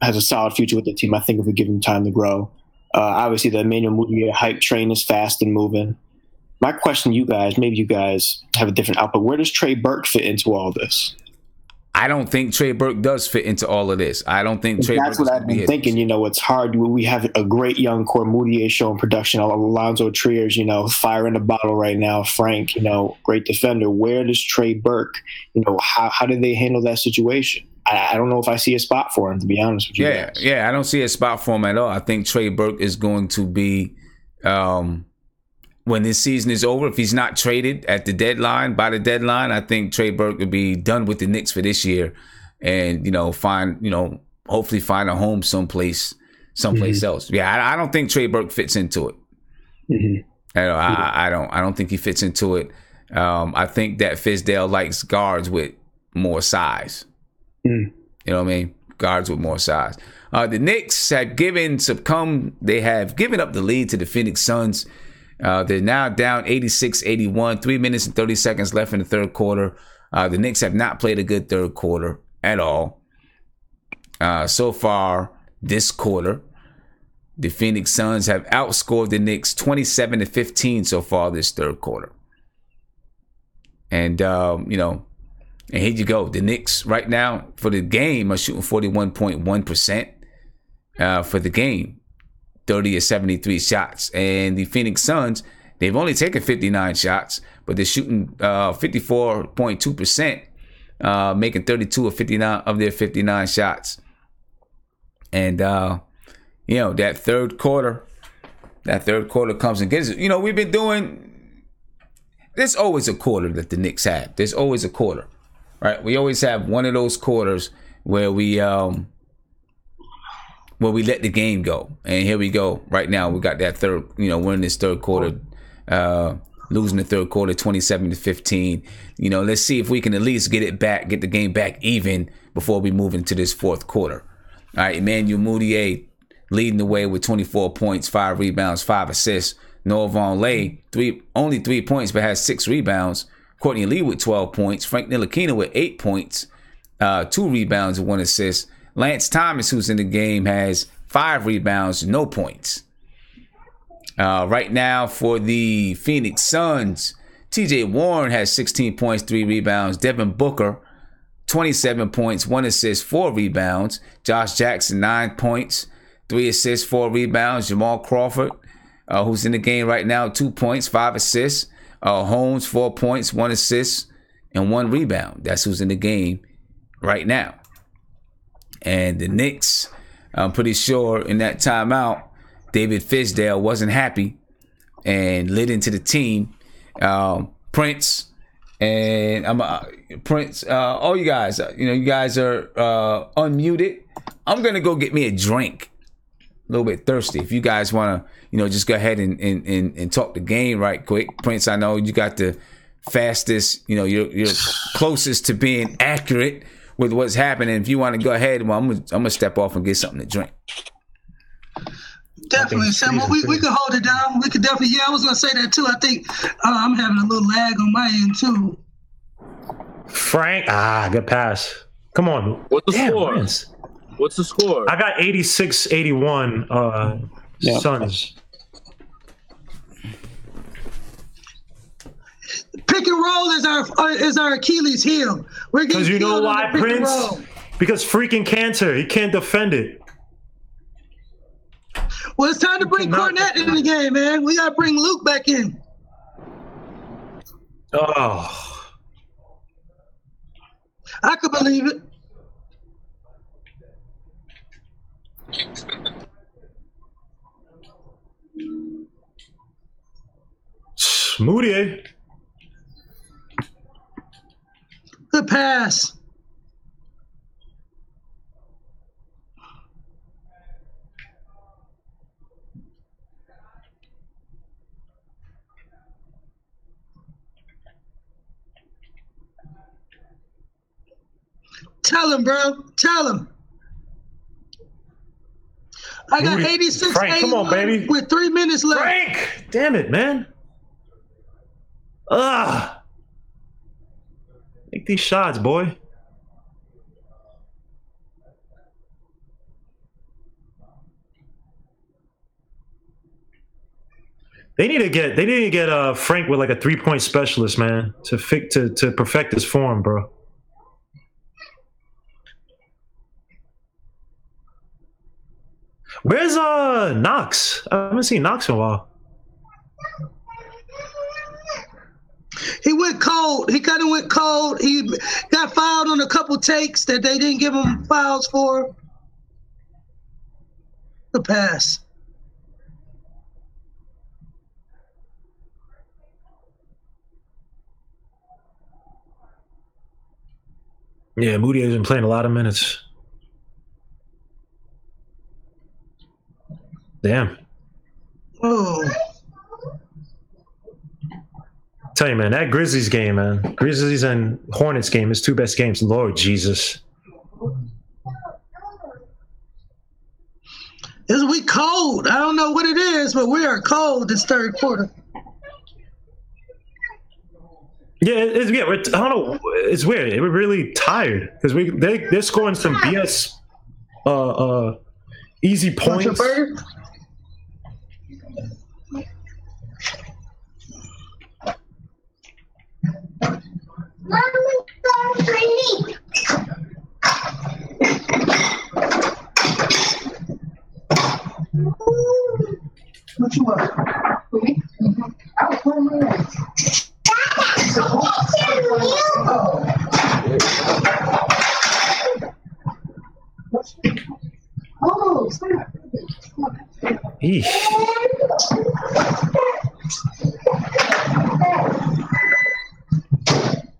Has a solid future with the team. I think if we give him time to grow. Obviously, the Emmanuel Mudiay hype train is fast and moving. My question to you guys, maybe you guys have a different output. Where does Trey Burke fit into all this? I don't think Trey Burke does fit into all of this. I don't think Trey Burke. That's what I've been thinking. It's hard. We have a great young core. Mudiay showing production. Alonzo Trier's, fire in the bottle right now. Frank, great defender. Where does Trey Burke? How do they handle that situation? I don't know if I see a spot for him, to be honest with you. Yeah, I don't see a spot for him at all. I think Trey Burke is going to be, when this season is over, if he's not traded by the deadline, I think Trey Burke will be done with the Knicks for this year, and hopefully find a home someplace else. Yeah, I don't think Trey Burke fits into it. Mm-hmm. I don't think he fits into it. I think that Fizdale likes guards with more size. You know what I mean? Guards with more size. The Knicks have given up the lead to the Phoenix Suns. They're now down 86-81, 3 minutes and 30 seconds left in the third quarter. The Knicks have not played a good third quarter at all. So far this quarter, the Phoenix Suns have outscored the Knicks 27-15 so far this third quarter. And, and here you go. The Knicks right now for the game are shooting 41.1% for the game, 30 of 73 shots. And the Phoenix Suns, they've only taken 59 shots, but they're shooting 54.2%, making 32 of 59 of their 59 shots. And that third quarter comes and gets it. We've been doing. There's always a quarter that the Knicks have. There's always a quarter. Right, we always have one of those quarters where we let the game go, and here we go. Right now, we got that third. We're in this third quarter, losing the third quarter, 27-15. Let's see if we can at least get the game back even before we move into this fourth quarter. All right, Emmanuel Mudiay leading the way with 24 points, 5 rebounds, 5 assists. Noah Vonleh, only 3 points, but has 6 rebounds. Courtney Lee with 12 points. Frank Ntilikina with 8 points, 2 rebounds and 1 assist. Lance Thomas, who's in the game, has 5 rebounds, no points. Right now for the Phoenix Suns, TJ Warren has 16 points, 3 rebounds. Devin Booker, 27 points, 1 assist, 4 rebounds. Josh Jackson, 9 points, 3 assists, 4 rebounds. Jamal Crawford, who's in the game right now, 2 points, 5 assists. Holmes, 4 points, 1 assist, and 1 rebound. That's who's in the game right now. And the Knicks, I'm pretty sure in that timeout, David Fizdale wasn't happy and lit into the team. Prince and Prince, all you guys, you guys are unmuted. I'm gonna go get me a drink. A little bit thirsty. If you guys want to, just go ahead and talk the game right quick. Prince, I know you got the fastest, you're closest to being accurate with what's happening. If you want to go ahead, well, I'm gonna step off and get something to drink. Definitely, Sam. We can hold it down. We could definitely. Yeah, I was gonna say that too. I think I'm having a little lag on my end too. Frank, good pass. Come on. What's the score? What's the score? I got 86-81. Suns. Pick and roll is our Achilles heel. We're getting because you know why, Prince? Because freaking Cantor, he can't defend it. Well, it's time to bring Cornette in the game, man. We gotta bring Luke back in. Oh, I could believe it. Moutier. Good pass. Tell him, bro. Tell him. I got 86. Frank, come on, baby. With 3 minutes left. Frank! Damn it, man. Make these shots, boy. They need to get Frank with like a 3-point specialist, man, to perfect his form, bro. Where's Knox? I haven't seen Knox in a while. He went cold. He kind of went cold. He got fouled on a couple takes that they didn't give him fouls for. The pass. Yeah, Moutier's been playing a lot of minutes. Damn. Oh. Tell you, man, that Grizzlies game, man. Grizzlies and Hornets game is 2 best games. Lord Jesus. We cold. I don't know what it is, but we are cold this third quarter. Yeah, I don't know. It's weird. We're really tired because they're scoring some BS easy points. What you want? I was putting my legs. Oh, stop. Eesh.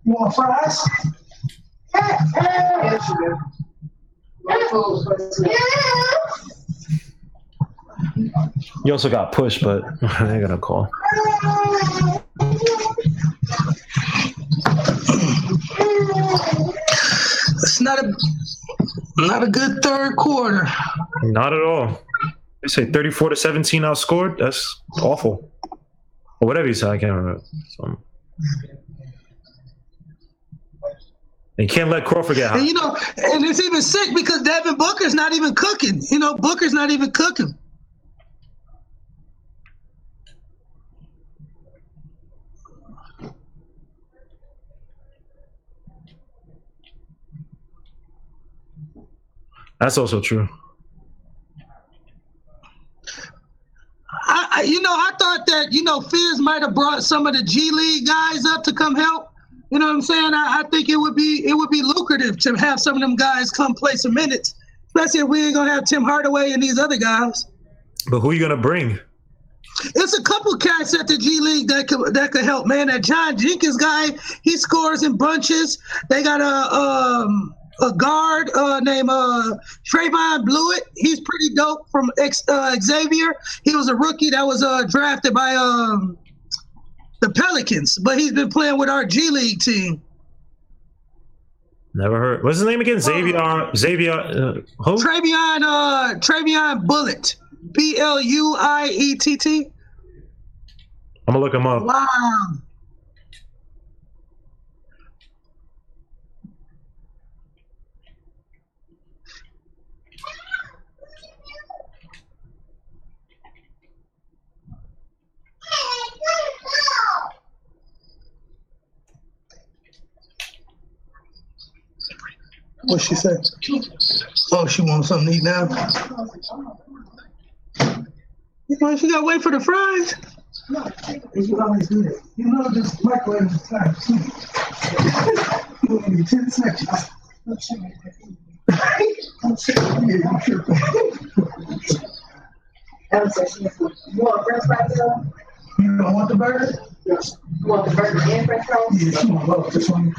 You want fries? Yes, you do. You also got pushed, but they're gonna call. It's not a good third quarter. Not at all. They say 34-17 outscored. That's awful. Or whatever you said, I can't remember. So. You can't let Crawford get hot. And, and it's even sick because Devin Booker's not even cooking. Booker's not even cooking. That's also true. I thought that, Fizz might have brought some of the G League guys up to come help. You know what I'm saying? I think it would be lucrative to have some of them guys come play some minutes, especially if we ain't gonna have Tim Hardaway and these other guys. But who are you gonna bring? It's a couple cats at the G League that could help, man. That John Jenkins guy, he scores in bunches. They got a guard named Trayvon Blewett. He's pretty dope from Xavier. He was a rookie that was drafted by The Pelicans, but he's been playing with our G League team. Never heard. What's his name again? Xavier. Who? Travion Bullitt. Bluiett. I'm gonna look him up. Wow. What she say? Oh, she wants something to eat now. You know, she gotta wait for the fries. No, you always do it. You know, just microwave the time. You only 10 seconds. You want french fries? You don't want the burger? Yes. You want the burger and french fries? Yeah, she won't love this one.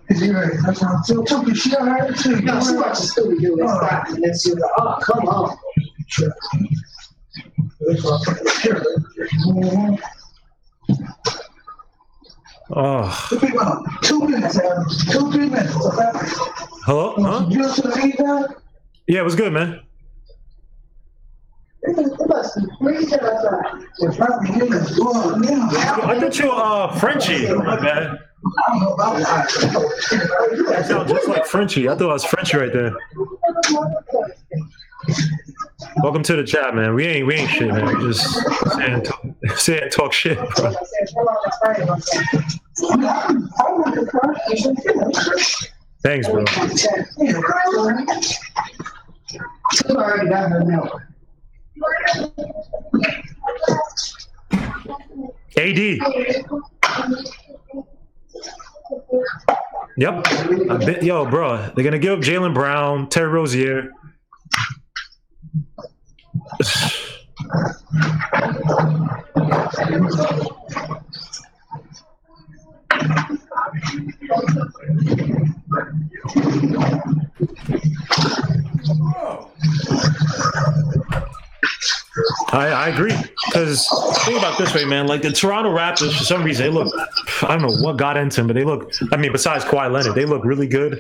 Is you ready? That's what I'm still talking shit. I heard too. No, she watches Scooby-Doo and stop. And then she's like, oh, come on. Sure. Oh. 2 minutes, Adam. 2-3 minutes. Okay? Hello? Huh? Yeah, it was good, man. I thought you were Frenchie. My bad. That sounds just like Frenchie. I thought I was Frenchie right there. Welcome to the chat, man. We ain't shit, man. We just say and talk shit, bro. Thanks, bro. AD. Yep. Yo, bro. They're gonna give up Jaylen Brown, Terry Rozier. I agree. Because think about it this way, man. Like the Toronto Raptors, for some reason, they look, I don't know what got into them, but they look, I mean, besides Kawhi Leonard, they look really good.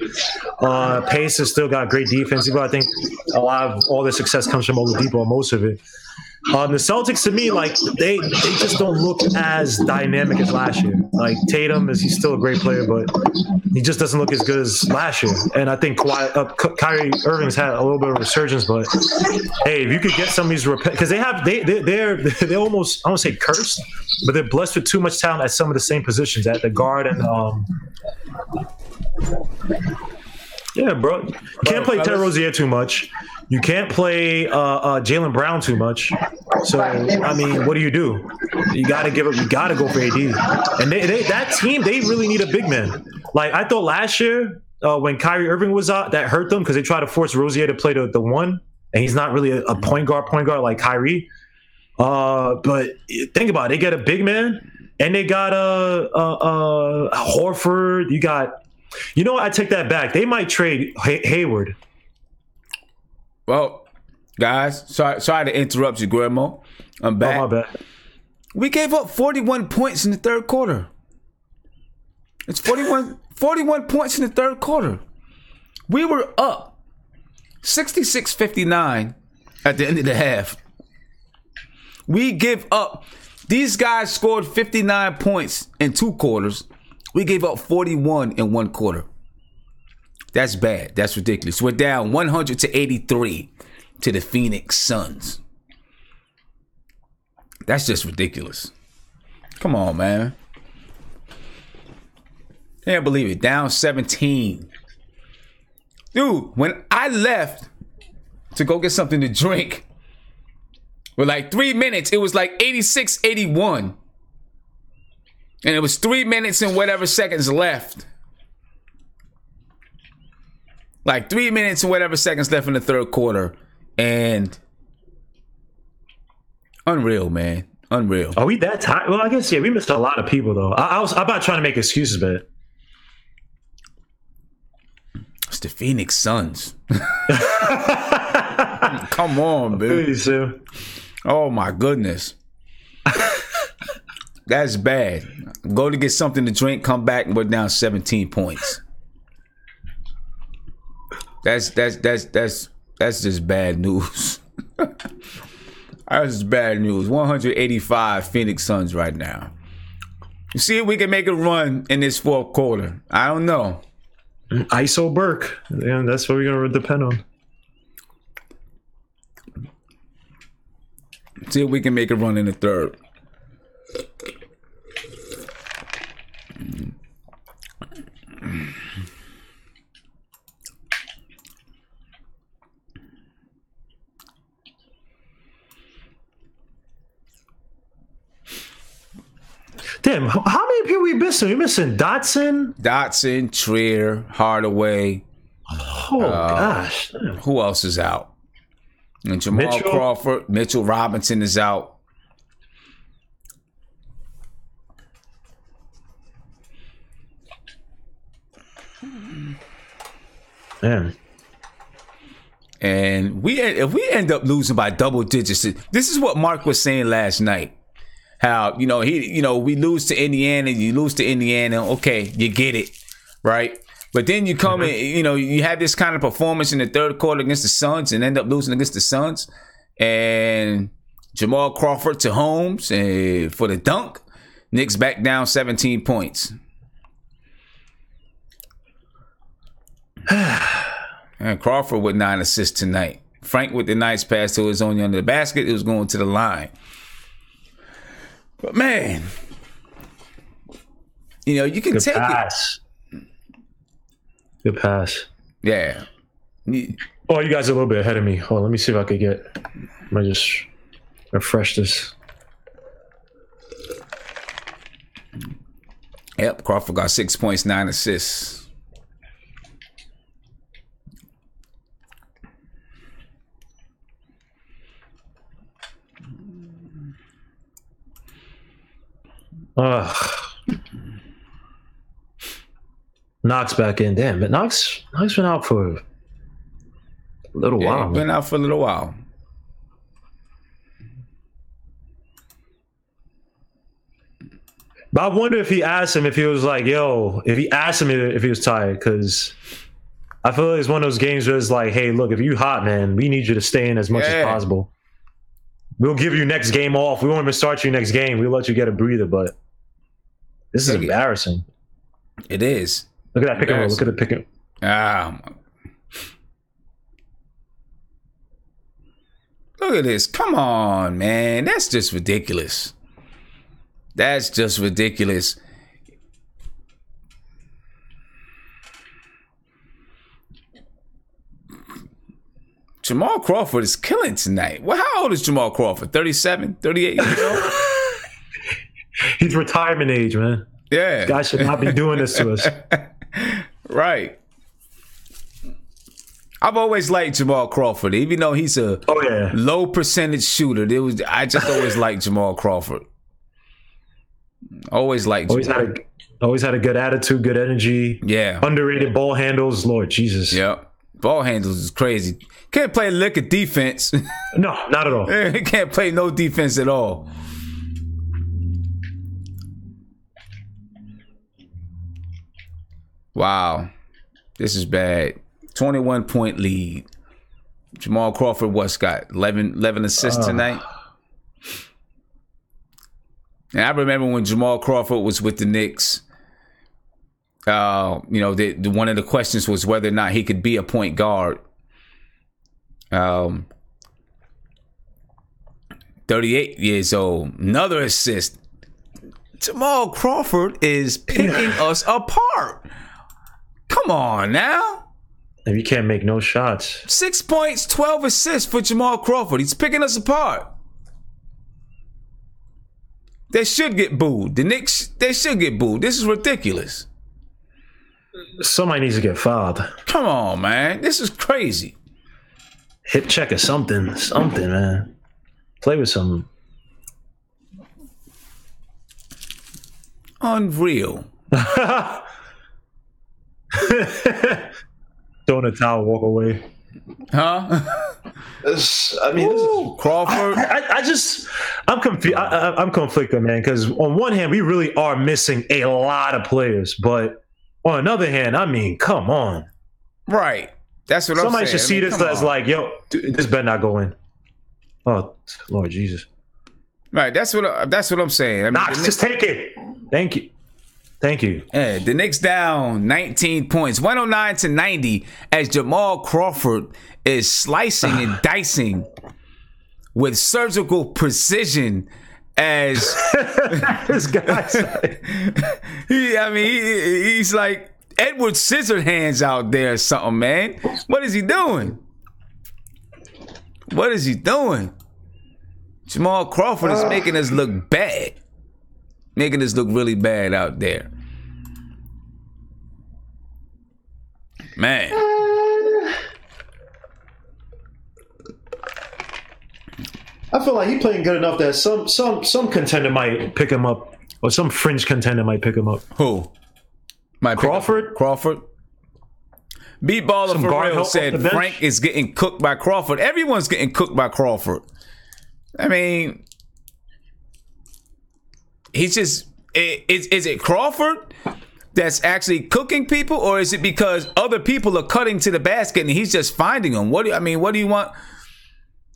Pace has still got great defense. I think a lot of all their success comes from Oladipo, most of it. The Celtics, to me, like they just don't look as dynamic as last year. Like Tatum he's still a great player, but he just doesn't look as good as last year. And I think Kyrie Irving's had a little bit of a resurgence. But hey, if you could get some of these because they're almost, I don't say cursed, but they're blessed with too much talent at some of the same positions at the guard and yeah, bro. You can't play Terry Rozier too much. You can't play Jaylen Brown too much. So I mean, what do? You got to give up. You got to go for AD. And that team, they really need a big man. Like I thought last year when Kyrie Irving was out, that hurt them because they tried to force Rozier to play the one, and he's not really a point guard like Kyrie. But think about it, they get a big man, and they got Horford. You know what? I take that back. They might trade Hayward. Well, guys, sorry to interrupt you, Guillermo. I'm back. Oh, my bad. We gave up 41 points in the third quarter. It's 41 points in the third quarter. We were up 66-59 at the end of the half. We give up. These guys scored 59 points in 2 quarters. We gave up 41 in 1 quarter. That's bad. That's ridiculous. We're down 100-83 to the Phoenix Suns. That's just ridiculous. Come on, man. Can't believe it. Down 17. Dude, when I left to go get something to drink, with like 3 minutes, it was like 86-81. And it was 3 minutes and whatever seconds left. Like 3 minutes and whatever seconds left in the third quarter. And unreal, man. Unreal. Are we that tired? Well, I guess, yeah, we missed a lot of people, though. I'm not trying to make excuses, but it's the Phoenix Suns. Come on, baby. Please, sir. Oh, my goodness. That's bad. Go to get something to drink, come back, and we're down 17 points. That's just bad news. That's just bad news. 185 Phoenix Suns right now. You see if we can make a run in this fourth quarter. I don't know. ISO Burke. Yeah, that's what we're gonna depend on. See if we can make a run in the third. Damn, how many people we missing? We missing Dotson, Trier, Hardaway. Oh gosh. Damn. Who else is out? And Jamal Crawford, Mitchell Robinson is out. Man. And if we end up losing by double digits, this is what Mark was saying last night. How, we lose to Indiana, you lose to Indiana, okay, you get it, right? But then you come in, you have this kind of performance in the third quarter against the Suns and end up losing against the Suns. And Jamal Crawford to Holmes for the dunk. Knicks back down 17 points. And Crawford with 9 assists tonight. Frank with the nice pass to his own under the basket. It was going to the line. But man, you can take pass. Good pass. Yeah. Oh, you guys are a little bit ahead of me. Hold on, let me see if I could let me just refresh this. Yep, Crawford got 6 points, 9 assists. Knox back in. Damn, but Knox been out for a little while. Been out for a little while. But I wonder if he asked him if he was like, if he asked him if he was tired, because I feel like it's one of those games where it's like, hey, look, if you hot, man, we need you to stay in as much as possible. We'll give you next game off. We won't even start you next game. We'll let you get a breather, but this is embarrassing. It is. Look at that pick and roll. Look at the pick and look at this. Come on, man. That's just ridiculous. That's just ridiculous. Jamal Crawford is killing tonight. Well, how old is Jamal Crawford? 37, 38 years old? He's retirement age, man. Yeah. This guy should not be doing this to us. Right. I've always liked Jamal Crawford, even though he's a low percentage shooter. I just always liked Jamal Crawford. Always liked Jamal. Always had a good attitude, good energy. Yeah. Underrated ball handles. Lord Jesus. Yep. Ball handles is crazy. Can't play a lick of defense. No, not at all. He can't play no defense at all. Wow. This is bad. 21-point lead. Jamal Crawford, what's got 11 assists tonight? And I remember when Jamal Crawford was with the Knicks, one of the questions was whether or not he could be a point guard. 38 years old, another assist. Jamal Crawford is picking us apart. Come on now. And you can't make no shots. 6 points, 12 assists for Jamal Crawford. He's picking us apart. They should get booed. The Knicks, they should get booed. This is ridiculous. Somebody needs to get fouled. Come on, man. This is crazy. Hip check or something. Something, man. Play with some. Unreal. Throw in a towel, walk away. Huh? Crawford. I'm confused. I'm conflicted, man. Because on one hand, we really are missing a lot of players, but on another hand, I mean, come on. Right. That's what Somebody I'm saying. should see this as like, yo, dude, this better not go in. Oh, Lord Jesus. Right. That's what I'm saying. I mean, Knox, just take it. Thank you. Yeah, the Knicks down 19 points, 109-90, as Jamal Crawford is slicing and dicing with surgical precision. As this guy's he's like Edward Scissorhands out there or something, man. What is he doing? Jamal Crawford is making us look bad. Making us look really bad out there. Man. I feel like he's playing good enough that some contender might pick him up, or some fringe contender might pick him up. Who? Crawford? Beat Baller for real said Frank is getting cooked by Crawford. Everyone's getting cooked by Crawford. I mean, he's just, is it Crawford that's actually cooking people, or is it because other people are cutting to the basket and he's just finding them? What do you want?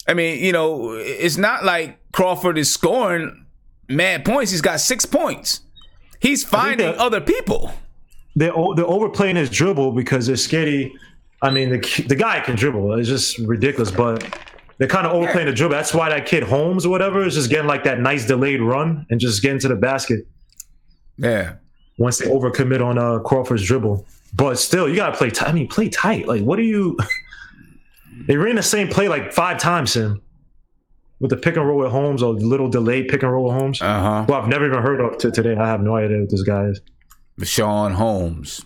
I mean, you know, it's not like Crawford is scoring mad points. He's got 6 points. He's finding other people. They're overplaying his dribble because they're scared. I mean, the guy can dribble. It's just ridiculous, but they're kind of overplaying the dribble. That's why that kid Holmes or whatever is just getting like that nice delayed run and just getting to the basket. Yeah. Once they overcommit on Crawford's dribble. But still, you got to play tight. I mean, play tight. Like, what are you... They ran the same play like 5 times, Sim. With the pick and roll with Holmes, or little delayed pick and roll with Holmes. Uh-huh. Well, I've never even heard of today. I have no idea what this guy is. Rashawn Holmes.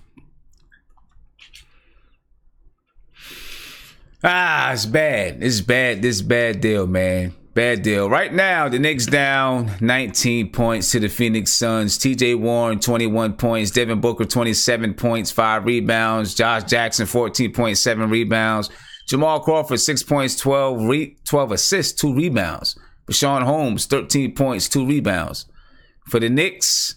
It's bad. This is bad deal, man. Bad deal. Right now, the Knicks down 19 points to the Phoenix Suns. TJ Warren, 21 points. Devin Booker, 27 points, 5 rebounds. Josh Jackson, 14.7 rebounds. Jamal Crawford, 6 points, 12 assists, 2 rebounds. Rashawn Holmes, 13 points, 2 rebounds. For the Knicks,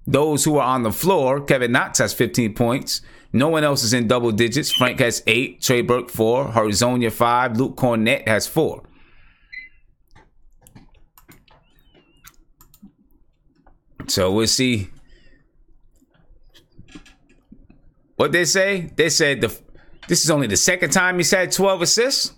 those who are on the floor, Kevin Knox has 15 points. No one else is in double digits. Frank has 8, Trey Burke 4, Hardaway 5, Luke Cornett has 4. So we'll see what they say. They said this is only the second time he's had 12 assists.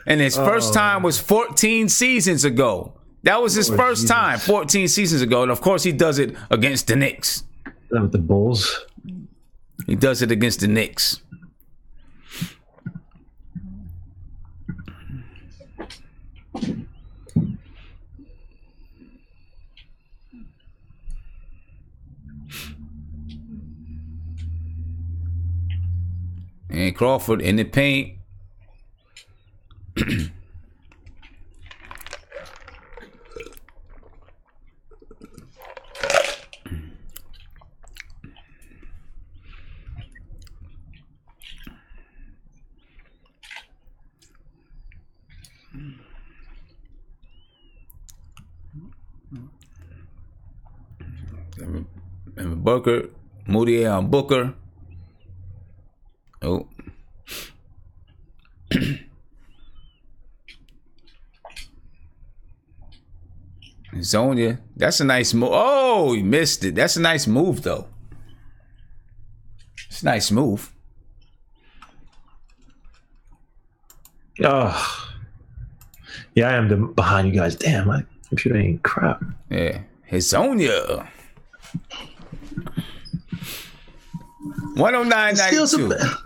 And his first time was 14 seasons ago. That was his first time 14 seasons ago. And of course he does it against the Knicks. With the Bulls. He does it against the Knicks. And Crawford in the paint. And Booker, Moutier on Booker. Oh. Zonia. That's a nice move. Oh, he missed it. That's a nice move, though. It's a nice move. Oh. Yeah, I am behind you guys. Damn, my computer ain't crap. Yeah. Zonia. 109.92.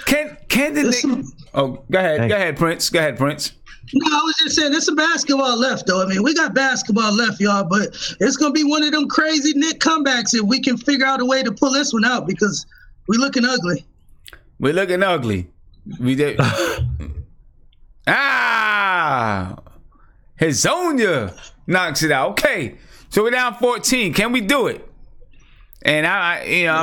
Can the Knicks... Oh, go ahead. Go ahead, Prince. No, I was just saying, there's some basketball left, though. I mean, we got basketball left, y'all, but it's going to be one of them crazy Knick comebacks if we can figure out a way to pull this one out, because we're looking ugly. We did. Hazonia knocks it out. Okay, so we're down 14. Can we do it? And I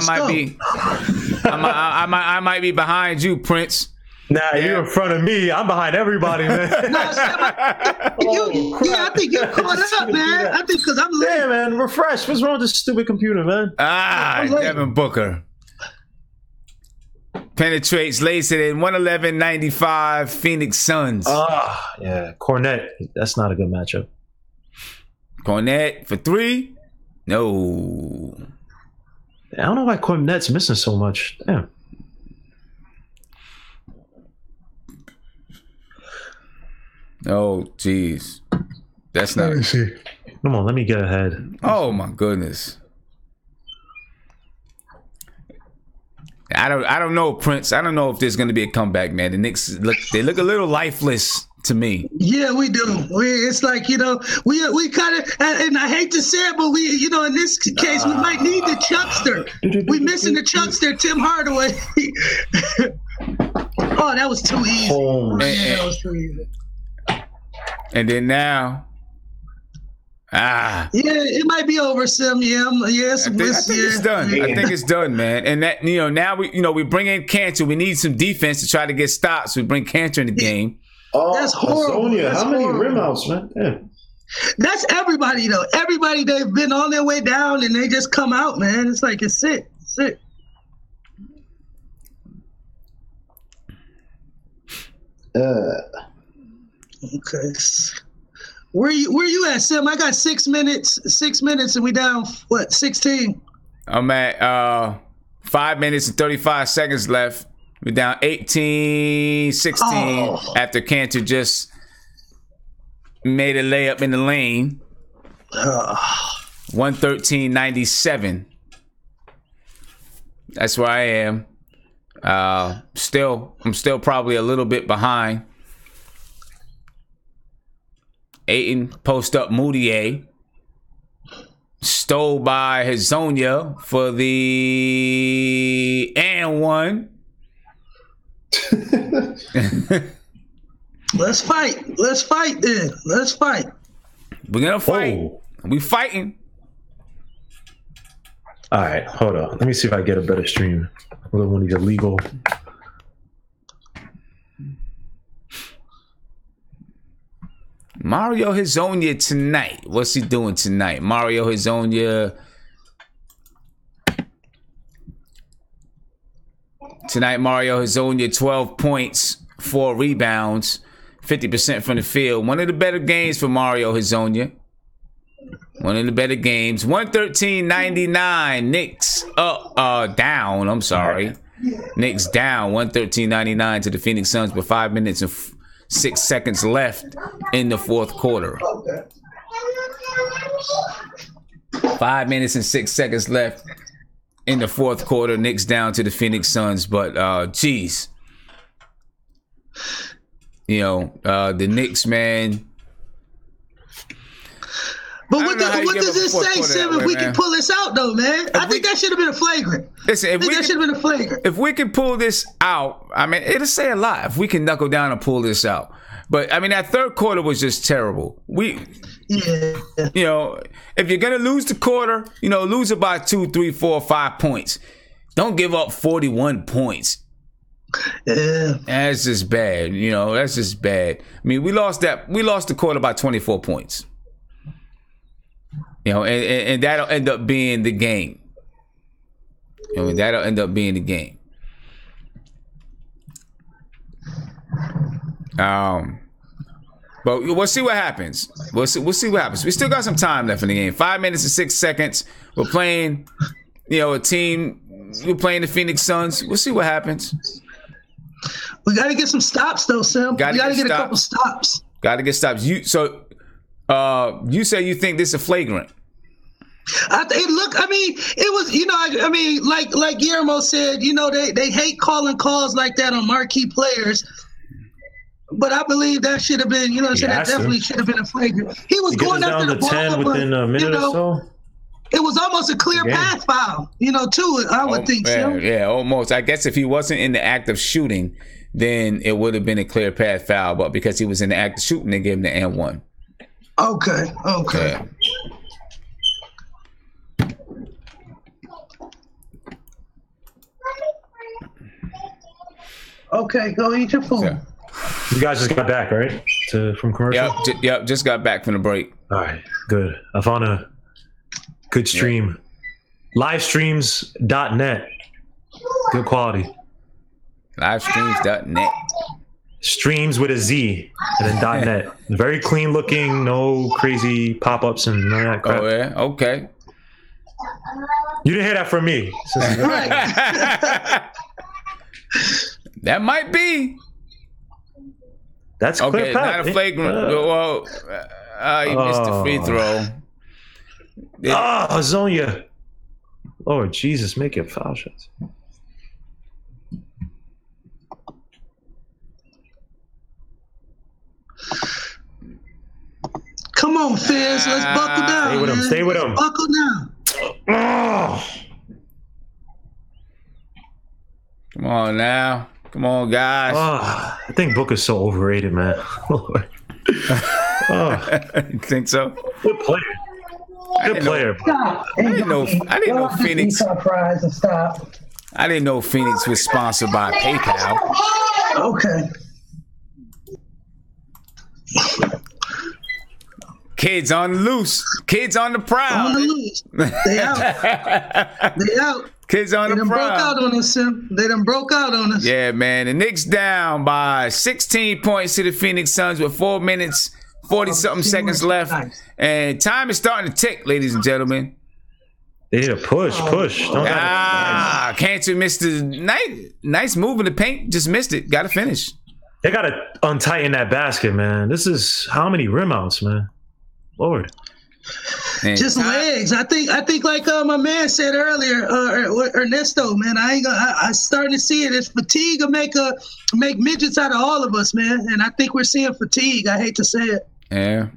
might be behind you, Prince. Nah, you're in front of me. I'm behind everybody, man. I think you caught up, man. I think because I'm late. Yeah, man, refresh. What's wrong with this stupid computer, man? Devin Booker penetrates, lays it in 111-95. Phoenix Suns. Yeah, Cornet. That's not a good matchup. Cornet for 3. No. I don't know why Cornet's missing so much. Damn. Oh, jeez. That's not. Let me see. Come on, let me get ahead. Oh my goodness. I don't know, Prince. I don't know if there's going to be a comeback, man. The Knicks look a little lifeless to me. Yeah, we do. It's like, we kind of, and I hate to say it, but we, in this case, we might need the chuckster. We missing the chuckster, Tim Hardaway. Oh, that was too easy. That was too easy. And then now, yeah, it might be over, Sim. Yeah, I think it's done. I think it's done, man. And that, now we bring in Cantor. We need some defense to try to get stops. We bring Cantor in the game. Oh, that's horrible. How many rim outs, man? Yeah. That's everybody, though. Everybody, they've been on their way down, and they just come out, man. It's like it's sick. Okay. Where you at, Sim? I got 6 minutes. 6 minutes, and we down 16? I'm at 5 minutes and 35 seconds left. We're down 18-16 after Cantor just made a layup in the lane. 113-97. That's where I am. I'm still probably a little bit behind. Ayton post up Moutier. Stole by Hazonia for the and one. Let's fight then. Let's fight. We're gonna fight. We fighting. All right, hold on. Let me see if I get a better stream. We're going to need illegal. Mario Hazonia tonight. What's he doing tonight? Mario Hazonia. Tonight, Mario Hazonia, 12 points, 4 rebounds, 50% from the field. One of the better games for Mario Hazonia. One of the better games. 113-99. Knicks down. I'm sorry. Knicks down 113-99 to the Phoenix Suns with 5 minutes and 6 seconds left in the fourth quarter. 5 minutes and 6 seconds left in the fourth quarter. Knicks down to the Phoenix Suns. But, geez. The Knicks, man. But what does this say, Sim, if we can pull this out, though, man? I think that should have been a flagrant. Listen, that should have been a flagrant. If we can pull this out, I mean, it'll say a lot if we can knuckle down and pull this out. But, I mean, that third quarter was just terrible. If you're going to lose the quarter, lose it by 2, 3, 4, 5 points. Don't give up 41 points. Yeah. That's just bad. That's just bad. I mean, we lost the quarter by 24 points. And that'll end up being the game. That'll end up being the game. But we'll see what happens. We'll see what happens. We still got some time left in the game. 5 minutes and 6 seconds. We're playing, a team. We're playing the Phoenix Suns. We'll see what happens. We got to get some stops, though, Sam. We got to get a couple stops. Got to get stops. You say you think this is a flagrant? It was, like Guillermo said, they hate calling calls like that on marquee players. But I believe that should have been, that definitely should have been a flagrant. He was going after the ball 10 within a minute or so. It was almost a clear path foul, to it. I would think so. Yeah, almost. I guess if he wasn't in the act of shooting, then it would have been a clear path foul. But because he was in the act of shooting, they gave him the and one. Okay. Yeah. Okay, go eat your food. Yeah. You guys just got back, right? From commercial? Yep, just got back from the break. All right, good. I found a good stream. Livestreams.net. Good quality. Livestreams.net. Streams with a Z and then .net. Very clean looking, no crazy pop-ups and none of that crap. Oh, yeah? Okay. You didn't hear that from me. That might be. That's okay. Clear Not a flagrant. Well, you missed the free throw. Zonia. Lord Jesus, make it foul shots. Come on, Fizz. Let's buckle down. Stay with him. Stay with him. Buckle down. Come on now. Come on, guys. I think Booker's so overrated, man. You think so? Good player. Good player. Stop. I didn't know Phoenix. Stop. I didn't know Phoenix was sponsored by PayPal. Okay. Kids on the loose. Kids on the prowl. On the loose. They out. They out. Kids on the prowl. Broke out on us, Sim. They done broke out on us. Yeah, man. The Knicks down by 16 points to the Phoenix Suns with 4 minutes, 40-something seconds left. And time is starting to tick, ladies and gentlemen. They need a push. Cantor missed the nice move in the paint. Just missed it. Got to finish. They got to untighten that basket, man. This is how many rim outs, man? Lord. Man. Just legs. I think like my man said earlier, Ernesto, man, I starting to see it. It's fatigue will make midgets out of all of us, man. And I think we're seeing fatigue. I hate to say it. Yeah.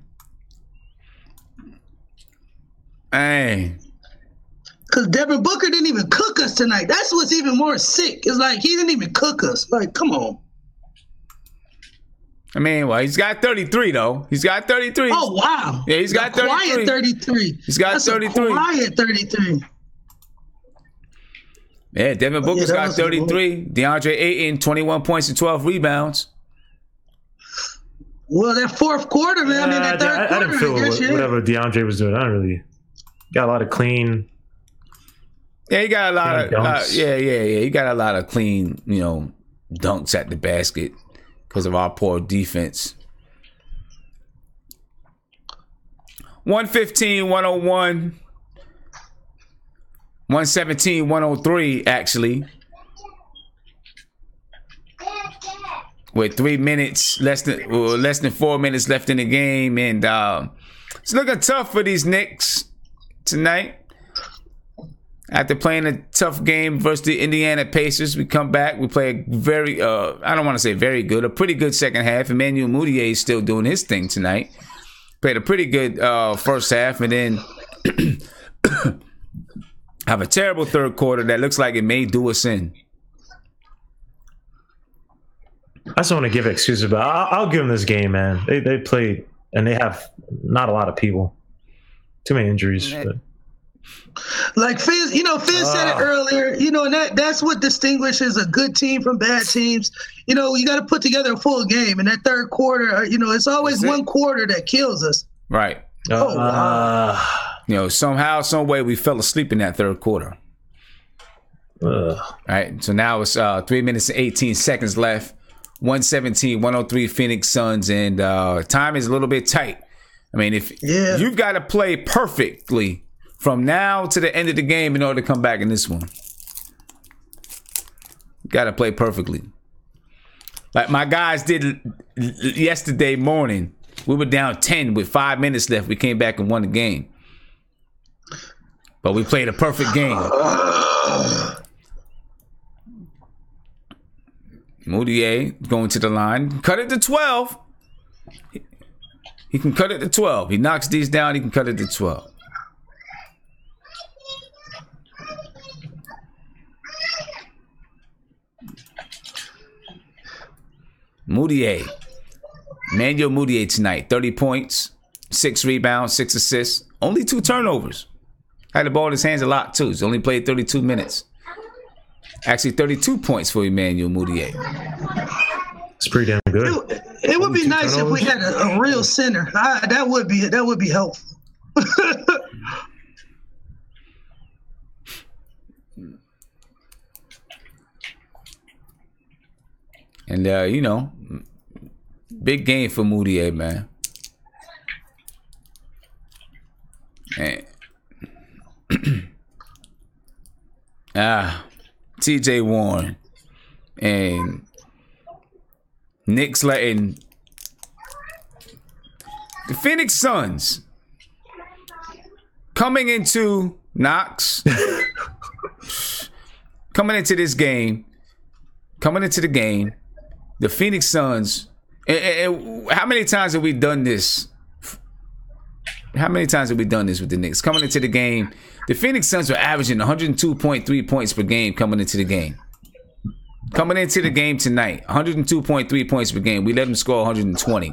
Hey. Because Devin Booker didn't even cook us tonight. That's what's even more sick. It's like he didn't even cook us. Like, come on. I mean, well, he's got 33 though. He's got 33. Oh wow! Yeah, he's got 33. Quiet 33. He's got 33. Quiet 33. Yeah, Devin Booker's got 33. DeAndre Ayton, 21 points and 12 rebounds. Well, that fourth quarter, man. I mean, that third quarter. I didn't feel whatever DeAndre was doing. I don't really got a lot of clean. Yeah, he got a lot of yeah. He got a lot of clean, dunks at the basket. Because of our poor defense. 115, 101. 117, 103, actually. With 3 minutes, less than 4 minutes left in the game. And it's looking tough for these Knicks tonight. After playing a tough game versus the Indiana Pacers, we come back. We play a very, I don't want to say very good, a pretty good second half. Emmanuel Mudiay is still doing his thing tonight. Played a pretty good first half and then have a terrible third quarter that looks like it may do us in. I just want to give excuses, but I'll give them this game, man. They played, and they have not a lot of people. Too many injuries. But. Like Fizz, Fizz said it earlier, and that's what distinguishes a good team from bad teams. You got to put together a full game. And that third quarter, it's always one quarter that kills us. Right. Wow. Somehow, some way we fell asleep in that third quarter. Right. So now it's 3 minutes and 18 seconds left. 117, 103 Phoenix Suns. And time is a little bit tight. I mean, you've got to play perfectly from now to the end of the game in order to come back in this one. Got to play perfectly. Like my guys did yesterday morning. We were down 10 with 5 minutes left. We came back and won the game. But we played a perfect game. Mudiay going to the line. Cut it to 12. He can cut it to 12. He knocks these down. He can cut it to 12. Mudiay. Emmanuel Mudiay tonight. 30 points, 6 rebounds, 6 assists. Only 2 turnovers. Had the ball in his hands a lot, too. He's only played 32 minutes. Actually, 32 points for Emmanuel Mudiay. It's pretty damn good. It would be nice if we had a real center. That would be helpful. And big game for Mudiay, man. And TJ Warren and Knicks letting the Phoenix Suns coming into Knox, coming into the game, the Phoenix Suns. And how many times have we done this? How many times have we done this with the Knicks? Coming into the game, the Phoenix Suns were averaging 102.3 points per game coming into the game. Coming into the game tonight, 102.3 points per game. We let them score 120.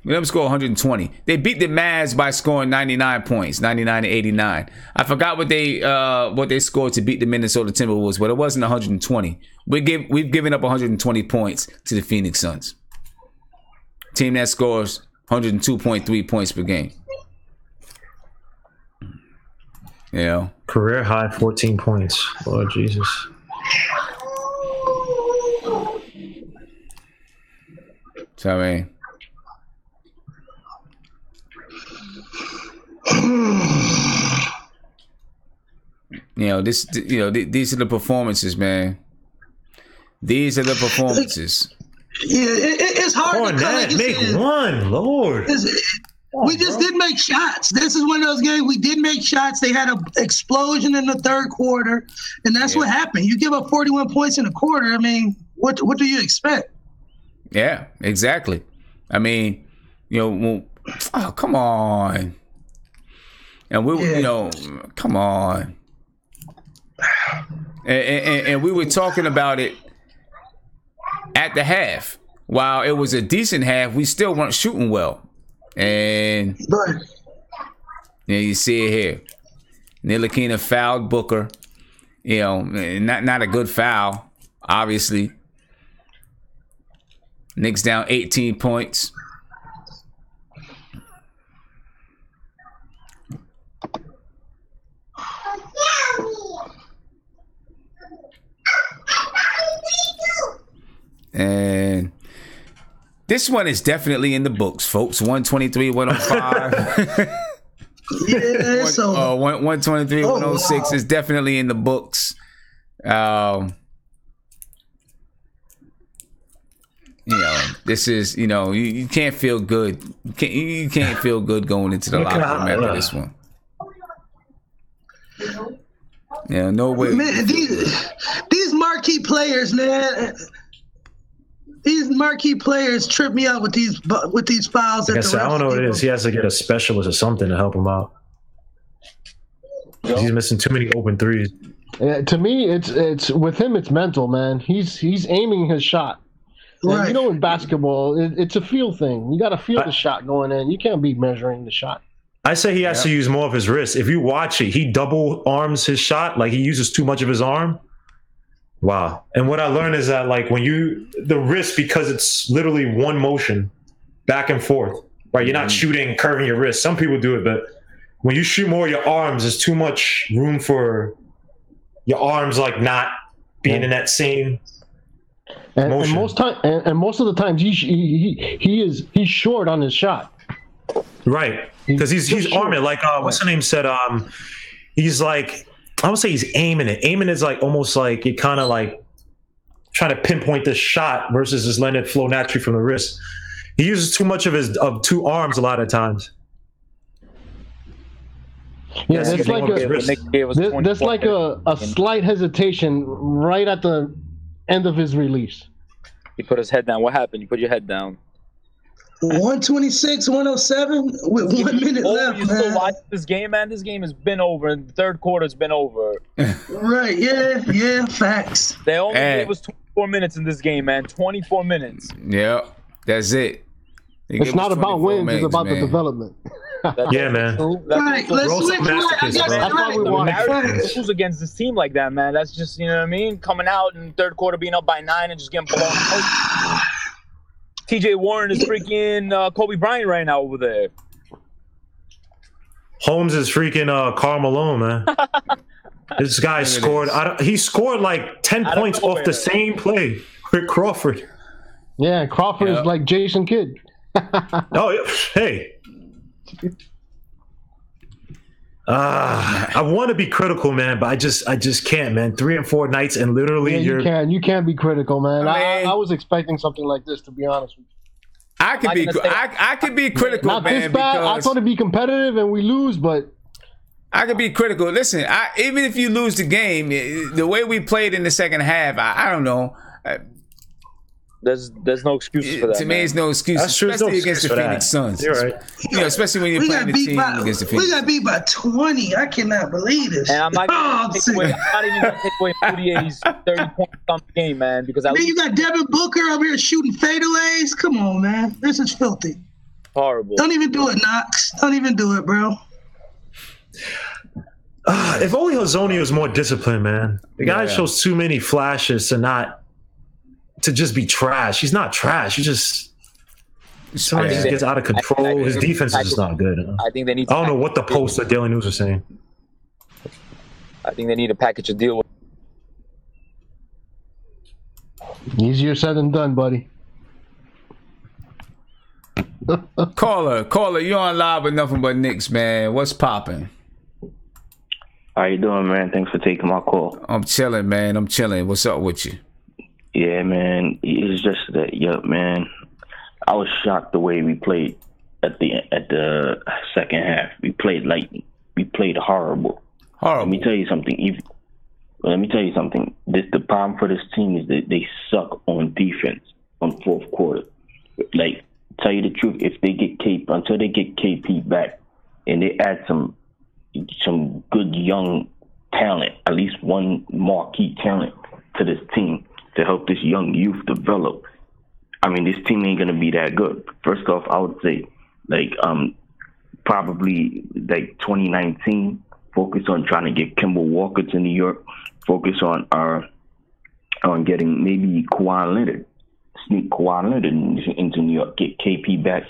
We let them score 120. They beat the Mavs by scoring 99 points, 99 to 89. I forgot what they scored to beat the Minnesota Timberwolves, but it wasn't 120. We've given up 120 points to the Phoenix Suns. Team that scores 102.3 points per game. Career high 14 points. Lord Jesus. So I mean, these are the performances, man. These are the performances. Yeah, it's hard to make one, Lord. We just didn't make shots. This is one of those games we did make shots. They had an explosion in the third quarter, and that's what happened. You give up 41 points in a quarter. I mean, what do you expect? Yeah, exactly. I mean, come on. And come on. And we were talking about it at the half. While it was a decent half, we still weren't shooting well. And you see it here. Ntilikina fouled Booker. Not a good foul, obviously. Knicks down 18 points. And this one is definitely in the books, folks. 123, 105. Yeah, so 123, 106 is definitely in the books. This is, you can't feel good. You can't feel good going into the locker room after this one. Yeah, no way. Man, these marquee players, man. These marquee players trip me out with these fouls. I don't know what it is. He has to get a specialist or something to help him out. He's missing too many open threes. To me, it's with him. It's mental, man. He's aiming his shot. Right. In basketball, it's a feel thing. You got to feel the shot going in. You can't be measuring the shot. I say he has to use more of his wrist. If you watch it, he double arms his shot. Like, he uses too much of his arm. Wow. And what I learned is that, like, the wrist, because it's literally one motion back and forth, right? You're not shooting, curving your wrist. Some people do it, but when you shoot more of your arms, there's too much room for your arms, like, not being in that same motion. And most of the times he's short on his shot. Right. Because he's arming, like, what's her name said, he's like, I would say he's aiming it. Aiming is like almost like you kind of like trying to pinpoint the shot versus just letting it flow naturally from the wrist. He uses too much of two arms a lot of times. Yeah, there's like a slight hesitation right at the end of his release. He put his head down. What happened? You put your head down. 126, 107 with 1 minute left. You still watch this game, man? This game has been over. The third quarter's been over. Right? Yeah. Facts. They only gave us 24 minutes in this game, man. 24 minutes. Yeah, that's it. It's not about wins. It's about the development. Yeah, man. Right, let's switch. That's why we want to lose against this team like that, man. That's just, you know what I mean? Coming out in the third quarter, being up by 9 and just getting blown out. TJ Warren is freaking Kobe Bryant right now over there. Holmes is freaking Karl Malone, man. This guy scored. He scored like 10 points off the same play with Crawford. Yeah, Crawford is like Jason Kidd. Oh, yeah. Hey. I want to be critical, man, but I just can't, man. 3 and 4 nights, and literally you can't be critical, man. I was expecting something like this, to be honest with you. I could be critical, not man. This bad. I thought it'd be competitive and we lose, but I could be critical. Listen, even if you lose the game, the way we played in the second half, I don't know. There's no excuses for that. To me, it's no excuse, especially against the Phoenix Suns. You're right. You know, especially when you're playing the team against the Phoenix. We got beat by 20. I cannot believe this. And I'm not even going to take away Moutier's 30 points on the game, man, because you got Devin Booker over here shooting fadeaways. Come on, man. This is filthy. Horrible. Don't even do it, Knox. Don't even do it, bro. If only Hezonja was more disciplined, man. The guy shows too many flashes to just be trash. He's not trash. He just sometimes just gets out of control. His defense is just not good. I think they need. I don't know what the post at Daily News was saying. I think they need to package a deal with. Easier said than done, buddy. Caller, you on live with nothing but Knicks, man. What's popping? How you doing, man? Thanks for taking my call. I'm chilling, man. I'm chilling. What's up with you? Yeah, man. It's just that, man. I was shocked the way we played at the second half. We played horrible. Horrible. Let me tell you something. The problem for this team is that they suck on defense on fourth quarter. Like, tell you the truth, if they get until they get KP back and they add some good young talent, at least one marquee talent to this team to help this young youth develop, I mean, this team ain't gonna be that good. First off, I would say probably 2019, focus on trying to get Kemba Walker to New York, focus on getting maybe Kawhi Leonard, sneak Kawhi Leonard into New York, get KP back.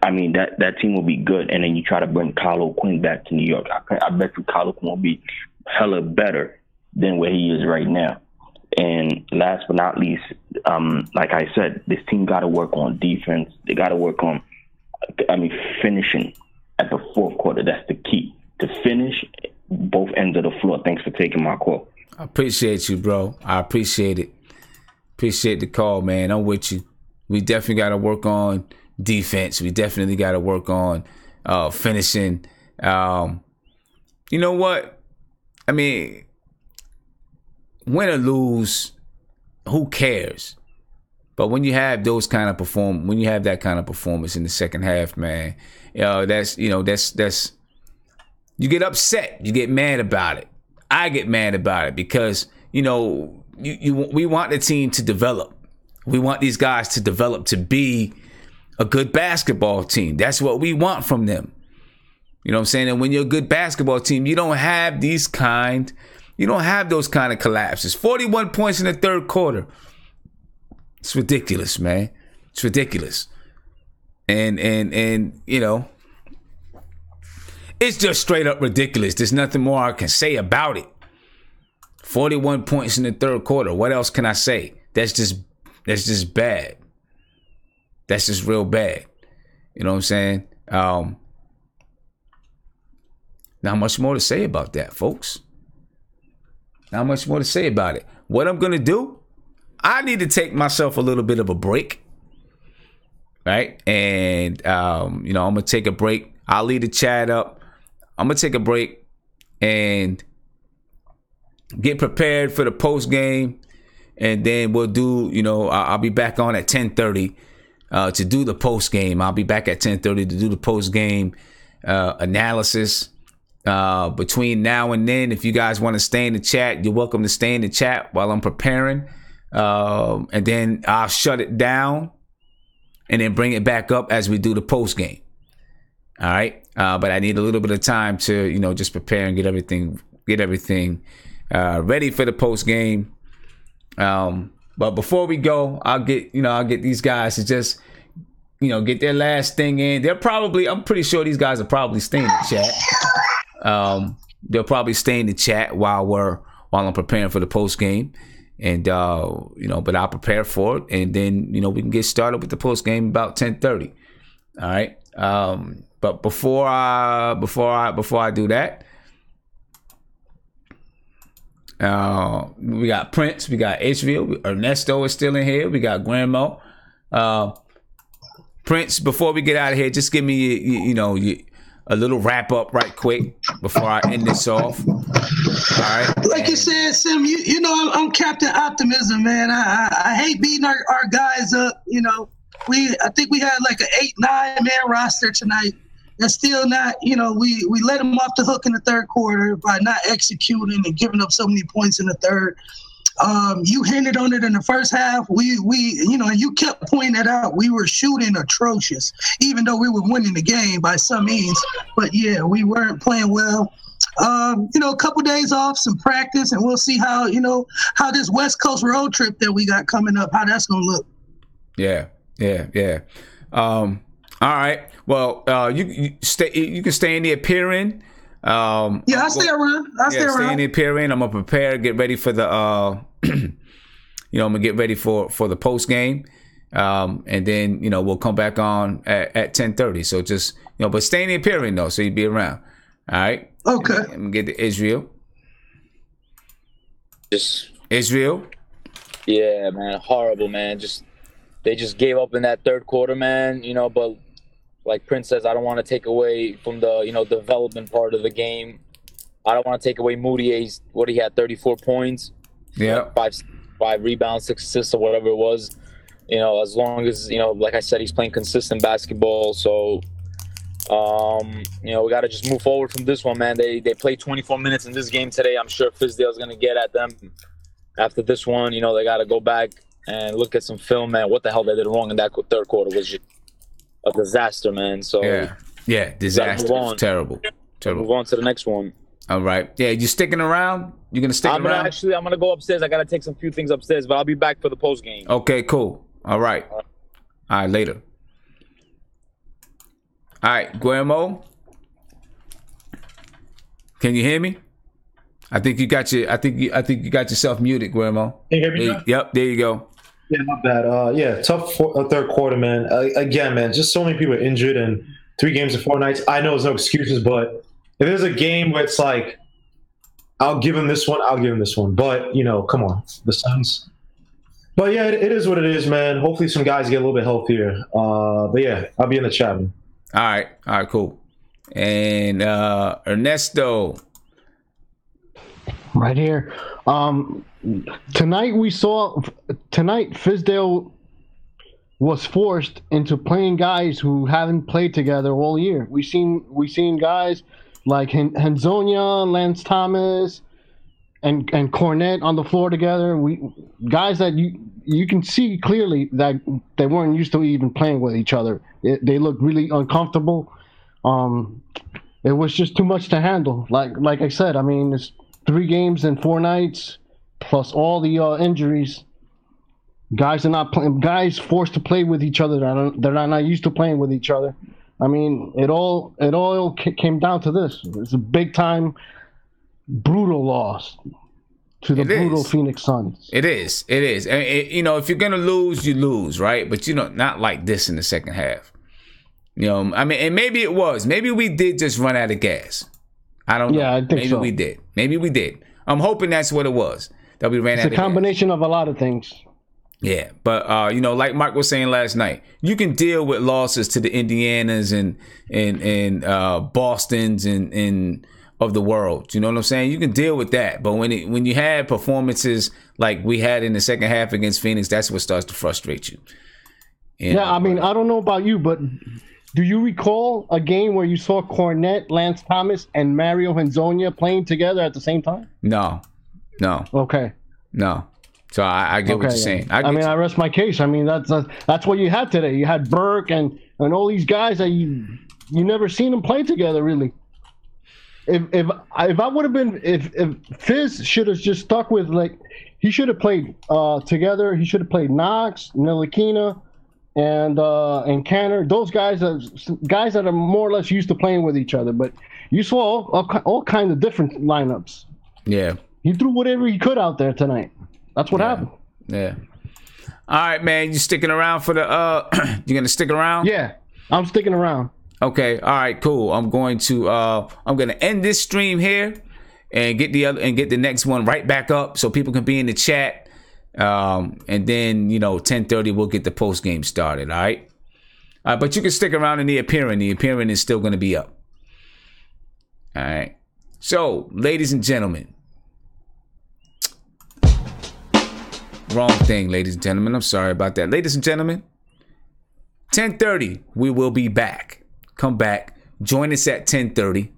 I mean, that team will be good. And then you try to bring Kyle O'Quinn back to New York. I bet you Kyle O'Quinn will be hella better than where he is right now. And last but not least, like I said, this team got to work on defense. They got to work on, finishing at the fourth quarter. That's the key, to finish both ends of the floor. Thanks for taking my call. I appreciate you, bro. I appreciate it. Appreciate the call, man. I'm with you. We definitely got to work on defense. We definitely got to work on finishing. You know what? I mean, win or lose, who cares? But when you have that kind of performance in the second half, man, that's you get upset, you get mad about it. I get mad about it because we want the team to develop. We want these guys to develop to be a good basketball team. That's what we want from them. You know what I'm saying? And when you're a good basketball team, you don't have those kind of collapses. 41 points in the third quarter. It's ridiculous, man. It's ridiculous. And it's just straight up ridiculous. There's nothing more I can say about it. 41 points in the third quarter. What else can I say? That's just bad. That's just real bad. You know what I'm saying? Not much more to say about that, folks. Not much more to say about it. What I'm going to do, I need to take myself a little bit of a break. Right? And, I'm going to take a break. I'll leave the chat up. I'm going to take a break and get prepared for the post game. And then we'll do, I'll be back on at 10:30 to do the post game. I'll be back at 10:30 to do the post game analysis. Between now and then, if you guys want to stay in the chat, you're welcome to stay in the chat while I'm preparing. And then I'll shut it down and then bring it back up as we do the post game. All right, but I need a little bit of time to just prepare and get everything ready for the post game. But before we go, I'll get these guys to just get their last thing in. I'm pretty sure these guys are probably staying in the chat. They'll probably stay in the chat while I'm preparing for the post game, and but I'll prepare for it, and then we can get started with the post game about 10:30. All right. But before I do that, we got Prince, we got Israel, Ernesto is still in here, we got Guillermo. Prince, before we get out of here, just give me a little wrap up right quick before I end this off. All right. Like you said, Sim, I'm Captain Optimism, man. I hate beating our guys up. I think we had like an 8-9 man roster tonight. And still not, we let them off the hook in the third quarter by not executing and giving up so many points in the third. You hinted on it in the first half. We and you kept pointing it out. We were shooting atrocious, even though we were winning the game by some means. But yeah, we weren't playing well. A couple days off, some practice, and we'll see how this West Coast road trip that we got coming up, how that's gonna look. Yeah. All right. Well, you can stay in the appearing. I'll stay around. Stay in the appearing. I'm gonna prepare, get ready for the I'm gonna get ready for the post game. And then we'll come back on at 10:30. So just but stay in the appearing though, so you be around. All right. Okay. Let me get to Israel. Just Israel. Yeah, man. Horrible, man. They just gave up in that third quarter, man. But like Prince says, I don't want to take away from the development part of the game. I don't want to take away Moutier's what he had 34 points. Yeah. 5 rebounds, 6 assists, or whatever it was. As long as like I said, he's playing consistent basketball. So we got to just move forward from this one, man. They played 24 minutes in this game today. I'm sure Fizdale's going to get at them after this one. They got to go back and look at some film, man. What the hell they did wrong in that third quarter was just a disaster, man. So yeah, disaster. Terrible. Move on to the next one. All right. Yeah, you sticking around? You gonna stick around? I'm gonna go upstairs. I gotta take some few things upstairs, but I'll be back for the post game. Okay, cool. All right. All right, later. All right, Guillermo. Can you hear me? I think you got yourself muted, Guillermo. Can you hear me? Yep, there you go. Yeah, not bad. Tough third quarter, man. Again, man, just so many people injured and 3 games in 4 nights. I know there's no excuses, but if there's a game where it's like, I'll give him this one, But, come on, the Suns. But yeah, it is what it is, man. Hopefully some guys get a little bit healthier. But yeah, I'll be in the chat, man. All right, cool. And Ernesto. Right here. Tonight Fizdale was forced into playing guys who haven't played together all year. We seen guys like Hezonja, Lance Thomas, and Cornette on the floor together. Guys that you can see clearly that they weren't used to even playing with each other. They looked really uncomfortable. It was just too much to handle. Like I said, I mean, it's 3 games in 4 nights, plus all the injuries. Guys are not playing. Guys forced to play with each other. They're not used to playing with each other. I mean, it all came down to this. It's a big time, brutal loss to the brutal Phoenix Suns. It is. And if you're gonna lose, you lose, right? But not like this in the second half. I mean, and maybe it was. Maybe we did just run out of gas. I don't know. Yeah, I think so. Maybe we did. I'm hoping that's what it was. That we ran out of gas. It's a combination of a lot of things. Yeah, but like Mark was saying last night, you can deal with losses to the Indianas and Bostons and of the world. You know what I'm saying? You can deal with that, but when you have performances like we had in the second half against Phoenix, that's what starts to frustrate you. I mean, I don't know about you, but do you recall a game where you saw Cornette, Lance Thomas, and Mario Hezonja playing together at the same time? No. Okay. No. So I get what you're saying. I rest my case. I mean, that's what you had today. You had Burke and all these guys that you never seen them play together really. If I would have been if Fizz should have just stuck with like he should have played together. He should have played Knox, Ntilikina, and Canner. Those guys that are more or less used to playing with each other. But you saw all kinds of different lineups. Yeah, he threw whatever he could out there tonight. That's what happened. Yeah. All right, man. You sticking around for the? You gonna stick around? Yeah, I'm sticking around. Okay. All right. Cool. I'm going to end this stream here and get the next one right back up so people can be in the chat. And then 10:30 we'll get the post game started. All right. But you can stick around in the appearance. The appearance is still going to be up. All right. So, ladies and gentlemen. Wrong thing, ladies and gentlemen. I'm sorry about that. Ladies and gentlemen, 10:30, we will be back. Come back. Join us at 10:30.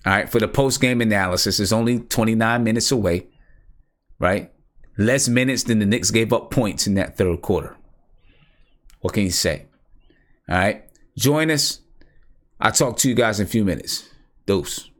All right, for the post-game analysis. It's only 29 minutes away, right? Less minutes than the Knicks gave up points in that third quarter. What can you say? All right, join us. I'll talk to you guys in a few minutes. Deuce.